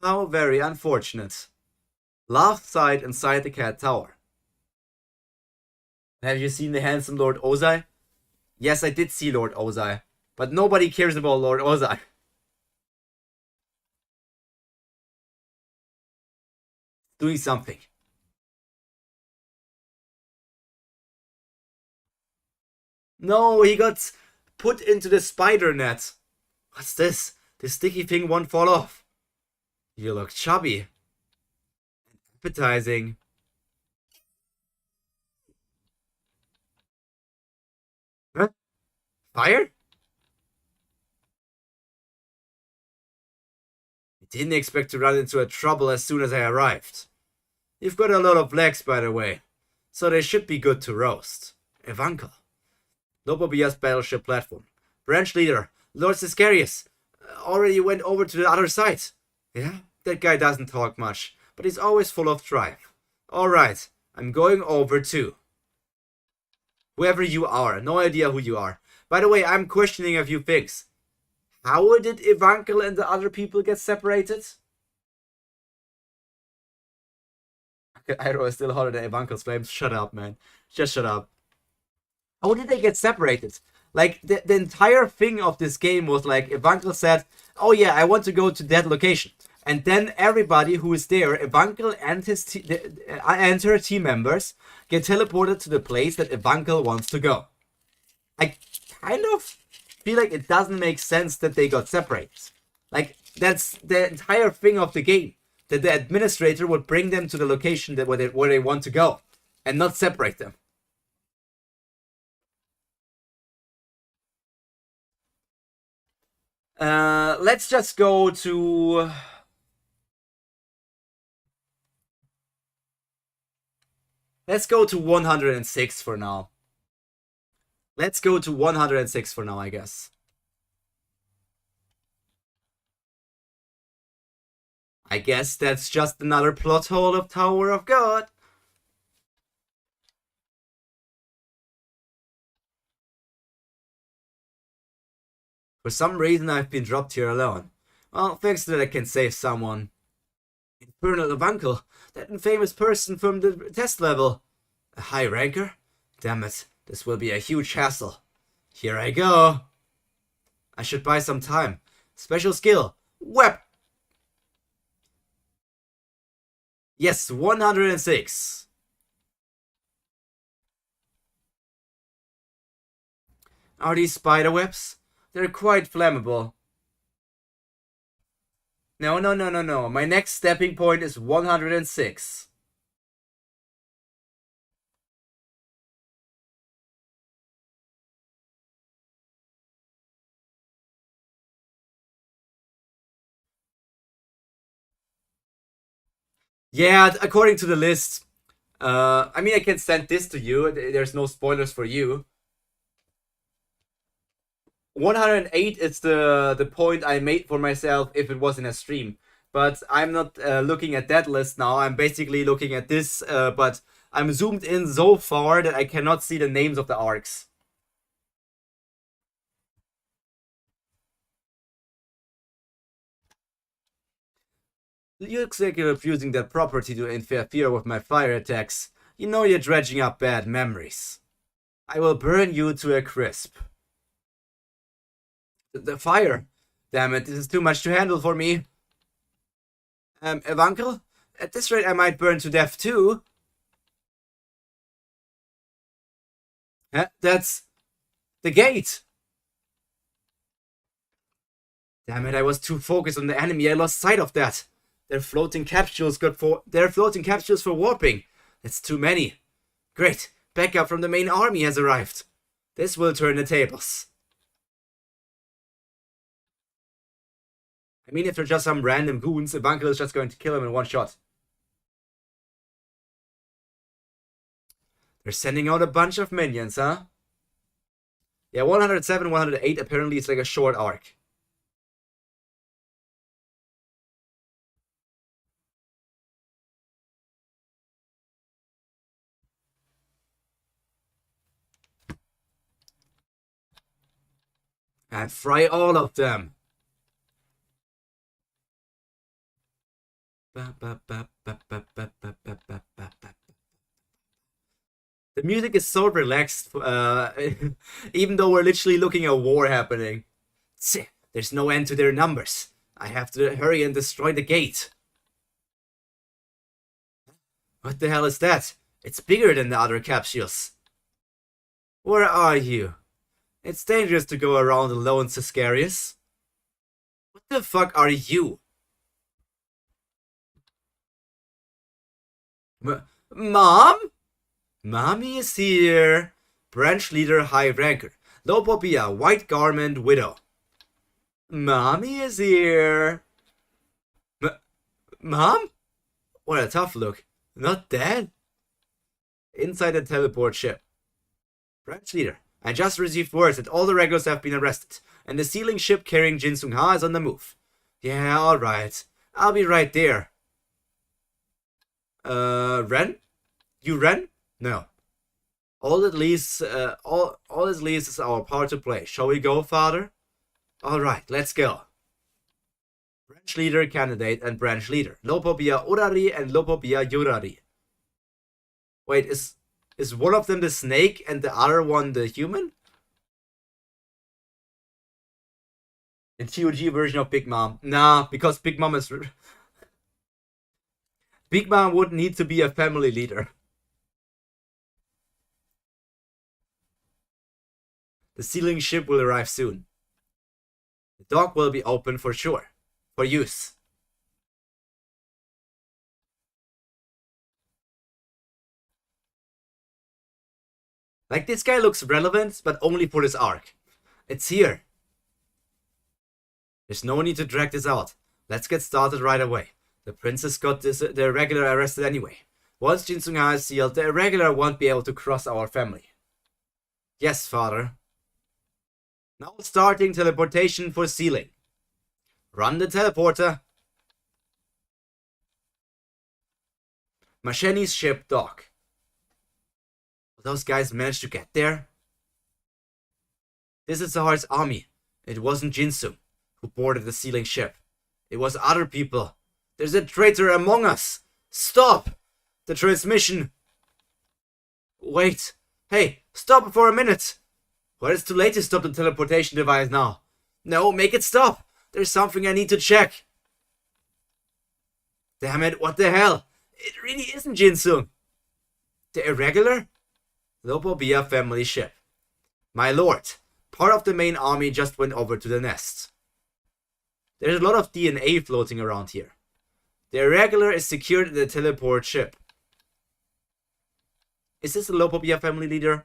How very unfortunate. Last sight inside the Cat Tower. Have you seen the handsome Lord Ozai? Yes, I did see Lord Ozai, but nobody cares about Lord Ozai. Doing something. No, he got put into the spider net. What's this? The sticky thing won't fall off. You look chubby. And appetizing. Huh? Fire? I didn't expect to run into a trouble as soon as I arrived. You've got a lot of legs, by the way, so they should be good to roast. Ivanka. Lobobia's battleship platform. Branch leader, Lord Siscarius, already went over to the other side. Yeah, that guy doesn't talk much, but he's always full of drive. Alright, I'm going over too. Whoever you are, no idea who you are. By the way, I'm questioning a few things. How did Evankel and the other people get separated? Pyro is still hotter than Evankel's flames. Shut up, man. Just shut up. How did they get separated? Like, the entire thing of this game was like, Evankel said, oh yeah, I want to go to that location. And then everybody who is there, Evankel and her team members, get teleported to the place that Evankel wants to go. I kind of feel like it doesn't make sense that they got separated. Like, that's the entire thing of the game. That the administrator would bring them to the location where they want to go. And not separate them. Let's just go to Let's go to 106 for now. Let's go to 106 for now, I guess. I guess that's just another plot hole of Tower of God. For some reason I've been dropped here alone. Well, thanks that I can save someone. Infernal Avuncle, that infamous person from the test level. A high ranker? Damn it, this will be a huge hassle. Here I go. I should buy some time. Special skill. Yes, 106. Are these spider webs? They're quite flammable. No. My next stepping point is 106. Yeah, according to the list. I mean, I can send this to you. There's no spoilers for you. 108 is the point I made for myself if it was in a stream. But I'm not looking at that list now. I'm basically looking at this, but I'm zoomed in so far that I cannot see the names of the arcs. Looks like you're abusing that property to interfere with my fire attacks. You know you're dredging up bad memories. I will burn you to a crisp. The fire! Damn it, this is too much to handle for me. Avuncle? At this rate I might burn to death too. That's... the gate! Damn it, I was too focused on the enemy, I lost sight of that. They're floating capsules for warping. That's too many. Great, backup from the main army has arrived. This will turn the tables. I mean, if they're just some random goons, Avuncle is just going to kill him in one shot. They're sending out a bunch of minions, huh? Yeah, 107, 108 apparently is like a short arc. And fry all of them. The music is so relaxed, even though we're literally looking at war happening. There's no end to their numbers. I have to hurry and destroy the gate. What the hell is that? It's bigger than the other capsules. Where are you? It's dangerous to go around alone, Siscarius. What the fuck are you? Mom? Mommy is here. Branch leader, high ranker. Lopopia, white garment, widow. Mommy is here. Mom? What a tough look. Not dead? Inside the teleport ship. Branch leader. I just received word that all the regulars have been arrested, and the sealing ship carrying Jin Sung Ha is on the move. Yeah, alright. I'll be right there. Ren? You Ren? No. All that leaves is our part to play. Shall we go, father? Alright, let's go. Branch leader candidate and branch leader. Lopopia Urari and Lopopia Yurari. Wait, is one of them the snake and the other one the human? The TOG version of Big Mom. Nah, because Big Mom is... Big Mom would need to be a family leader. The sealing ship will arrive soon. The dock will be open for sure. For use. Like, this guy looks relevant, but only for this arc. It's here. There's no need to drag this out. Let's get started right away. The princess got the regular arrested anyway. Once Jinsung-ha is sealed, the irregular won't be able to cross our family. Yes, father. Now starting teleportation for sealing. Run the teleporter. Macheni's ship dock. Those guys managed to get there? This is Zahar's army. It wasn't Jinsung who boarded the sealing ship. It was other people. There's a traitor among us. Stop the transmission. Wait. Hey, stop it for a minute. Well, it's too late to stop the teleportation device now. No, make it stop. There's something I need to check. Damn it, what the hell? It really isn't Jinsung. The irregular? Lopobia family ship. My lord, part of the main army just went over to the nest. There's a lot of DNA floating around here. The irregular is secured in the teleport ship. Is this the Lopobia family leader?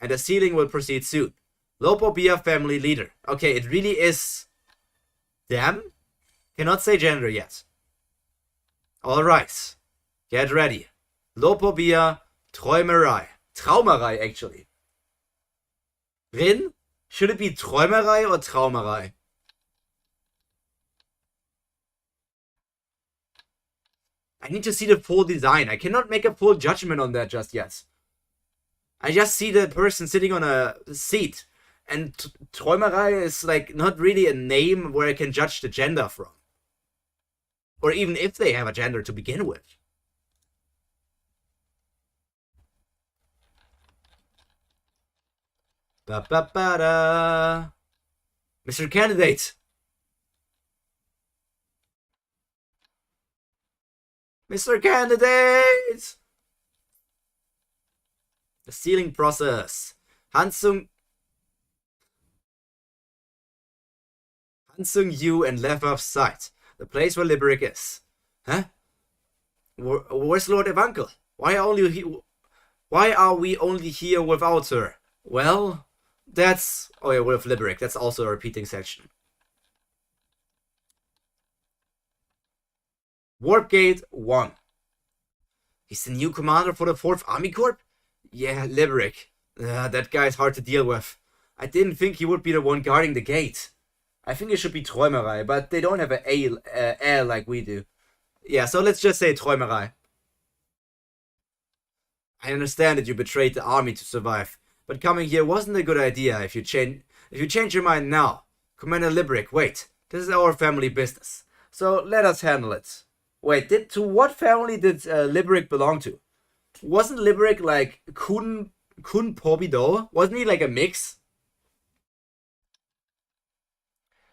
And the sealing will proceed soon. Lopobia family leader. Okay, it really is them? Cannot say gender yet. Alright. Get ready. Lopobia Träumerei. Traumerei, actually. Rin? Should it be Träumerei or Traumerei? I need to see the full design. I cannot make a full judgment on that just yet. I just see the person sitting on a seat. And Träumerei is like not really a name where I can judge the gender from. Or even if they have a gender to begin with. Ba-ba-ba-da. Mr. Candidate. Mr. Candidate! The sealing process. Hansung Yu and Lefav's site. The place where Liberic is. Huh? Where's Lord Evankel? Why are we only here without her? Well, that's... Oh yeah, with Liberic. That's also a repeating section. Warp Gate 1. He's the new commander for the 4th Army Corps? Yeah, Liberic. That guy's hard to deal with. I didn't think he would be the one guarding the gate. I think it should be Träumerei, but they don't have an A like we do. Yeah, so let's just say Träumerei. I understand that you betrayed the army to survive, but coming here wasn't a good idea if you change your mind now. Commander Liberic, wait. This is our family business. So let us handle it. Wait, to what family did Liberic belong to? Wasn't Liberic like Kun Pobido? Wasn't he like a mix?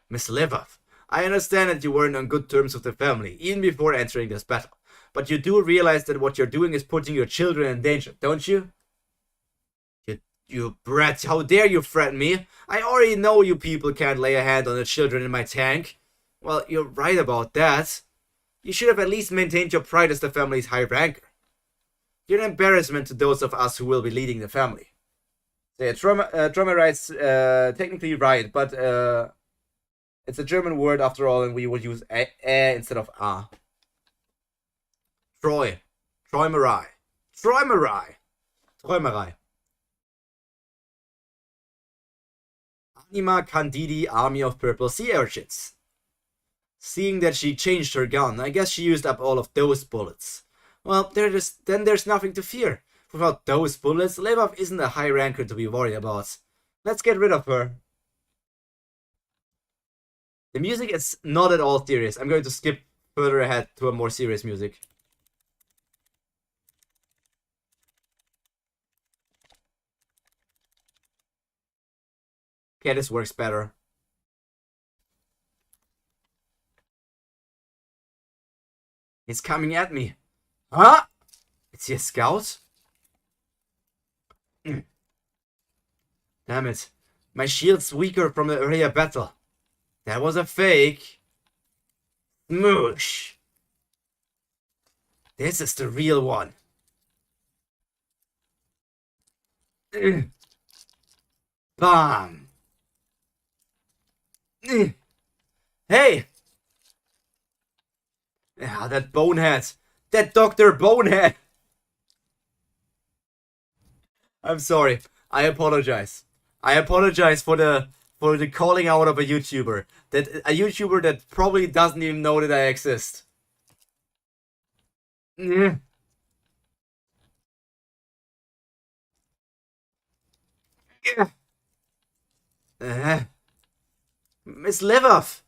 Miss Levav, I understand that you weren't on good terms with the family, even before entering this battle. But you do realize that what you're doing is putting your children in danger, don't you? You brat, how dare you threaten me? I already know you people can't lay a hand on the children in my tank. Well, you're right about that. You should have at least maintained your pride as the family's high ranker. You're an embarrassment to those of us who will be leading the family. Yeah, Traumerei is technically right, but it's a German word after all, and we would use instead of a. Träumerei. Anima Candidi, Army of Purple Sea Urchins. Seeing that she changed her gun, I guess she used up all of those bullets. Well, then there's nothing to fear. Without those bullets, Levav isn't a high ranker to be worried about. Let's get rid of her. The music is not at all serious. I'm going to skip further ahead to a more serious music. Okay, this works better. He's coming at me. Huh? Is he a scout? Damn it. My shield's weaker from the earlier battle. That was a fake. Smoosh. This is the real one. Bam. Hey! Ah, that bonehead! That Dr. Bonehead! I'm sorry. I apologize. I apologize for the calling out of a YouTuber. A YouTuber that probably doesn't even know that I exist. Yeah. Miss Livov!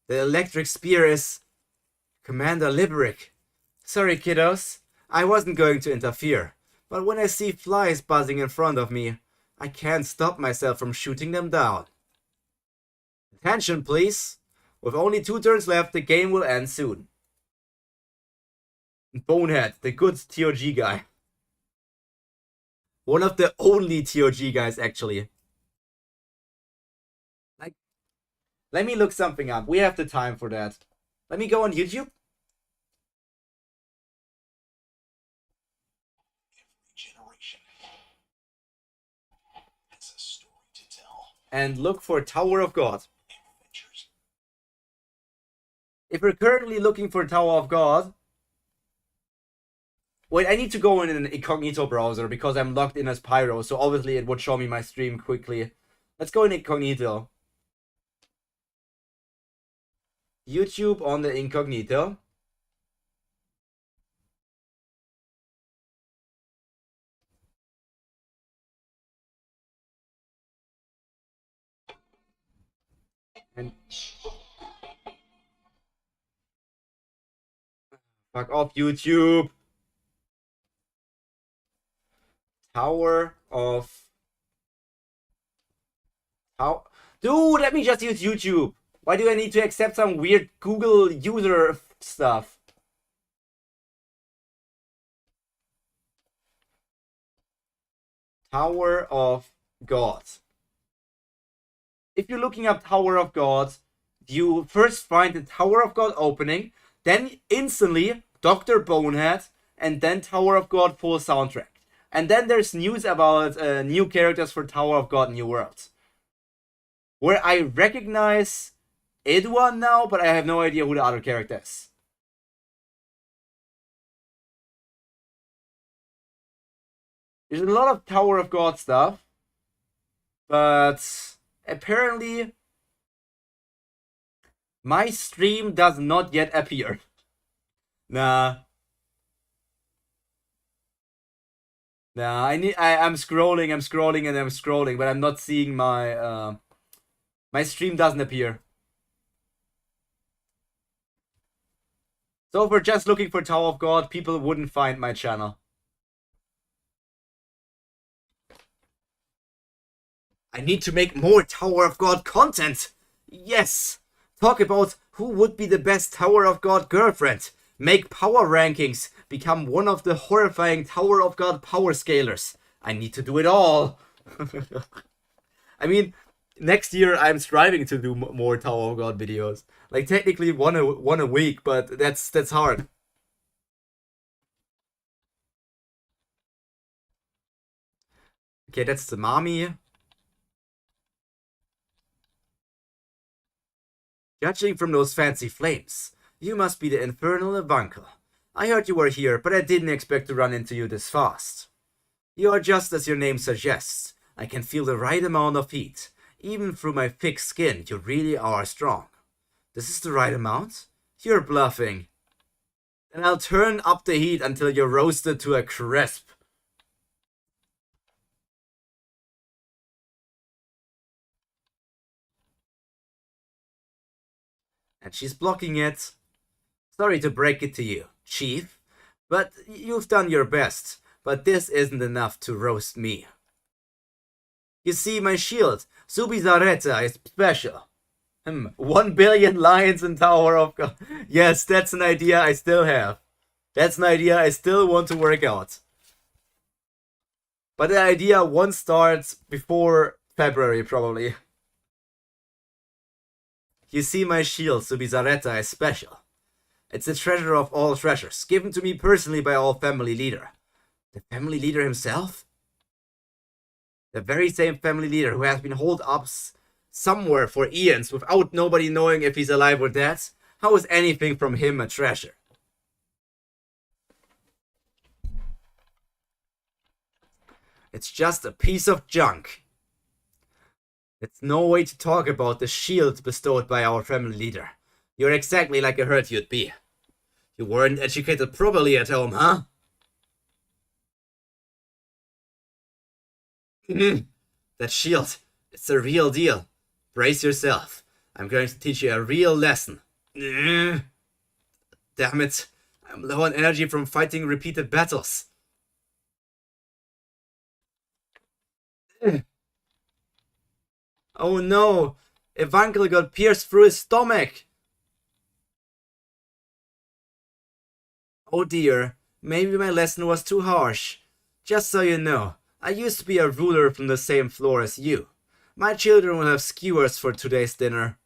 The electric spear is Commander Liberick. Sorry, kiddos. I wasn't going to interfere. But when I see flies buzzing in front of me, I can't stop myself from shooting them down. Attention, please. With only 2 turns left, the game will end soon. Bonehead, the good TOG guy. One of the only TOG guys, actually. Like, let me look something up. We have the time for that. Let me go on YouTube. And look for Tower of God. If we're currently looking for Tower of God... Wait, I need to go in an incognito browser because I'm logged in as Pyro, so obviously it would show me my stream quickly. Let's go in incognito. YouTube on the incognito. And fuck off, YouTube. Tower of... How? Dude, let me just use YouTube. Why do I need to accept some weird Google user stuff? Tower of God. If you're looking up Tower of God, you first find the Tower of God opening, then instantly Dr. Bonehead, and then Tower of God full soundtrack. And then there's news about new characters for Tower of God New World. Where I recognize Edwin now, but I have no idea who the other character is. There's a lot of Tower of God stuff, but apparently my stream does not yet appear. Nah, I'm scrolling, and I'm scrolling, but I'm not seeing my my stream doesn't appear. So if we're just looking for Tower of God, people wouldn't find my channel. I need to make more Tower of God content. Yes. Talk about who would be the best Tower of God girlfriend. Make power rankings. Become one of the horrifying Tower of God power scalers. I need to do it all. I mean, next year I'm striving to do more Tower of God videos. Like technically one a week, but that's hard. Okay, that's the mommy. Judging from those fancy flames, you must be the infernal Ivanka. I heard you were here, but I didn't expect to run into you this fast. You are just as your name suggests. I can feel the right amount of heat. Even through my thick skin, you really are strong. This is the right amount? You're bluffing. And I'll turn up the heat until you're roasted to a crisp. And she's blocking it. Sorry to break it to you, Chief, but you've done your best. But this isn't enough to roast me. You see, my shield, Subizareta, is special. 1 billion lions in Tower of God. Yes, that's an idea I still have. That's an idea I still want to work out. But the idea won't start before February, probably. You see, my shield, Subizareta, is special. It's the treasure of all treasures, given to me personally by our family leader. The family leader himself? The very same family leader who has been holed up somewhere for eons without nobody knowing if he's alive or dead? How is anything from him a treasure? It's just a piece of junk. It's no way to talk about the shield bestowed by our family leader. You're exactly like I heard you'd be. You weren't educated properly at home, huh? That shield, it's a real deal. Brace yourself. I'm going to teach you a real lesson. Damn it. I'm low on energy from fighting repeated battles. Oh no! Evankel got pierced through his stomach! Oh dear, maybe my lesson was too harsh. Just so you know, I used to be a ruler from the same floor as you. My children will have skewers for today's dinner.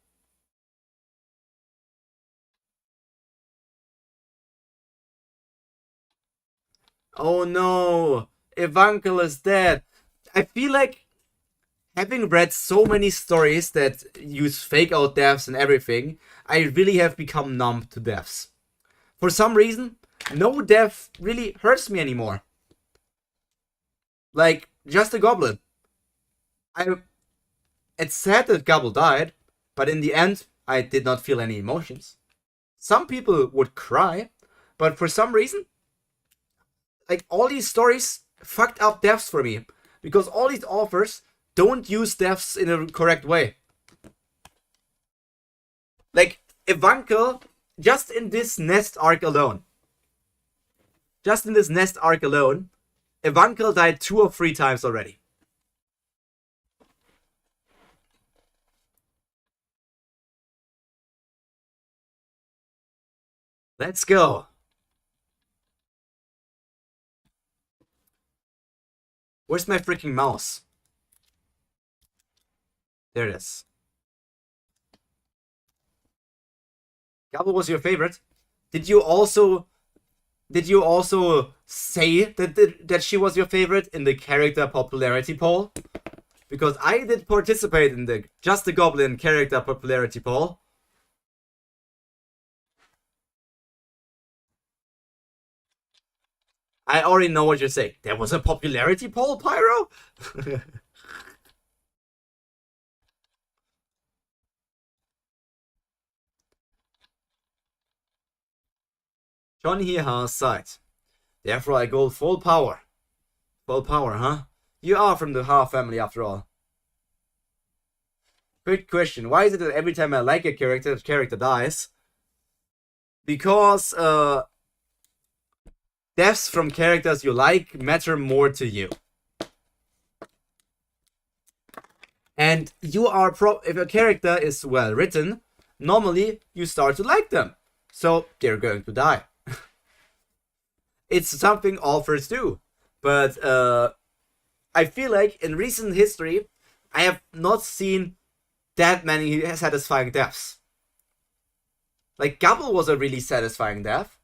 Oh no! Evankel is dead! I feel like, having read so many stories that use fake out deaths and everything, I really have become numb to deaths. For some reason, no death really hurts me anymore. Like, just a goblin. It's sad that Gobble died, but in the end, I did not feel any emotions. Some people would cry, but for some reason, like, all these stories fucked up deaths for me. Because all these authors don't use deaths in a correct way. Like, Evankel, just in this Nest arc alone, Evankel died 2 or 3 times already. Let's go. Where's my freaking mouse? There it is. Gabble was your favorite. Did you also say that she was your favorite in the character popularity poll? Because I did participate in the Just the Goblin character popularity poll. I already know what you're saying. There was a popularity poll, Pyro? John here has sight. Therefore I go full power. Full power, huh? You are from the Ha family after all. Quick question. Why is it that every time I like a character, the character dies? Because, deaths from characters you like matter more to you. And you are if a character is well written, normally you start to like them. So they're going to die. It's something authors do. But I feel like in recent history, I have not seen that many satisfying deaths. Like, Gobble was a really satisfying death.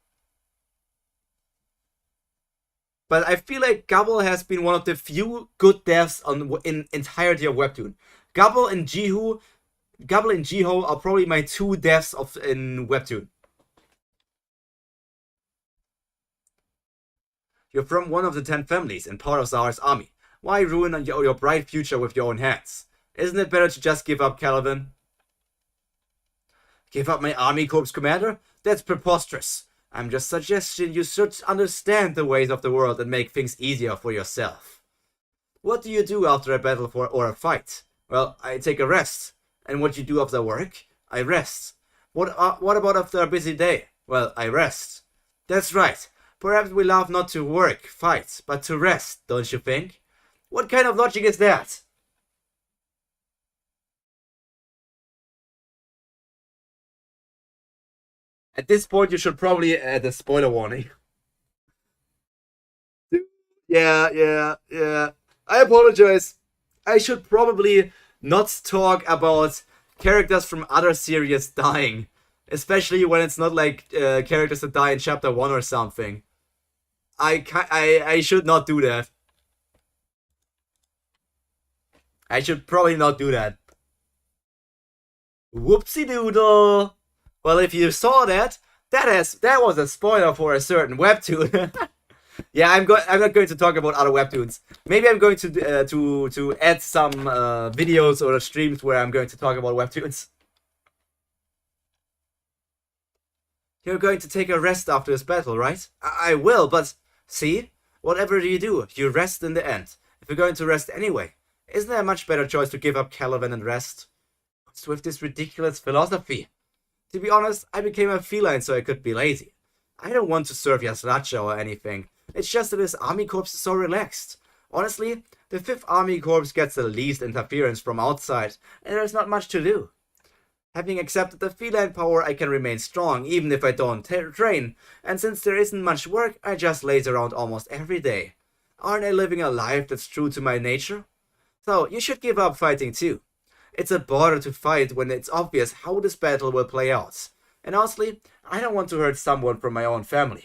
But I feel like Gobble has been one of the few good deaths in entirety of Webtoon. Gobble and Jiho are probably my 2 deaths in Webtoon. You're from one of the 10 families and part of Zara's army. Why ruin your bright future with your own hands? Isn't it better to just give up, Calvin? Give up my army corps commander? That's preposterous. I'm just suggesting you should understand the ways of the world and make things easier for yourself. What do you do after a battle or a fight? Well, I take a rest. And what you do after work? I rest. What about after a busy day? Well, I rest. That's right. Perhaps we love not to work, fight, but to rest, don't you think? What kind of logic is that? At this point, you should probably add a spoiler warning. Yeah. I apologize. I should probably not talk about characters from other series dying. Especially when it's not like characters that die in chapter 1 or something. I should not do that. I should probably not do that. Whoopsie doodle. Well, if you saw that, that was a spoiler for a certain webtoon. Yeah, I'm not going to talk about other webtoons. Maybe I'm going to add some videos or streams where I'm going to talk about webtoons. You're going to take a rest after this battle, right? I will, but see? Whatever you do, you rest in the end. If you're going to rest anyway, isn't there a much better choice to give up Caliban and rest? What's with this ridiculous philosophy? To be honest, I became a feline so I could be lazy. I don't want to serve Yasracha or anything. It's just that this army corps is so relaxed. Honestly, the 5th Army Corps gets the least interference from outside, and there's not much to do. Having accepted the feline power, I can remain strong even if I don't train, and since there isn't much work, I just laze around almost every day. Aren't I living a life that's true to my nature? So, you should give up fighting too. It's a bother to fight when it's obvious how this battle will play out. And honestly, I don't want to hurt someone from my own family.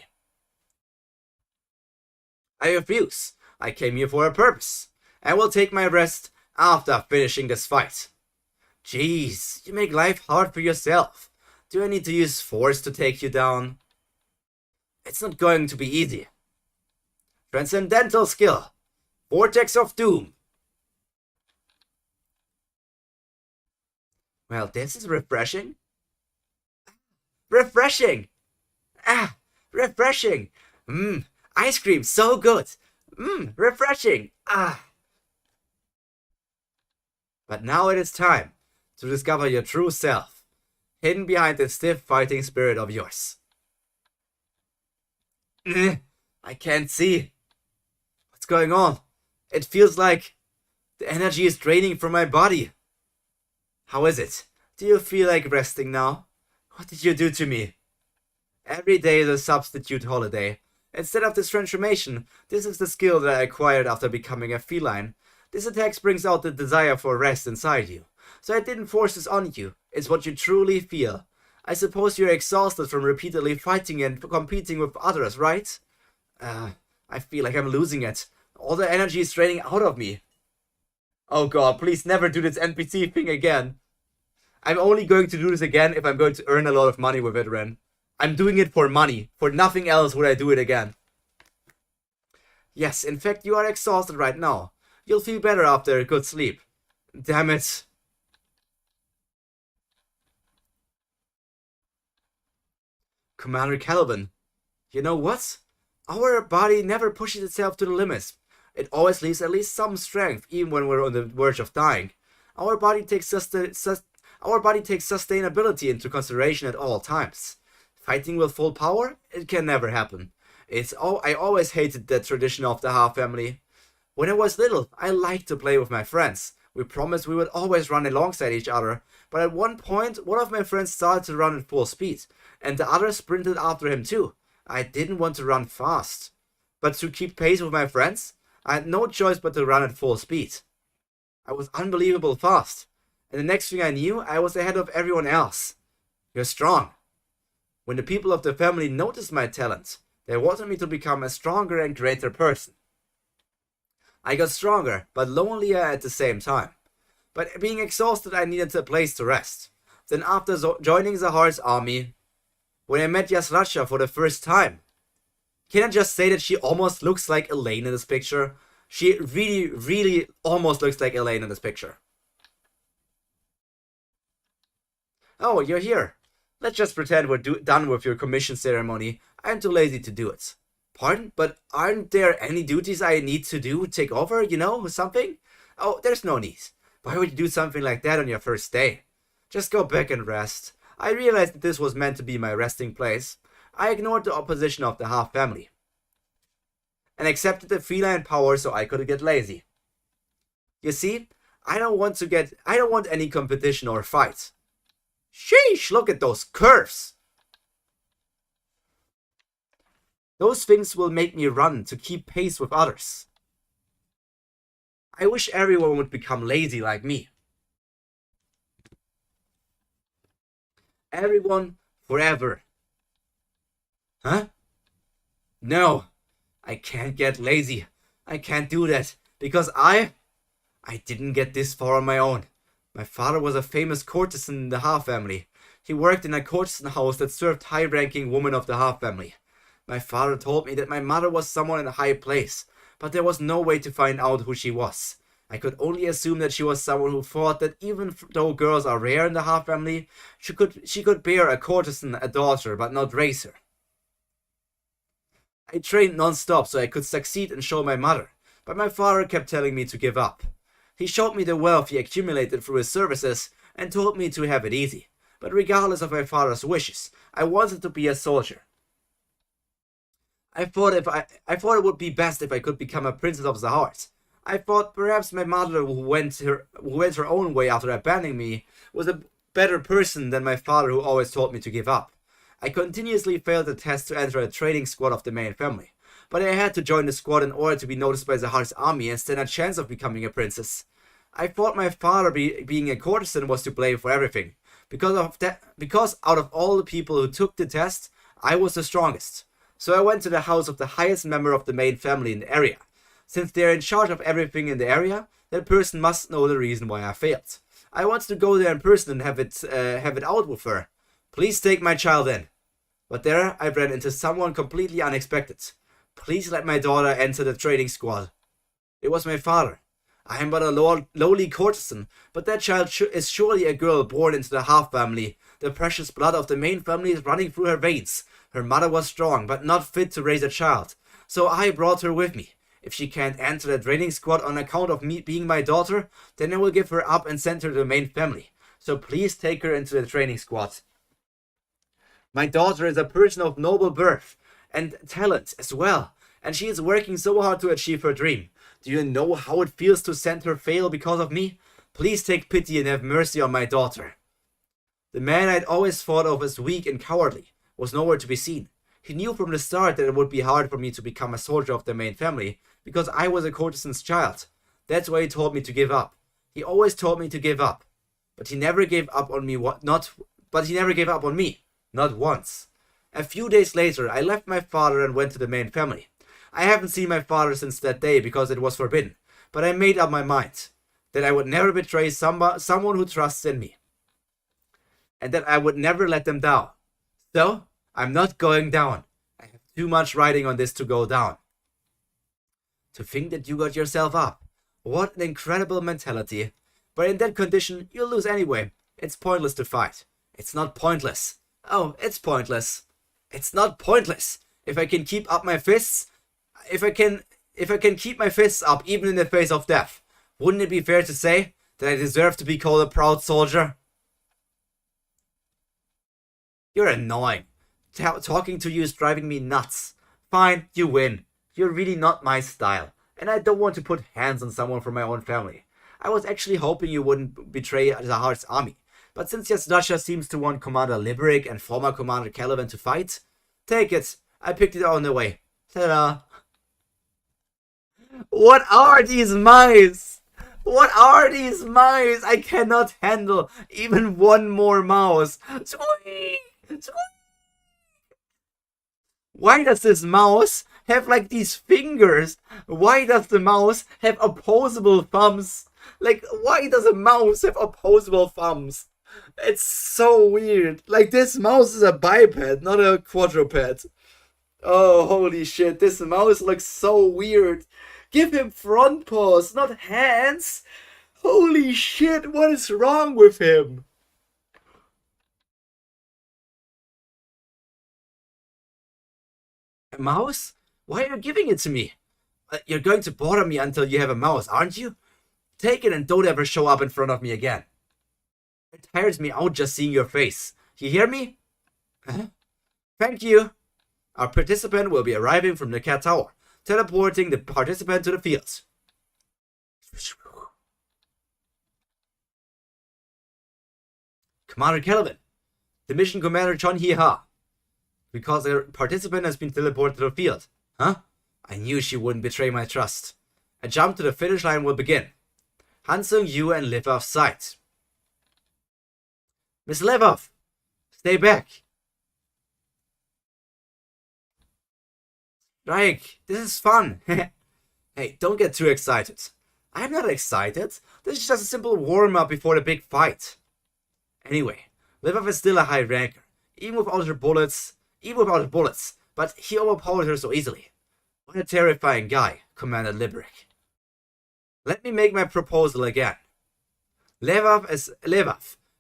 I refuse. I came here for a purpose. I will take my rest after finishing this fight. Jeez, you make life hard for yourself. Do I need to use force to take you down? It's not going to be easy. Transcendental skill. Vortex of Doom. Well, this is refreshing. Refreshing! Ah, refreshing! Ice cream, so good! Refreshing! Ah! But now it is time to discover your true self, hidden behind the stiff fighting spirit of yours. I can't see. What's going on? It feels like the energy is draining from my body. How is it? Do you feel like resting now? What did you do to me? Every day is a substitute holiday. Instead of this transformation, this is the skill that I acquired after becoming a feline. This attack brings out the desire for rest inside you. So I didn't force this on you. It's what you truly feel. I suppose you're exhausted from repeatedly fighting and competing with others, right? I feel like I'm losing it. All the energy is draining out of me. Oh god, please never do this NPC thing again. I'm only going to do this again if I'm going to earn a lot of money with it, Ren. I'm doing it for money. For nothing else would I do it again. Yes, in fact, you are exhausted right now. You'll feel better after a good sleep. Damn it. Commander Calvin, you know what? Our body never pushes itself to the limits. It always leaves at least some strength, even when we're on the verge of dying. Our body takes sustainability into consideration at all times. Fighting with full power? It can never happen. I always hated that tradition of the half family. When I was little, I liked to play with my friends. We promised we would always run alongside each other, but at one point, one of my friends started to run at full speed, and the other sprinted after him too. I didn't want to run fast, but to keep pace with my friends, I had no choice but to run at full speed. I was unbelievable fast, and the next thing I knew, I was ahead of everyone else. You're strong. When the people of the family noticed my talent, they wanted me to become a stronger and greater person. I got stronger, but lonelier at the same time. But being exhausted, I needed a place to rest. Then after joining the Heart's army, when I met Yasracha for the first time, can I just say that she almost looks like Elaine in this picture? She really, really almost looks like Elaine in this picture. Oh, you're here. Let's just pretend we're done with your commission ceremony. I'm too lazy to do it. Pardon? But aren't there any duties I need to do? Take over, you know, something? Oh, there's no need. Why would you do something like that on your first day? Just go back and rest. I realized that this was meant to be my resting place. I ignored the opposition of the half family and accepted the feline power so I could get lazy. You see, I don't want any competition or fight. Sheesh, look at those curves. Those things will make me run to keep pace with others. I wish everyone would become lazy like me. Everyone, forever. Huh? No, I can't get lazy. I can't do that, because I didn't get this far on my own. My father was a famous courtesan in the half family. He worked in a courtesan house that served high-ranking women of the half family. My father told me that my mother was someone in a high place, but there was no way to find out who she was. I could only assume that she was someone who thought that even though girls are rare in the half family, she could bear a courtesan, a daughter, but not raise her. I trained non-stop so I could succeed and show my mother, but my father kept telling me to give up. He showed me the wealth he accumulated through his services and told me to have it easy, but regardless of my father's wishes, I wanted to be a soldier. I thought it would be best if I could become a princess of the heart. I thought perhaps my mother, who went her own way after abandoning me, was a better person than my father, who always told me to give up. I continuously failed the test to enter a training squad of the main family, but I had to join the squad in order to be noticed by the heart's army and stand a chance of becoming a princess. I thought my father being a courtesan was to blame for everything, because out of all the people who took the test, I was the strongest. So I went to the house of the highest member of the main family in the area. Since they are in charge of everything in the area, that person must know the reason why I failed. I wanted to go there in person and have it out with her. Please take my child in. But there I ran into someone completely unexpected. Please let my daughter enter the training squad. It was my father. I am but a lowly courtesan, but that child is surely a girl born into the half family. The precious blood of the main family is running through her veins. Her mother was strong, but not fit to raise a child. So I brought her with me. If she can't enter the training squad on account of me being my daughter, then I will give her up and send her to the main family. So please take her into the training squad. My daughter is a person of noble birth and talent as well, and she is working so hard to achieve her dream. Do you know how it feels to send her fail because of me? Please take pity and have mercy on my daughter. The man I'd always thought of as weak and cowardly was nowhere to be seen. He knew from the start that it would be hard for me to become a soldier of the main family, because I was a courtesan's child. That's why he told me to give up. He always told me to give up. But he never gave up on me, not once. A few days later, I left my father and went to the main family. I haven't seen my father since that day because it was forbidden, but I made up my mind that I would never betray someone who trusts in me, and that I would never let them down. So, I'm not going down. I have too much riding on this to go down. To think that you got yourself up. What an incredible mentality. But in that condition, you'll lose anyway. It's pointless to fight. It's not pointless. Oh, it's pointless. It's not pointless. If I can keep up my fists, if I can keep my fists up even in the face of death, wouldn't it be fair to say that I deserve to be called a proud soldier? You're annoying. Talking to you is driving me nuts. Fine, you win. You're really not my style, and I don't want to put hands on someone from my own family. I was actually hoping you wouldn't betray the Heart's army, but since Yasdasha seems to want Commander Liberic and former Commander Caliban to fight, take it. I picked it on the way. Ta-da. What are these mice? What are these mice? I cannot handle even one more mouse. Squeak! Squeak! Why does this mouse have like these fingers? Why does the mouse have opposable thumbs? Like, why does a mouse have opposable thumbs? It's so weird. Like, this mouse is a biped, not a quadruped. Oh, holy shit. This mouse looks so weird. Give him front paws, not hands. Holy shit, what is wrong with him? A mouse? Why are you giving it to me? You're going to bother me until you have a mouse, aren't you? Take it and don't ever show up in front of me again. It tires me out just seeing your face. You hear me? Huh? Thank you. Our participant will be arriving from the Cat Tower, teleporting the participant to the field. Commander Kelvin, the mission commander John Hee-ha. Because the participant has been teleported to the field. Huh? I knew she wouldn't betray my trust. A jump to the finish line will begin. Hansung, Yu, and Livov sight. Miss Livov, stay back. Strike, this is fun. Hey, don't get too excited. I'm not excited. This is just a simple warm-up before the big fight. Anyway, Livov is still a high ranker. Even without her bullets, but he overpowered her so easily. What a terrifying guy, Commander Liberick. Let me make my proposal again. Levav,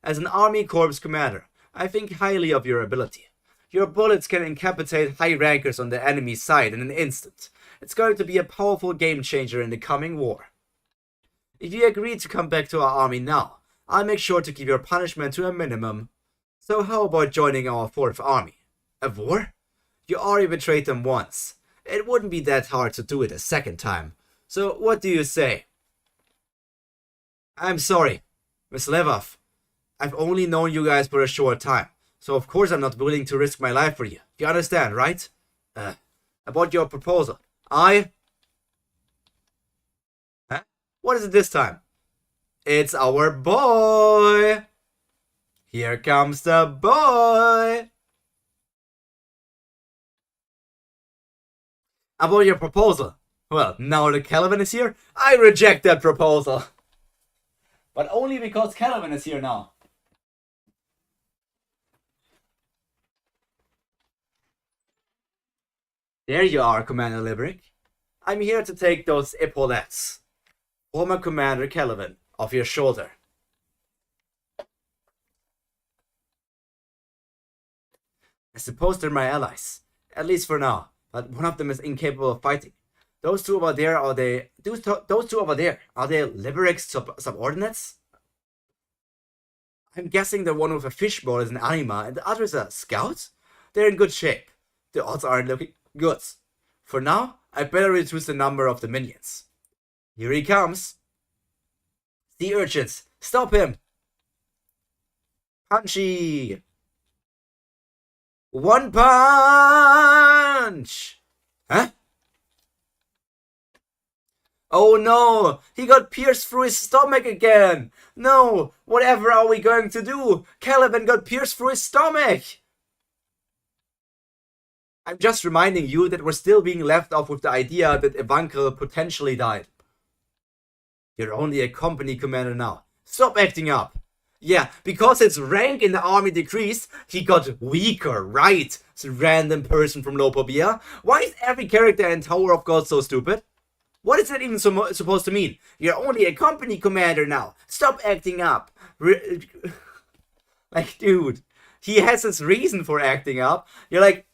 as an Army Corps commander, I think highly of your ability. Your bullets can incapacitate high rankers on the enemy side in an instant. It's going to be a powerful game changer in the coming war. If you agree to come back to our army now, I'll make sure to keep your punishment to a minimum. So how about joining our 4th army? A war? You already betrayed them once. It wouldn't be that hard to do it a second time. So what do you say? I'm sorry, Miss Levav. I've only known you guys for a short time, so of course I'm not willing to risk my life for you. You understand, right? About your proposal. Huh? What is it this time? It's our boy! Here comes the boy! About your proposal. Well, now that Calvin is here, I reject that proposal. But only because Calvin is here now. There you are, Commander Liberick. I'm here to take those epaulettes, former Commander Calvin, off your shoulder. I suppose they're my allies, at least for now, but one of them is incapable of fighting. Those two over there, are they Liberick's subordinates? I'm guessing the one with a fishbowl is an anima and the other is a scout? They're in good shape. The odds aren't looking good. For now, I better reduce the number of the minions. Here he comes. Sea urchins, stop him! Punchy! One punch! Huh? Oh no! He got pierced through his stomach again! No! Whatever are we going to do? Caliban got pierced through his stomach! I'm just reminding you that we're still being left off with the idea that Evankel potentially died. You're only a company commander now. Stop acting up! Yeah, because his rank in the army decreased, he got weaker, right? It's a random person from Lopobia. Why is every character in Tower of God so stupid? What is that even supposed to mean? You're only a company commander now. Stop acting up. Like, dude, he has his reason for acting up. You're like,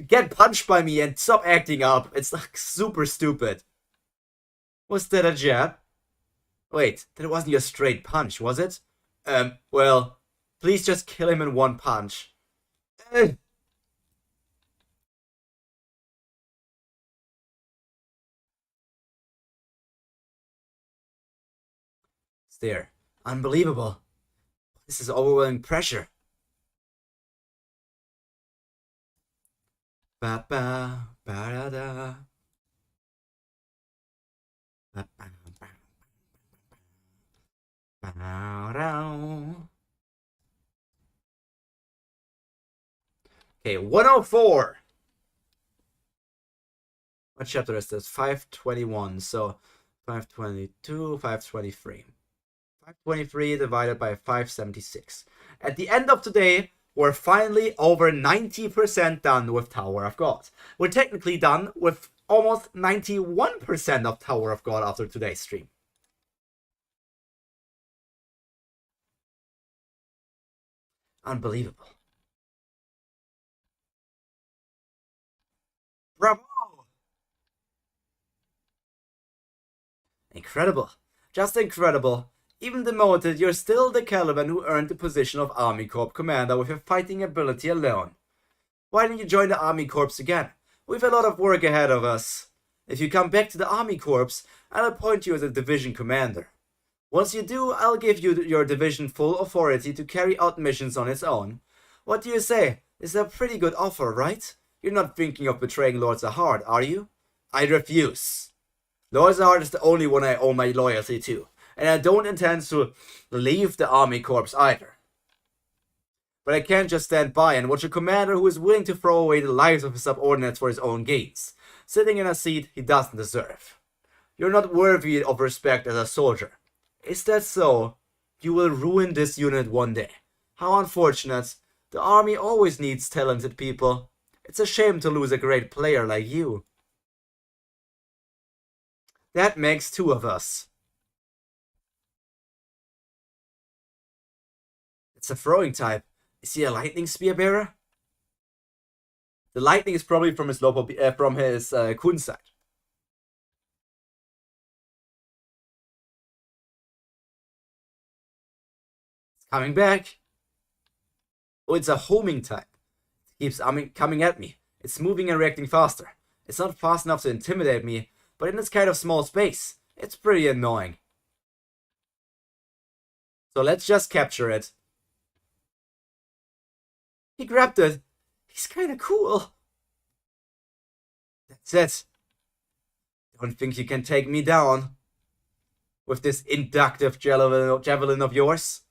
get punched by me and stop acting up. It's like super stupid. Was that a jab? Wait, that wasn't your straight punch, was it? Well, please just kill him in one punch. There. Unbelievable. This is overwhelming pressure. Ba ba ba da da. Ba ba ba ba da. Okay, 104. What chapter is this? 521. So 522, 523. 523 divided by 576. At the end of today, we're finally over 90% done with Tower of God. We're technically done with almost 91% of Tower of God after today's stream. Unbelievable. Bravo! Incredible. Just incredible. Even demoted, you're still the Caliban who earned the position of Army Corps Commander with your fighting ability alone. Why didn't you join the Army Corps again? We've a lot of work ahead of us. If you come back to the Army Corps, I'll appoint you as a division commander. Once you do, I'll give you your division full authority to carry out missions on its own. What do you say? It's a pretty good offer, right? You're not thinking of betraying Lord Zahard, are you? I refuse. Lord Zahard is the only one I owe my loyalty to. And I don't intend to leave the Army Corps either. But I can't just stand by and watch a commander who is willing to throw away the lives of his subordinates for his own gains, sitting in a seat he doesn't deserve. You're not worthy of respect as a soldier. Is that so? You will ruin this unit one day. How unfortunate. The army always needs talented people. It's a shame to lose a great player like you. That makes 2 of us. It's a throwing type. Is he a lightning spear bearer? The lightning is probably from his Kun side. It's coming back. Oh, it's a homing type. It keeps coming at me. It's moving and reacting faster. It's not fast enough to intimidate me, but in this kind of small space, it's pretty annoying. So let's just capture it. He grabbed it. He's kinda cool. That's it. Don't think you can take me down with this inductive javelin of yours.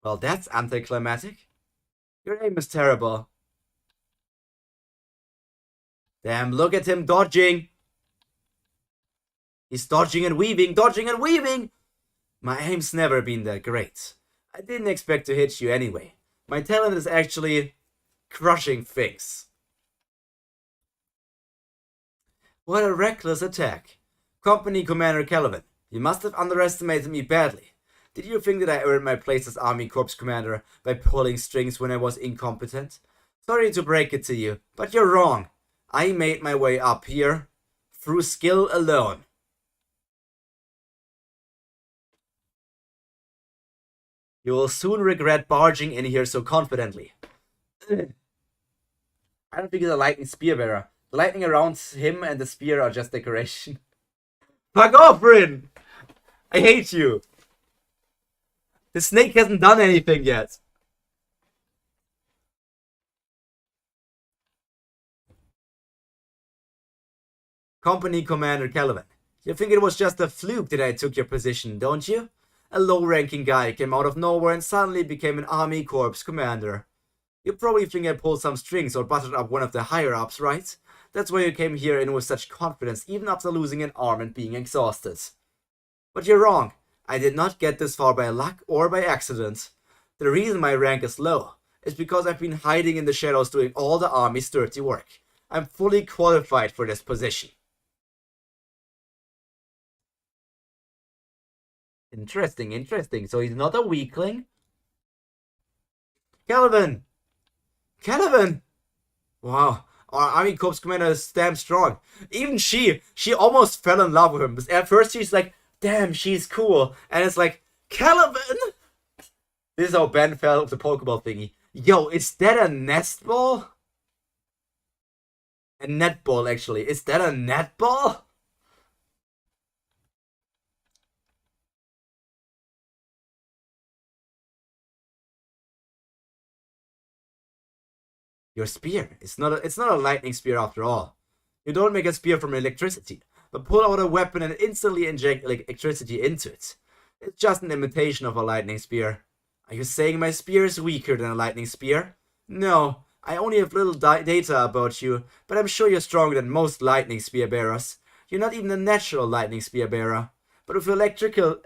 Well, that's anticlimactic. Your aim is terrible. Damn, look at him dodging. He's dodging and weaving, dodging and weaving. My aim's never been that great. I didn't expect to hit you anyway. My talent is actually crushing things. What a reckless attack. Company Commander Calvin, you must have underestimated me badly. Did you think that I earned my place as Army Corps Commander by pulling strings when I was incompetent? Sorry to break it to you, but you're wrong. I made my way up here through skill alone. You will soon regret barging in here so confidently. I don't think he's a lightning spear bearer. The lightning around him and the spear are just decoration. Fuck off, Rin! I hate you! The snake hasn't done anything yet. Company Commander Calvin, you think it was just a fluke that I took your position, don't you? A low-ranking guy came out of nowhere and suddenly became an Army Corps Commander. You probably think I pulled some strings or buttered up one of the higher-ups, right? That's why you came here in with such confidence even after losing an arm and being exhausted. But you're wrong. I did not get this far by luck or by accident. The reason my rank is low is because I've been hiding in the shadows doing all the army's dirty work. I'm fully qualified for this position. Interesting, interesting. So he's not a weakling? Calvin! Calvin! Wow, our Army Corps Commander is damn strong. Even she almost fell in love with him. At first she's like, damn, she's cool. And it's like, Calvin! This is how Ben fell with the Pokeball thingy. Yo, is that a nest ball? A netball, actually. Is that a netball? Your spear. It's not a lightning spear after all. You don't make a spear from electricity, but pull out a weapon and instantly inject electricity into it. It's just an imitation of a lightning spear. Are you saying my spear is weaker than a lightning spear? No, I only have little data about you, but I'm sure you're stronger than most lightning spear bearers. You're not even a natural lightning spear bearer. But with your electrical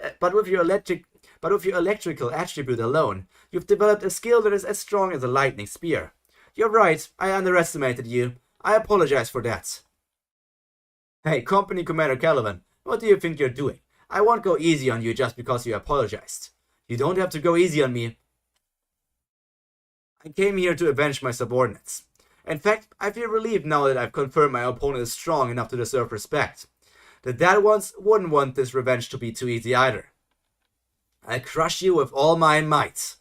attribute alone, you've developed a skill that is as strong as a lightning spear. You're right, I underestimated you. I apologize for that. Hey, Company Commander Calvin, what do you think you're doing? I won't go easy on you just because you apologized. You don't have to go easy on me. I came here to avenge my subordinates. In fact, I feel relieved now that I've confirmed my opponent is strong enough to deserve respect. The dead ones wouldn't want this revenge to be too easy either. I'll crush you with all my might.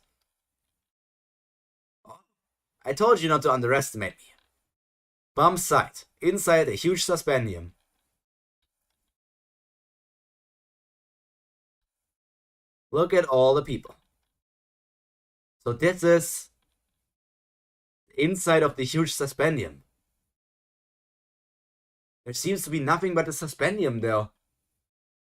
I told you not to underestimate me. Bomb site, inside a huge suspendium. Look at all the people. So this is the inside of the huge suspendium. There seems to be nothing but a suspendium though.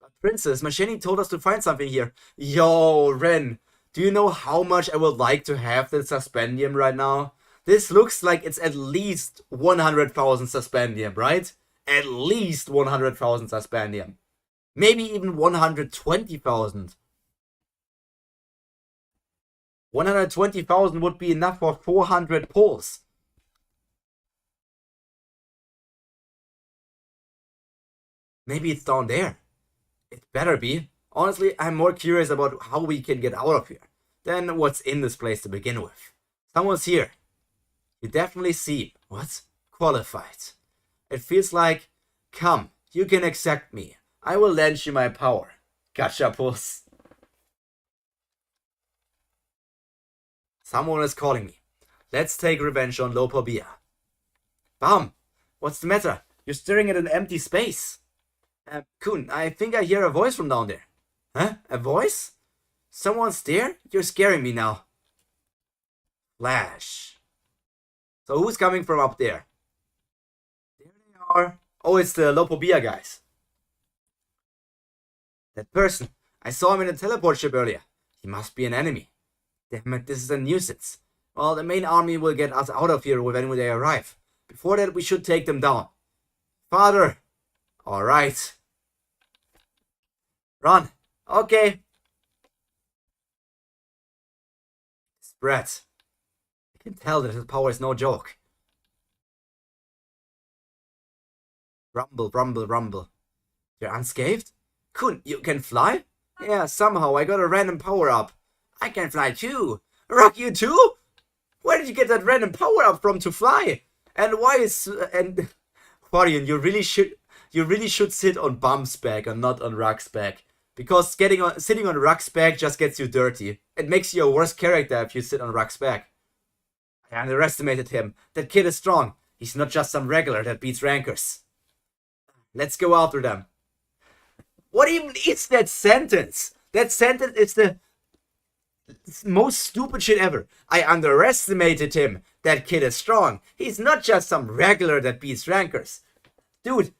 But Princess, Machini told us to find something here. Yo, Ren, do you know how much I would like to have the suspendium right now? This looks like it's at least 100,000 suspendium, right? At least 100,000 suspendium. Maybe even 120,000. 120,000 would be enough for 400 pulls. Maybe it's down there. It better be. Honestly, I'm more curious about how we can get out of here than what's in this place to begin with. Someone's here. You definitely seem, what? Qualified. It feels like, come, you can accept me. I will lend you my power. Gotcha, puss. Someone is calling me. Let's take revenge on Lopobia. Bam! What's the matter? You're staring at an empty space. Kun, I think I hear a voice from down there. Huh? A voice? Someone's there? You're scaring me now. Flash. So who's coming from up there? There they are. Oh, it's the Lopobia guys. That person. I saw him in a teleport ship earlier. He must be an enemy. Damn it, this is a nuisance. Well, the main army will get us out of here when they arrive. Before that, we should take them down. Father! Alright. Run. Okay. Spread. I can tell that his power is no joke. Rumble, rumble, rumble. You're unscathed? Kun, you can fly? Yeah, somehow I got a random power up. I can fly too. Rock, you too? Where did you get that random power up from to fly? And why is Quarian, you really should sit on Bum's back and not on Rock's back. Because sitting on Rock's back just gets you dirty. It makes you a worse character if you sit on Rock's back. I underestimated him. That kid is strong. He's not just some regular that beats rankers. Let's go after them. What even is that sentence? That sentence is the most stupid shit ever. I underestimated him. That kid is strong. He's not just some regular that beats rankers. Dude,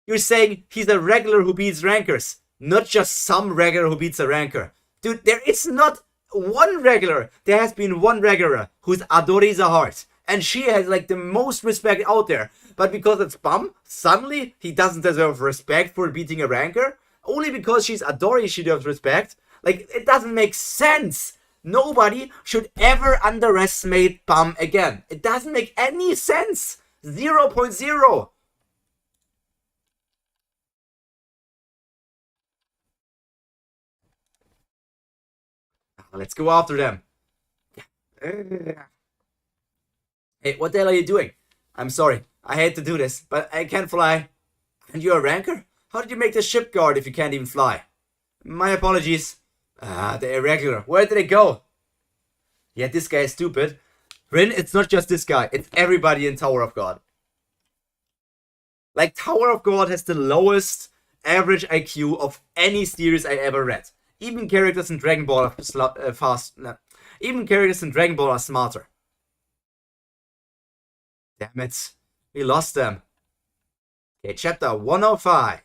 you're saying he's a regular who beats rankers, not just some regular who beats a ranker. Dude, there is not one regular. There has been one regular who's Adori the Heart. And she has like the most respect out there. But because it's Bum, suddenly he doesn't deserve respect for beating a ranker. Only because she's Adori she deserves respect. Like, it doesn't make sense. Nobody should ever underestimate Bum again. It doesn't make any sense. 0.0. Let's go after them. Hey, what the hell are you doing? I'm sorry. I hate to do this, but I can't fly. And you're a ranker? How did you make the ship guard if you can't even fly? My apologies. The irregular. Where did they go? Yeah, this guy is stupid. Rin, it's not just this guy. It's everybody in Tower of God. Like, Tower of God has the lowest average IQ of any series I ever read. Even characters in Dragon Ball are Even characters in Dragon Ball are smarter. Damn it. We lost them. Okay, chapter 105.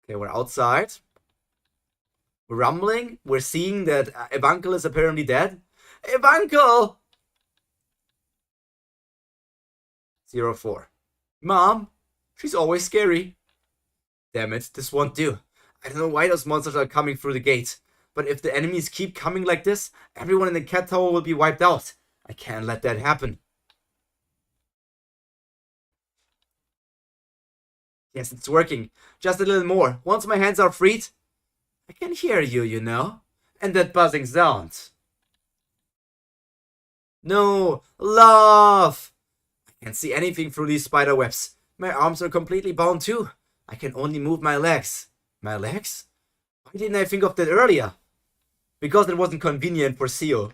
Okay, we're outside. We're rumbling. We're seeing that Evankel is apparently dead. Evankel! 04. Mom, she's always scary. Damn it, this won't do. I don't know why those monsters are coming through the gate. But if the enemies keep coming like this, everyone in the cat tower will be wiped out. I can't let that happen. Yes, it's working. Just a little more. Once my hands are freed, I can hear you, you know. And that buzzing sound. No, love! I can't see anything through these spider webs. My arms are completely bound too. I can only move my legs. My legs? Why didn't I think of that earlier? Because it wasn't convenient for Seo.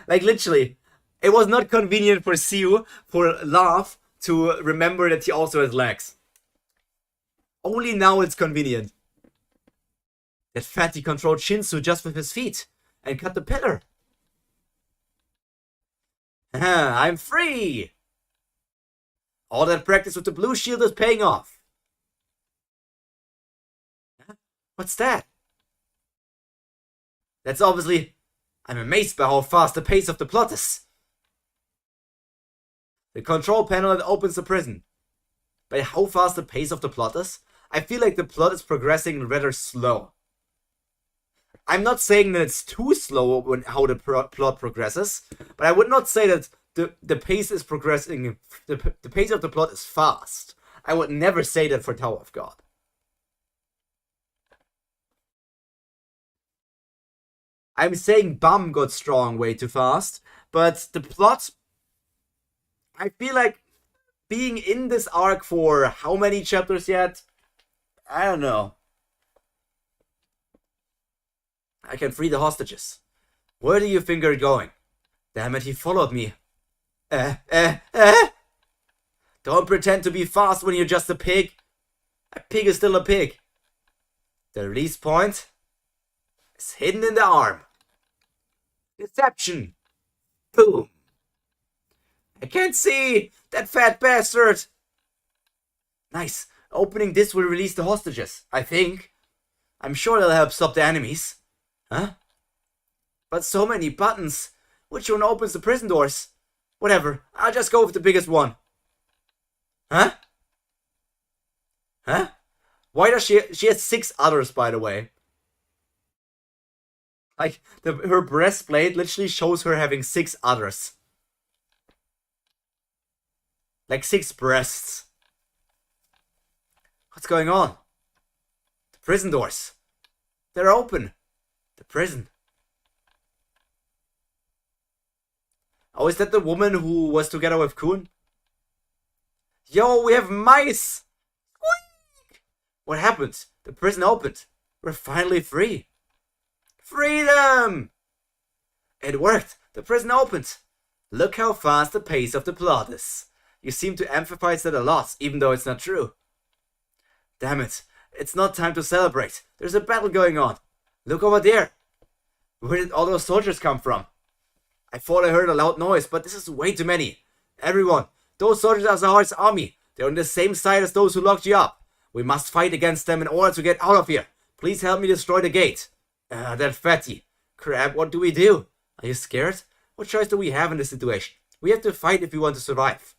Like, literally, it was not convenient for Seo, for Love, to remember that he also has legs. Only now it's convenient. That fatty controlled Shinsu just with his feet and cut the pillar. I'm free! All that practice with the blue shield is paying off. What's that? That's obviously... I'm amazed by how fast the pace of the plot is. The control panel that opens the prison. by how fast the pace of the plot is. I feel like the plot is progressing rather slow. I'm not saying that it's too slow when how the plot progresses, but I would not say that the pace is progressing. The pace of the plot is fast. I would never say that for Tower of God. I'm saying Bum got strong way too fast, but the plot, I feel like being in this arc for how many chapters yet? I don't know. I can free the hostages. Where do you think you're going? Damn it, he followed me. Don't pretend to be fast when you're just a pig. A pig is still a pig. The release point is hidden in the arm. Deception. Boom. I can't see that fat bastard. Nice. Opening this will release the hostages, I think. I'm sure that'll help stop the enemies. Huh? But so many buttons. Which one opens the prison doors? Whatever. I'll just go with the biggest one. Huh? Huh? Why does she has 6 others, by the way. Like, her breastplate literally shows her having 6 others. Like 6 breasts. What's going on? The prison doors. They're open. The prison. Oh, is that the woman who was together with Kuhn? Yo, we have mice! Squeak! What happened? The prison opened. We're finally free. Freedom! It worked. The prison opened. Look how fast the pace of the plot is. You seem to emphasize that a lot, even though it's not true. Damn it. It's not time to celebrate. There's a battle going on. Look over there. Where did all those soldiers come from? I thought I heard a loud noise, but this is way too many. Everyone, those soldiers are Zahar's army. They're on the same side as those who locked you up. We must fight against them in order to get out of here. Please help me destroy the gate. That fatty. Crap, what do we do? Are you scared? What choice do we have in this situation? We have to fight if we want to survive.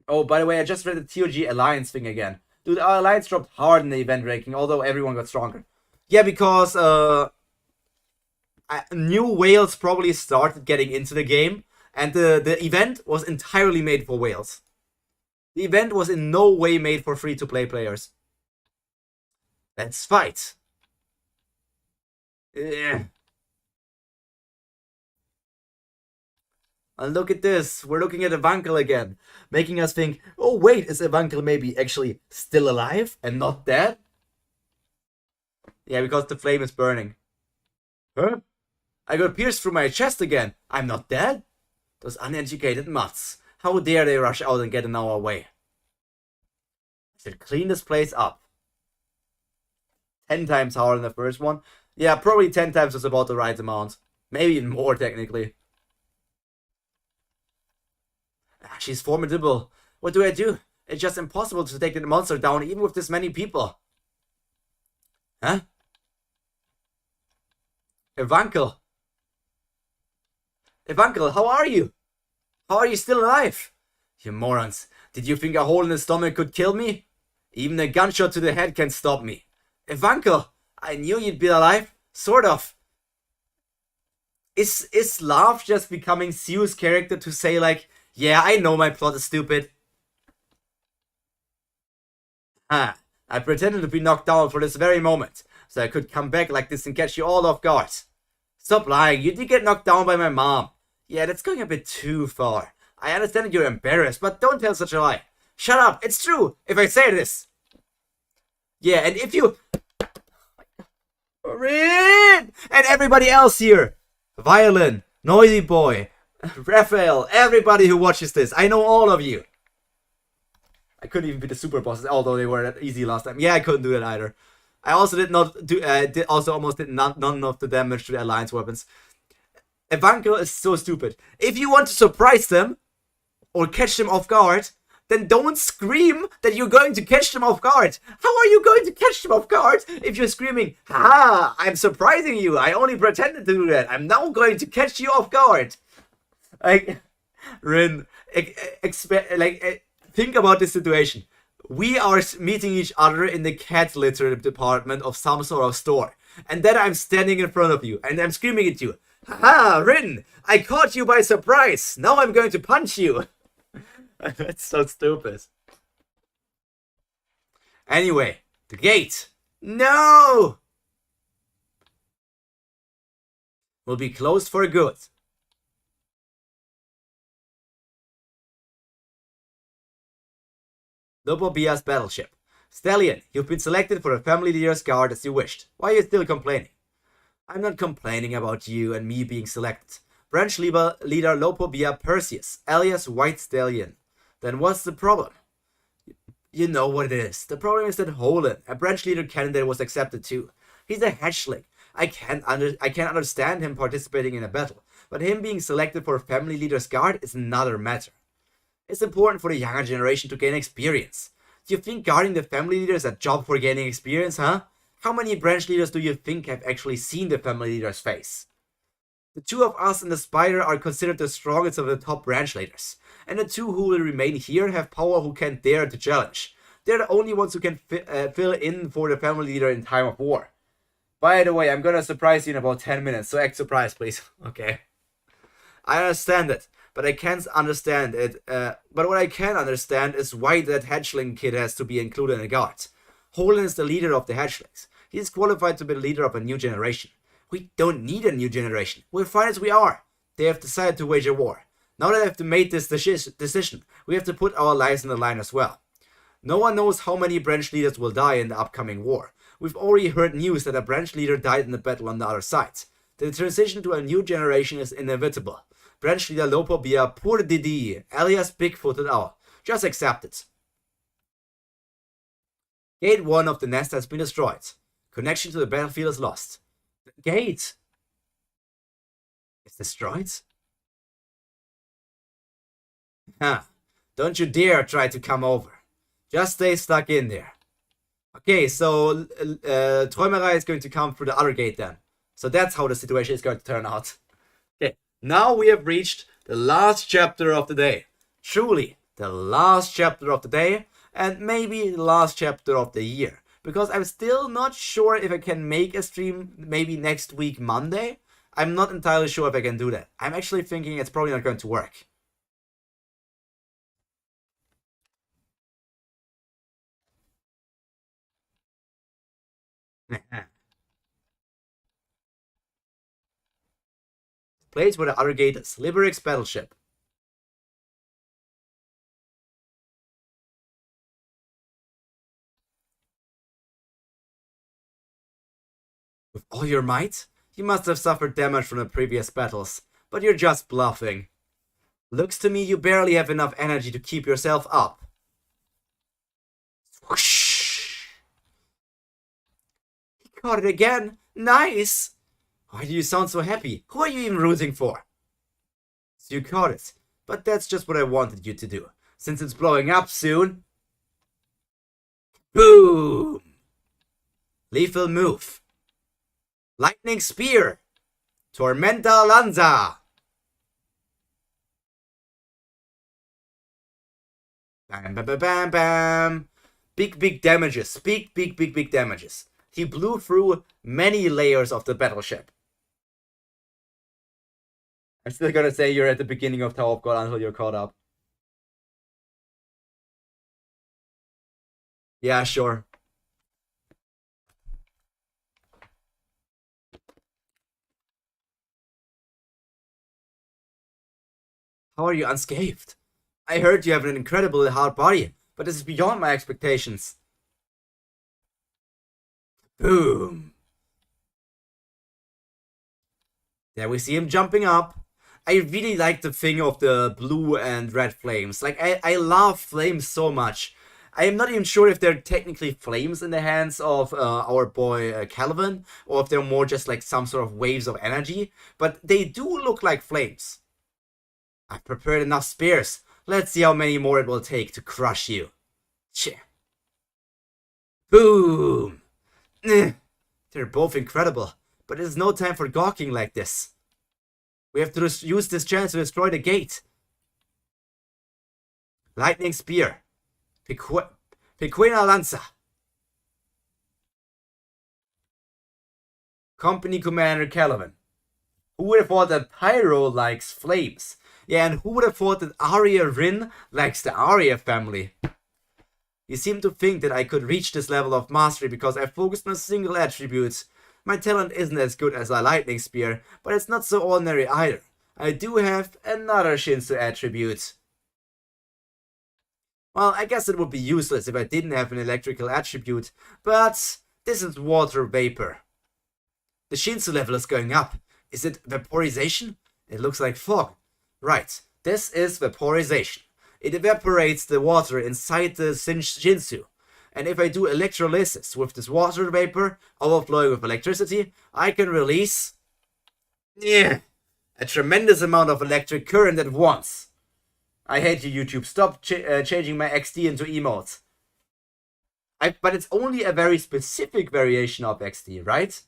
Oh, by the way, I just read the TOG Alliance thing again. Dude, our Alliance dropped hard in the event ranking, although everyone got stronger. Yeah, because new whales probably started getting into the game, and the event was entirely made for whales. The event was in no way made for free-to-play players. Let's fight. Yeah. And look at this, we're looking at Evankel again, making us think, oh wait, is Evankel maybe actually still alive and not dead? Yeah, because the flame is burning. Huh? I got pierced through my chest again. I'm not dead? Those uneducated mutts. How dare they rush out and get in our way? I should clean this place up. 10 times harder than the first one. Yeah, probably 10 times was about the right amount. Maybe even more, technically. She's formidable. What do I do? It's just impossible to take the monster down even with this many people. Huh? Evankel. Evankel, how are you? How are you still alive? You morons. Did you think a hole in the stomach could kill me? Even a gunshot to the head can stop me. Evankel, I knew you'd be alive. Sort of. Is Laugh just becoming Sue's character to say like, yeah, I know my plot is stupid. I pretended to be knocked down for this very moment, so I could come back like this and catch you all off guard. Stop lying, you did get knocked down by my mom. Yeah, that's going a bit too far. I understand that you're embarrassed, but don't tell such a lie. Shut up, it's true, if I say this. Yeah, and if you... Rin! And everybody else here. Violin, Noisy Boy, Raphael, everybody who watches this, I know all of you. I couldn't even beat the super bosses, although they were easy last time. Yeah, I couldn't do that either. I also did not do. Almost did none of the damage to the alliance weapons. Evankel is so stupid. If you want to surprise them or catch them off guard, then don't scream that you're going to catch them off guard. How are you going to catch them off guard if you're screaming, "Ha! I'm surprising you. I only pretended to do that. I'm now going to catch you off guard." Like, Rin, think about this situation. We are meeting each other in the cat litter department of some sort of store. And then I'm standing in front of you and I'm screaming at you. Haha, Rin, I caught you by surprise. Now I'm going to punch you. That's so stupid. Anyway, the gate. No! Will be closed for good. Lopobia's battleship. Stallion, you've been selected for the family leader's guard as you wished. Why are you still complaining? I'm not complaining about you and me being selected. Branch leader Lopobia Perseus, alias White Stallion. Then what's the problem? You know what it is. The problem is that Holden, a branch leader candidate, was accepted too. He's a hatchling. I can't understand him participating in a battle, but him being selected for a family leader's guard is another matter. It's important for the younger generation to gain experience. Do you think guarding the family leader is a job for gaining experience, huh? How many branch leaders do you think have actually seen the family leader's face? The two of us and the spider are considered the strongest of the top branch leaders, and the two who will remain here have power who can't dare to challenge. They're the only ones who can fill in for the family leader in time of war. By the way, I'm gonna surprise you in about 10 minutes, so act surprised, please. Okay. I understand it, but I can't understand it. But what I can understand is why that hatchling kid has to be included in the guard. Holden is the leader of the hatchlings. He is qualified to be the leader of a new generation. We don't need a new generation. We're fine as we are. They have decided to wage a war. Now that they've made this decision, we have to put our lives on the line as well. No one knows how many branch leaders will die in the upcoming war. We've already heard news that a branch leader died in the battle on the other side. The transition to a new generation is inevitable. Branch leader Lopobia Pur Didi, alias Big-Footed Owl. Just accept it. Gate 1 of the nest has been destroyed. Connection to the battlefield is lost. The gate is destroyed? Huh. Don't you dare try to come over. Just stay stuck in there. Okay, so Träumerei is going to come through the other gate then. So that's how the situation is going to turn out. Okay, now we have reached the last chapter of the day. Truly, the last chapter of the day, and maybe the last chapter of the year. Because I'm still not sure if I can make a stream maybe next week Monday. I'm not entirely sure if I can do that. I'm actually thinking it's probably not going to work. Place where the other gate is. Liberix battleship. With all your might? You must have suffered damage from the previous battles, but you're just bluffing. Looks to me you barely have enough energy to keep yourself up. Whoosh! He caught it again! Nice! Why do you sound so happy? Who are you even rooting for? So you caught it, but that's just what I wanted you to do. Since it's blowing up soon. Boom! Lethal move. Lightning Spear! Tormenta Lanza! Bam, bam, bam, bam, bam! Big damages. Big damages. He blew through many layers of the battleship. I'm still gonna say you're at the beginning of Tower of God until you're caught up. Yeah, sure. How are you unscathed? I heard you have an incredibly hard body, but this is beyond my expectations. Boom. There we see him jumping up. I really like the thing of the blue and red flames. Like, I love flames so much. I am not even sure if they're technically flames in the hands of our boy Calvin, or if they're more just like some sort of waves of energy, but they do look like flames. I've prepared enough spears. Let's see how many more it will take to crush you. Tch. Boom! They're both incredible, but it's no time for gawking like this. We have to use this chance to destroy the gate. Lightning Spear. Pequena Lanza. Company Commander Caliban. Who would have thought that Pyro likes flames? Yeah, and who would have thought that Arya Rin likes the Arya family? You seem to think that I could reach this level of mastery because I focused on a single attribute. My talent isn't as good as a lightning spear, but it's not so ordinary either. I do have another Shinsu attribute. Well, I guess it would be useless if I didn't have an electrical attribute, but this is water vapor. The Shinsu level is going up. Is it vaporization? It looks like fog. Right, this is vaporization. It evaporates the water inside the Shinsu. And if I do electrolysis with this water vapor overflowing with electricity, I can release a tremendous amount of electric current at once. I hate you, YouTube. Stop changing my XD into emotes. But it's only a very specific variation of XD, right?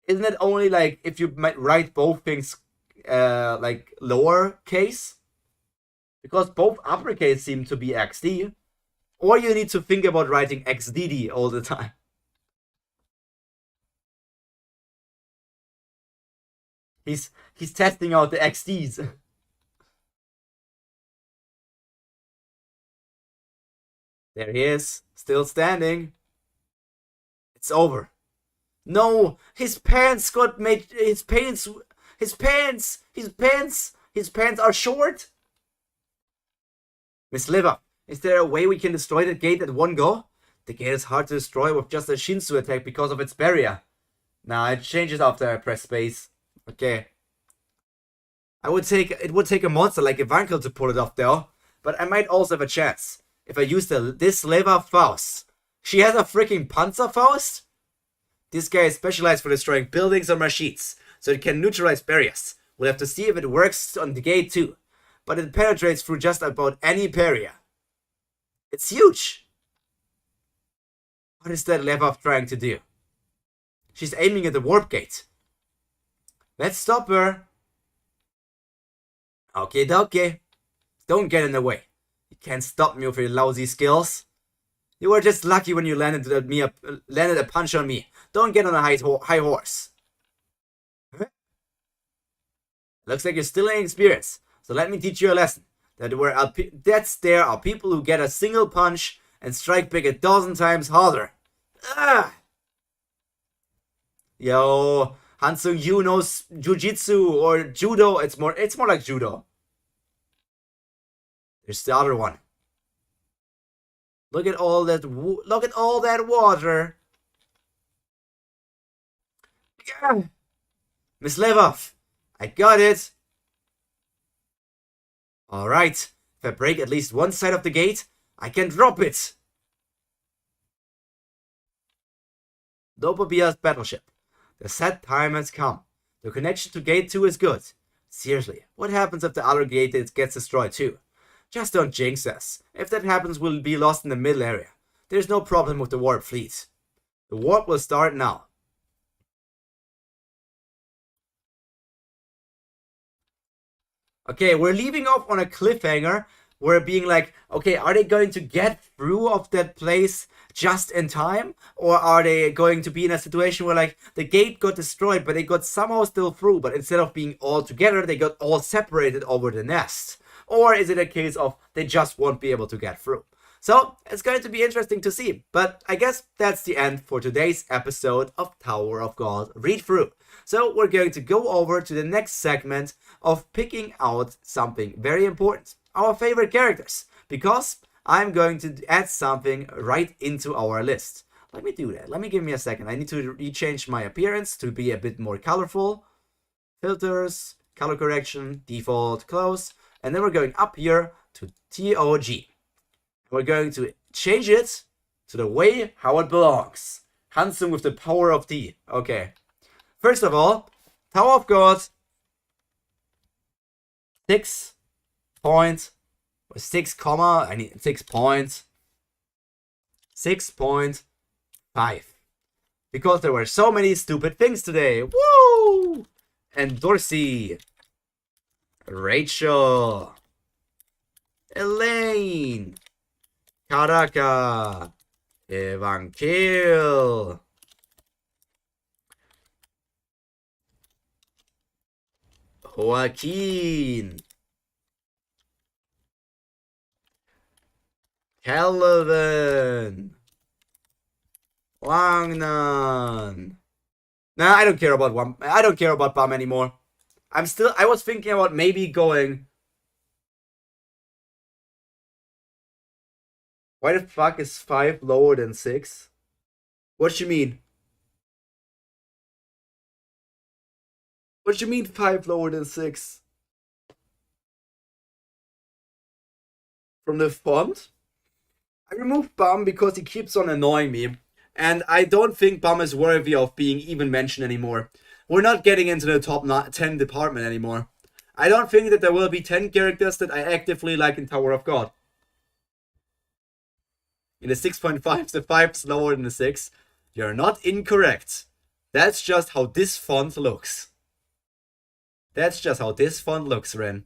Isn't it only like if you might write both things like lower case? Because both uppercase seem to be XD. Or you need to think about writing XDD all the time. He's testing out the XDs. There he is, still standing. It's over. No, his pants got made. His pants are short. Miss Liver, is there a way we can destroy the gate at one go? The gate is hard to destroy with just a Shinsu attack because of its barrier. Nah, it changes after I press space. Okay. It would take a monster like Ivankel to pull it off though, but I might also have a chance if I use this Lever Faust. She has a freaking Panzer Faust? This guy is specialized for destroying buildings or machines, so it can neutralize barriers. We'll have to see if it works on the gate too, but it penetrates through just about any barrier. It's huge! What is that Lever trying to do? She's aiming at the warp gate. Let's stop her. Okay, dokie. Don't get in the way. You can't stop me with your lousy skills. You were just lucky when you landed a punch on me. Don't get on a high horse. Huh? Looks like you're still inexperienced. So let me teach you a lesson. There are people who get a single punch and strike back 1,000 times harder. Ah! Yo, Hansung Yu knows Jiu-Jitsu or Judo. It's more like Judo. There's the other one. Look at all that water. Yeah. Miss Levov, I got it. Alright, if I break at least one side of the gate, I can drop it. Dopobia's battleship. The set time has come. The connection to gate 2 is good. Seriously, what happens if the other gate gets destroyed too? Just don't jinx us. If that happens, we'll be lost in the middle area. There's no problem with the warp fleet. The warp will start now. Okay, we're leaving off on a cliffhanger. We're being like, okay, are they going to get through of that place just in time? Or are they going to be in a situation where like the gate got destroyed, but they got somehow still through, but instead of being all together, they got all separated over the nest? Or is it a case of they just won't be able to get through? So, it's going to be interesting to see. But I guess that's the end for today's episode of Tower of God Read Through. So, we're going to go over to the next segment of picking out something very important. Our favorite characters. Because I'm going to add something right into our list. Let me do that. Give me a second. I need to rechange my appearance to be a bit more colorful. Filters, color correction, default, close. And then we're going up here to TOG. We're going to change it to the way how it belongs. Hansung with the power of T. Okay. First of all, Tower of God. 6 point. 6 comma. I need 6 points. 6.5. Because there were so many stupid things today. Woo! And Dorsey. Rachel. Elaine, Karaka, Evankel, Joaquin, Calvin, Wangnan. Nah, I don't care about one. I don't care about Bum anymore. I was thinking about maybe going. Why the fuck is 5 lower than 6? What you mean? What you mean 5 lower than 6? From the font? I removed Bum because he keeps on annoying me. And I don't think Bum is worthy of being even mentioned anymore. We're not getting into the top 10 department anymore. I don't think that there will be 10 characters that I actively like in Tower of God. In the 6.5, the 5 is lower than the 6. You're not incorrect. That's just how this font looks. That's just how this font looks, Ren.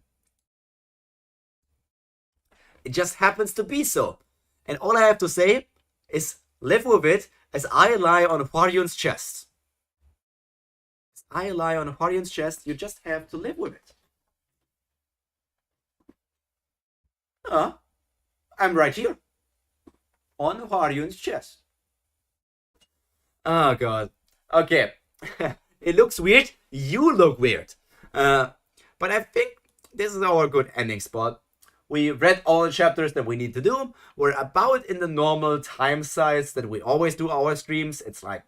It just happens to be so. And all I have to say is live with it as I lie on Hwarion's chest. As I lie on Hwarion's chest, you just have to live with it. I'm right here. On Hwarion's chest. Oh god. Okay. It looks weird. You look weird. But I think this is our good ending spot. We read all the chapters that we need to do. We're about in the normal time size that we always do our streams. It's like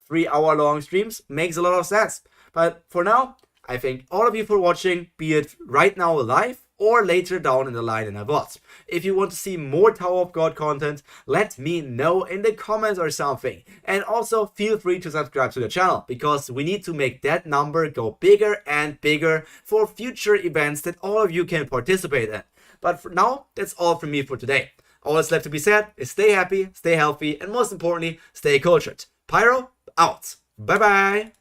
3-hour long streams. Makes a lot of sense. But for now, I thank all of you for watching, be it right now live or later down in the line in a VOD. If you want to see more Tower of God content, let me know in the comments or something. And also feel free to subscribe to the channel, because we need to make that number go bigger and bigger for future events that all of you can participate in. But for now, that's all from me for today. All that's left to be said is stay happy, stay healthy, and most importantly, stay cultured. Pyro, out. Bye bye.